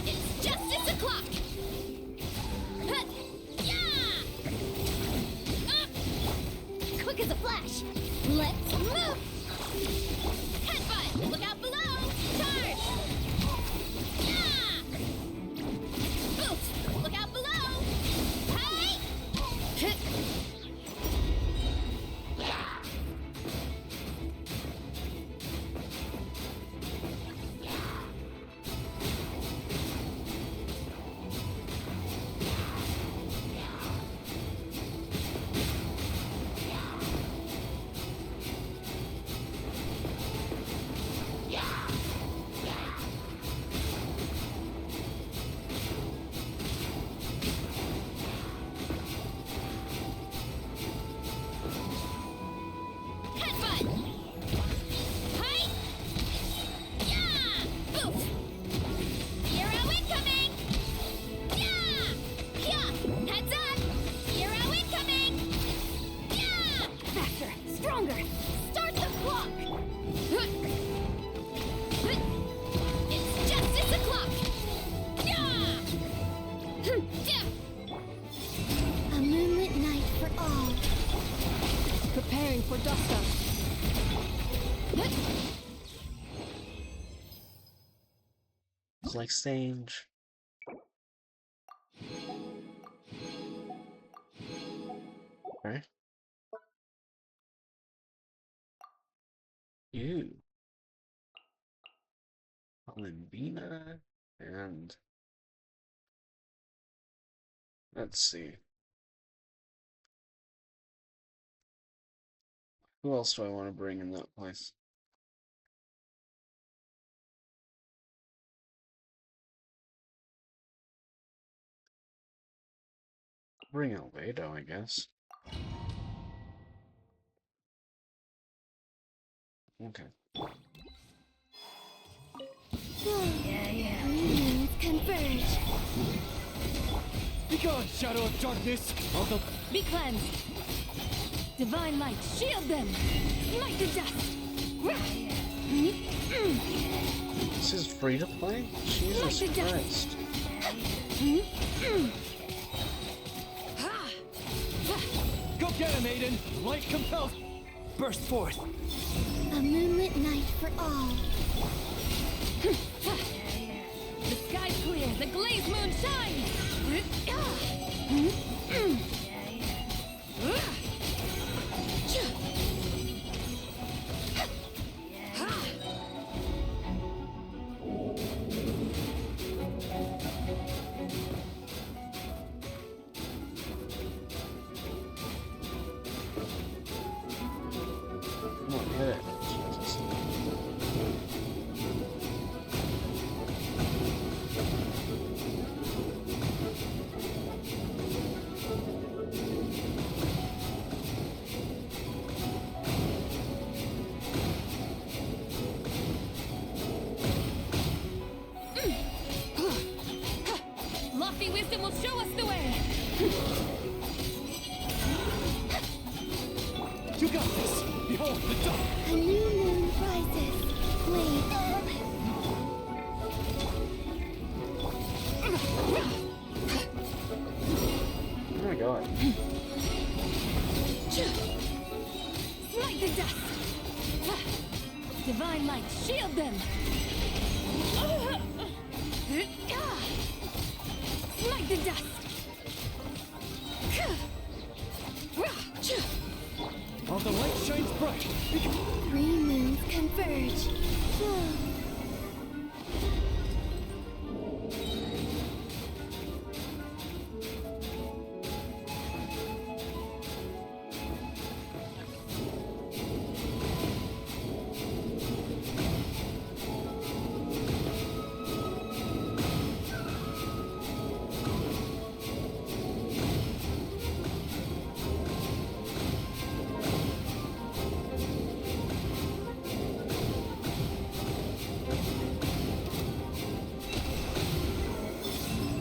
It's justice o'clock. Yeah. Quick as a flash. Let's move. Headbutt. Look out below. Charge. Yeah. Boof. Look out below. Hey. Headbutt. Hey. Yeah. Boof. Hero incoming. Yeah. Yeah. Heads up. Hero incoming. Yeah. Faster. Stronger. Start the clock. It's justice o'clock. Yeah. stuff. It's like Sage. Okay. You. Alembina and let's see. Who else do I want to bring in that place? Bring Albedo, I guess. Okay. Converge. Be gone, shadow of darkness! Although Be cleansed. Divine light, shield them. Smite the dust. This is free to play? Jesus Christ. go get him, Aiden! Light compels. Burst forth. A moonlit night for all. The sky's clear. The glazed moon shines. Come on, hit it. Jesus. Lofty wisdom will show us the way. You got this! Behold the dawn! A new moon rises. Wait. Oh my god. Smite the dust. Divine light, shield them. Smite the dust. While the light shines bright, Three moons converge.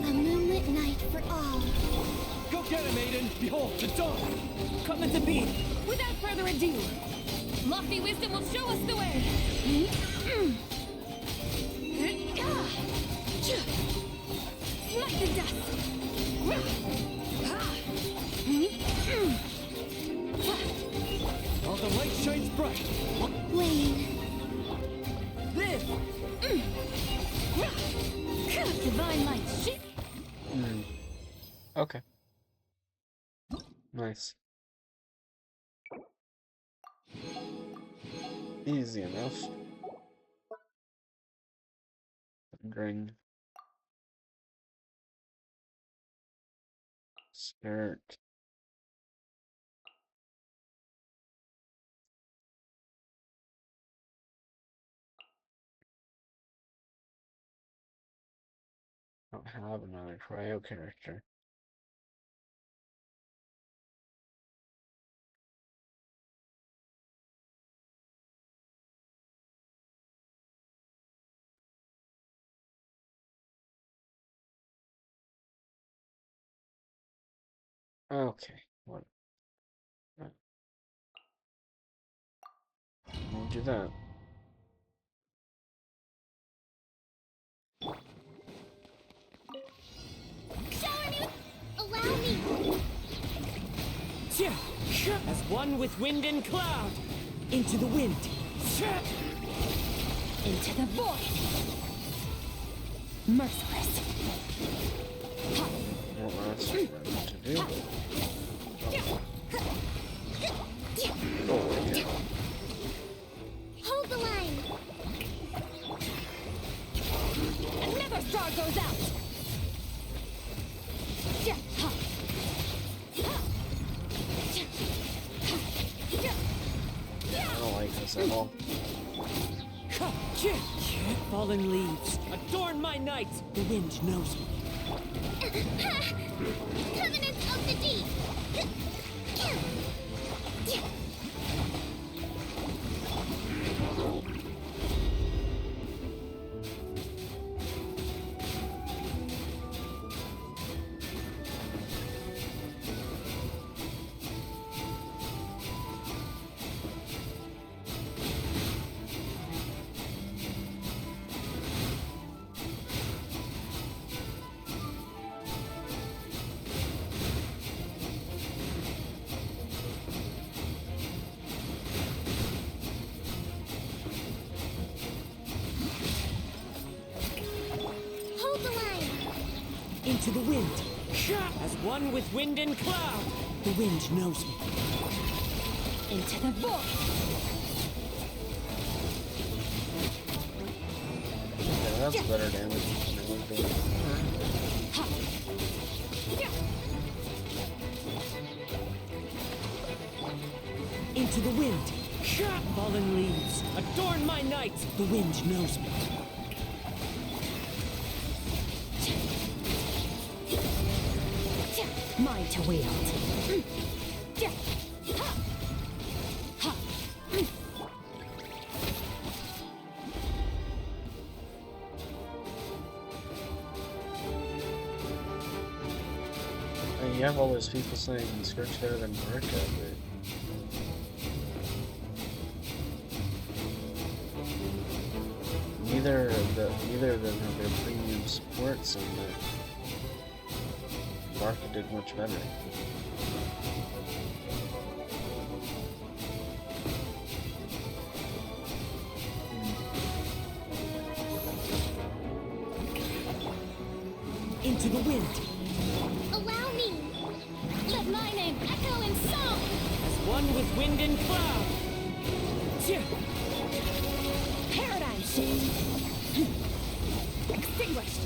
A moonlit night for all. go get him, Aiden! Behold the dawn! Come into being. Without further ado, lofty wisdom will show us the way. Smite the dust. While the light shines bright, Wane. Live. Divine light, shield. Okay. Nice. Easy enough. Ring. Skirt. Don't have another cryo character. Okay, what? We'll do that. Shower me! Allow me! As one with wind and cloud, Into the wind. Into the void. Merciless. Well, that's what to do. Hold the line. Another star goes out. I don't like this at all. Fallen leaves. Adorn my night. The wind knows me. Covenants of the deep. Into the wind. As one with wind and cloud. The wind knows me. Into the void. Yeah, that's better damage than it would be. Into the wind. Fallen leaves. Adorn my night. The wind knows me. Mine to wield. I mean, you have all those people saying Skirt's better than Marika, but neither of them have their premium supports, and Marika did much better. Into the wind. Allow me. Let my name echo in song. As one with wind and cloud. Paradigm shift. Extinguished.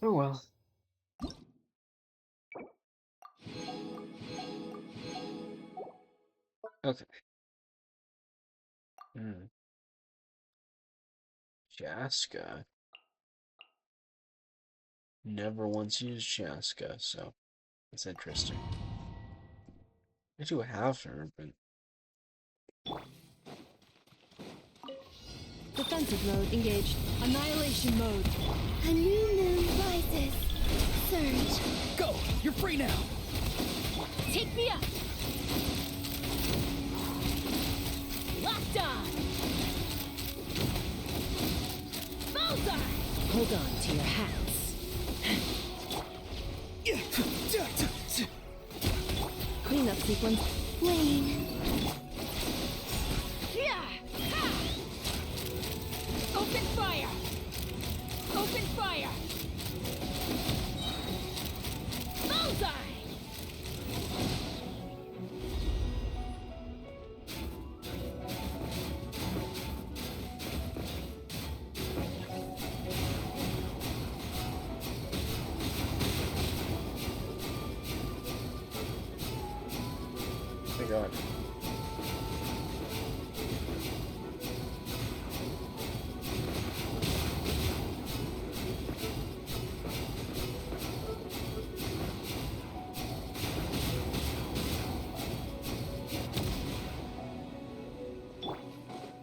Oh well. Okay. Jaska. Never once used Jaska, so it's interesting. I do have her, but Defensive mode engaged. Annihilation mode. A new moon rises. Surge. Go! You're free now! Take me up. Locked on. Bullseye. Hold on to your hats. Cleanup sequence. Wayne. Open fire. Open fire. Bullseye. oh my god.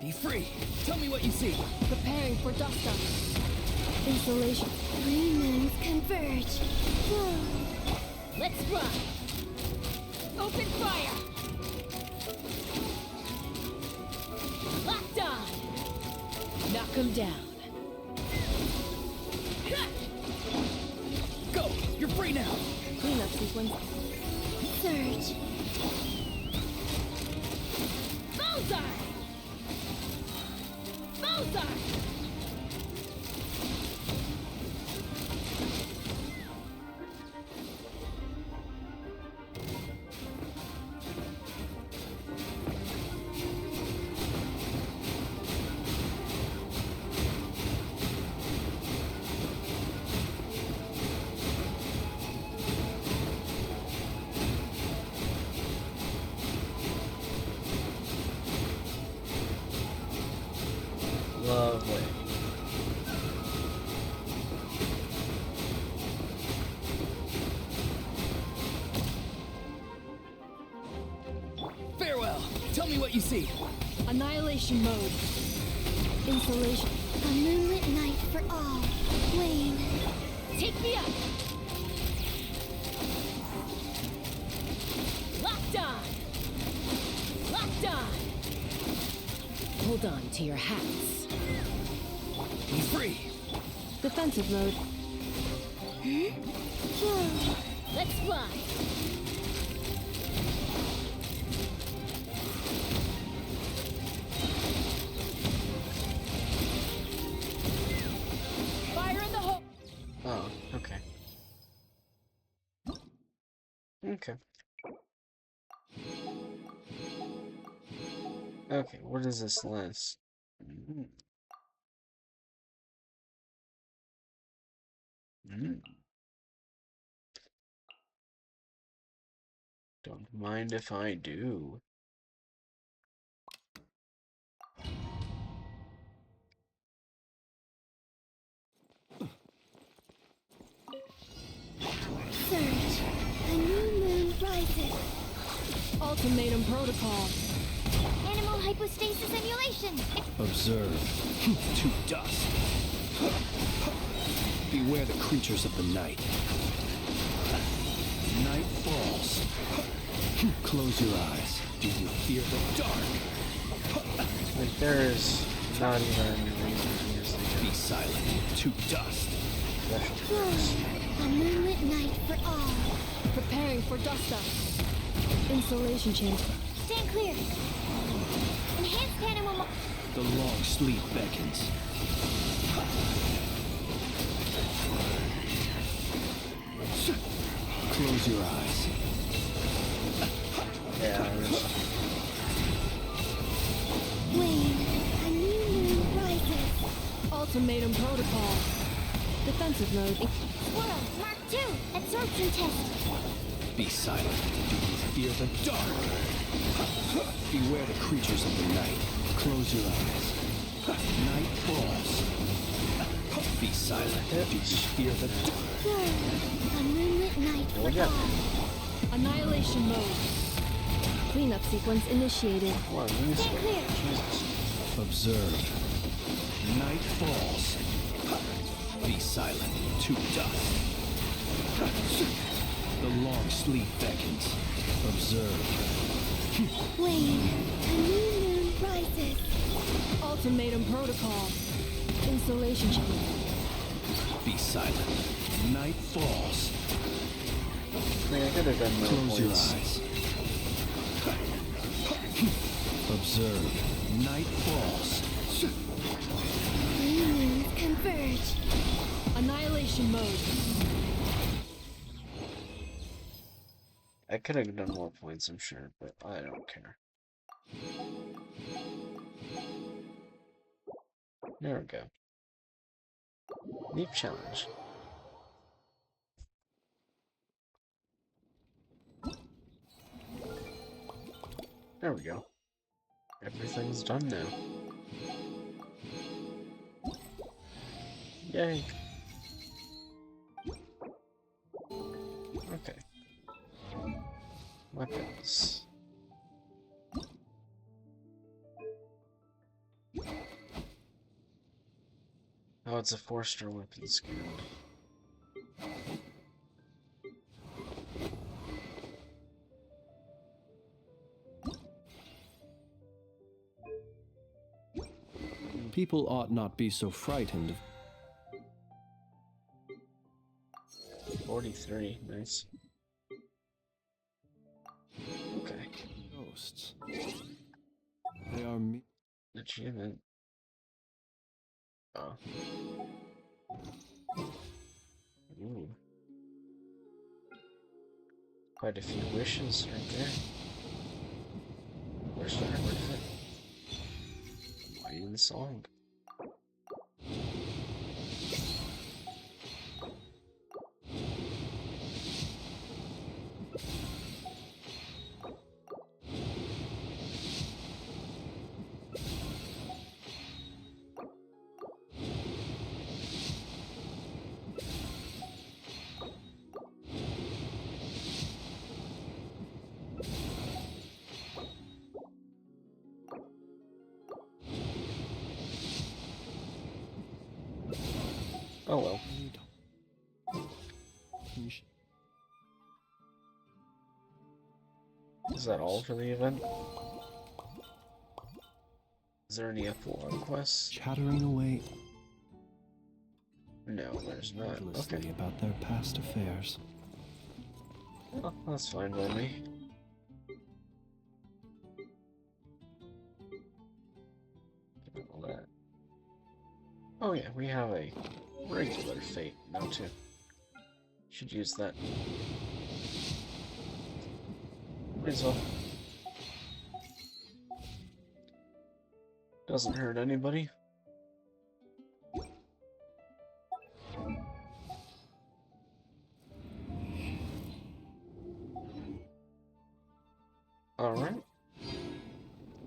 Be free! Tell me what you see! Preparing for dust up. Insulation. Three moons converge. Whoa. Let's run. Open fire. Locked on. Knock 'em down. Go! You're free! Free now! Cleanup sequence. Surge. Bullseye! Bullseye! Lovely. Farewell! Tell me what you see. Annihilation mode. Insulation. A moonlit night for all. Wayne. Take me up! Locked on! Locked on! Hold on to your hats. He's free! Defensive mode. Let's fly! Fire in the hole! Oh, okay. Okay. Okay, what is this list? Don't mind if I do. Surge. A new moon rises. Ultimatum protocol. Animal hypostasis emulation. Observe. To dust. Beware the creatures of the night. Night falls. Close your eyes. Do you fear the dark? Like, there's not even any reason to use the Be silent. To dust. special tricks. A moonlit night for all. Preparing for dust up. Insulation chamber. Stand clear. Enhanced animal. The long sleep beckons. Close your eyes. Yeah, Wayne. A new moon rises. Ultimatum protocol. Defensive mode. Squirrel. Mark 2. Absorption test. Be silent. Do you fear the dark? Beware the creatures of the night. Close your eyes. Night falls. Be silent. Do you fear the dark? A moonlit night for all. Annihilation mode. Cleanup sequence initiated. Stand clear. Observe. Night falls. Be silent. To dust. The long sleep beckons. Observe. Wayne. A new moon rises. Ultimatum protocol. Insulation chamber. Be silent. Night falls. I mean, I could have done more Close your points. eyes. Observe. Night falls. New moons converge. Annihilation mode. I could have done more points, I'm sure, but I don't care. There we go. Leap challenge. There we go. Everything's done now. Yay. Okay. Weapons. Oh, it's a 4-star weapon skill. People ought not be so frightened. 4 43. Nice. Okay. Ghosts. They are me. Achievement. Oh. Ooh. Quite a few wishes right there. Where's that with it? Why in the song? Oh well. Is that all for the event? Is there any epilogue quests? Chattering away No, there's not. endlessly Okay. about their past affairs. Oh, that's fine by me. All that. Oh yeah, we have a regular fate now too. Should use that. Might as well. Doesn't hurt anybody. Alright.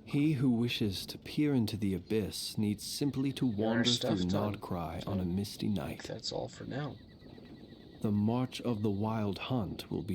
He who wishes to peer into the abyss needs simply to wander through Nodcry on a misty night. That's all for now. The march of the wild hunt will be